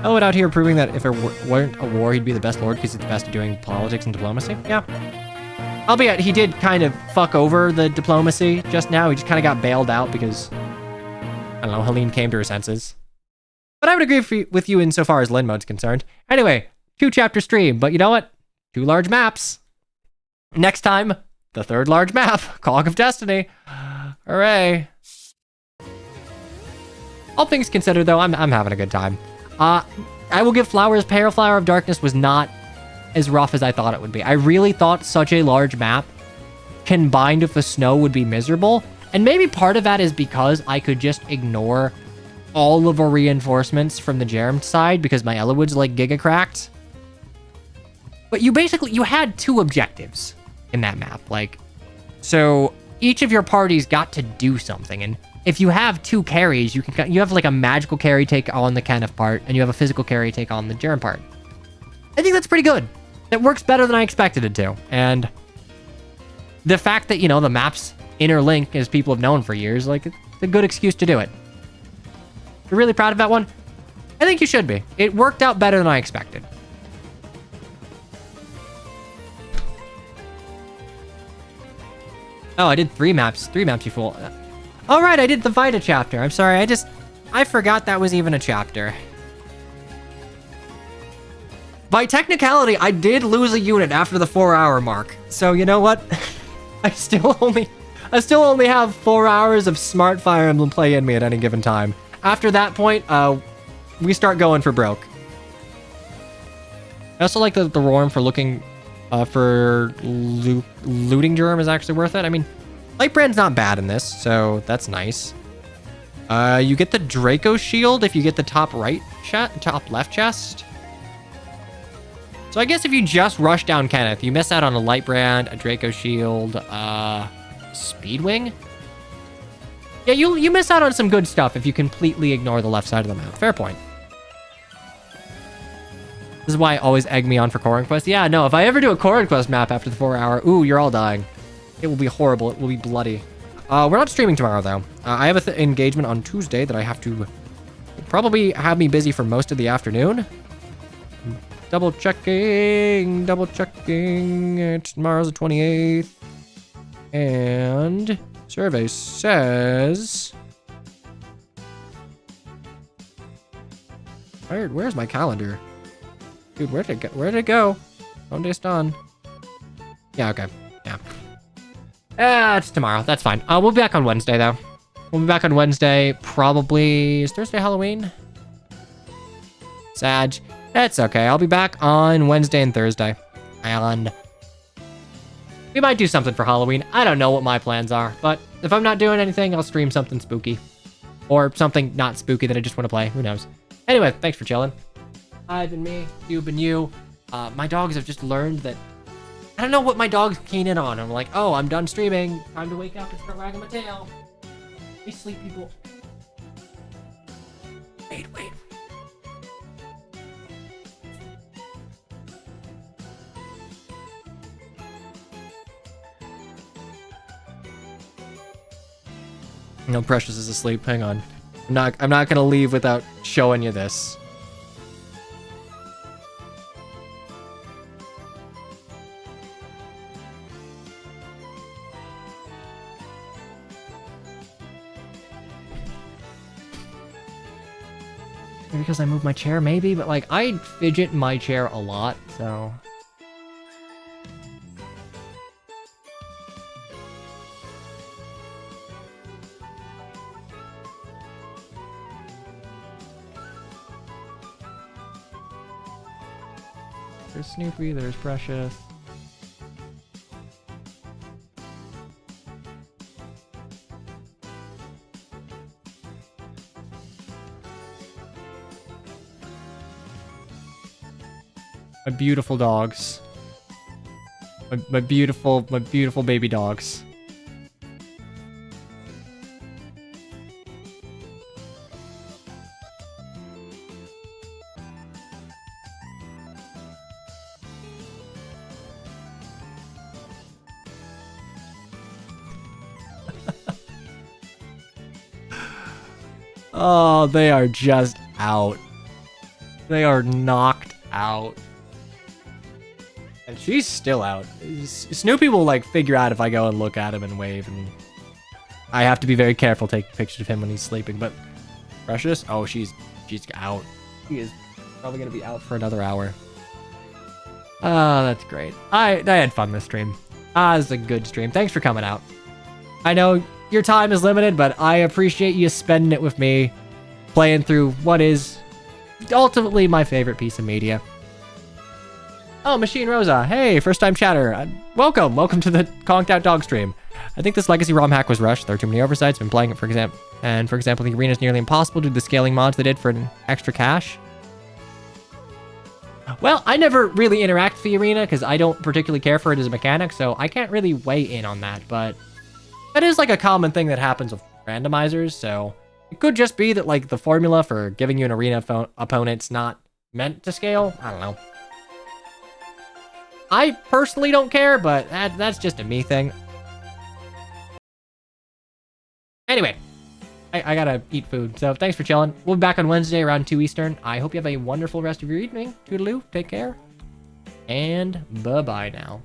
Elwood out here proving that if it weren't a war, he'd be the best lord because he's the best at doing politics and diplomacy. Yeah. Albeit, he did kind of fuck over the diplomacy just now. He just kind of got bailed out because, I don't know, Helene came to her senses. But I would agree with you insofar as Lin mode's concerned. Anyway, 2-chapter stream, but you know what? 2 large maps. Next time, the 3rd large map, Cog of Destiny. Hooray. All things considered, though, I'm having a good time. I will give flowers. Pale Flower of Darkness was not as rough as I thought it would be. I really thought such a large map combined with the snow would be miserable. And maybe part of that is because I could just ignore all of our reinforcements from the Jerem side because my Elowood's like giga cracked. But you had 2 objectives in that map. Like, so each of your parties got to do something. And if you have 2 carries, you have like a magical carry take on the Kenneth part, and you have a physical carry take on the Jerem part. I think that's pretty good. That works better than I expected it to. And the fact that, the maps interlink, as people have known for years, like, it's a good excuse to do it. You're really proud of that one? I think you should be. It worked out better than I expected. Oh, I did 3 maps. 3 maps, you fool. All right, I did the Vita chapter. I'm sorry, I forgot that was even a chapter. By technicality, I did lose a unit after the 4-hour mark. So you know what? I still only have 4 hours of smart Fire Emblem play in me at any given time. After that point, we start going for broke. I also like the Roarm for looking for looting Germ is actually worth it. I mean, Light Brand's not bad in this, so that's nice. You get the Draco Shield if you get the top left chest. So I guess if you just rush down Kenneth, you miss out on a Light Brand, a Draco Shield, Speedwing. Yeah, you miss out on some good stuff if you completely ignore the left side of the map. Fair point. This is why I always egg me on for Core Quest. Yeah, no, if I ever do a Core Quest map after the 4-hour, ooh, you're all dying. It will be horrible. It will be bloody. We're not streaming tomorrow, though. I have an engagement on Tuesday that I have to probably have me busy for most of the afternoon. Double checking. It's tomorrow's the 28th. And survey says... Where's my calendar? Dude, where'd it go? ¿Dónde están? Yeah, okay. Yeah. It's tomorrow. That's fine. We'll be back on Wednesday, though. We'll be back on Wednesday. Probably... Is Thursday Halloween? Sag. That's okay. I'll be back on Wednesday and Thursday. And we might do something for Halloween. I don't know what my plans are, but if I'm not doing anything, I'll stream something spooky. Or something not spooky that I just want to play. Who knows? Anyway, thanks for chilling. I've been me. You've been you. My dogs have just learned that... I don't know what my dog's keen in on. I'm like, oh, I'm done streaming. Time to wake up and start wagging my tail. Hey, sleep people. Wait. No, Precious is asleep. Hang on. I'm not gonna leave without showing you this. Because I moved my chair, maybe, but like I fidget my chair a lot, so. There's Snoopy, there's Precious. My beautiful dogs. My beautiful baby dogs. Oh, they are just out. They are knocked out. And she's still out. Snoopy will like figure out if I go and look at him and wave, and I have to be very careful taking pictures of him when he's sleeping. But Precious, oh, she's out. She is probably gonna be out for another hour. Oh, that's great. I had fun this stream. This is a good stream. Thanks for coming out. I know your time is limited, but I appreciate you spending it with me, playing through what is ultimately my favorite piece of media. Oh, Machine Rosa. Hey, first time chatter. Welcome to the Conked Out Dog stream. I think this Legacy ROM hack was rushed. There are too many oversights. Been playing it for And for example, the arena is nearly impossible due to the scaling mods they did for an extra cash. Well, I never really interact with the arena because I don't particularly care for it as a mechanic, so I can't really weigh in on that, but that is like a common thing that happens with randomizers, so it could just be that like the formula for giving you an arena opponent's not meant to scale. I don't know. I personally don't care, but that's just a me thing. Anyway, I gotta eat food, so thanks for chilling. We'll be back on Wednesday around 2 Eastern. I hope you have a wonderful rest of your evening. Toodaloo, take care, and bye-bye now.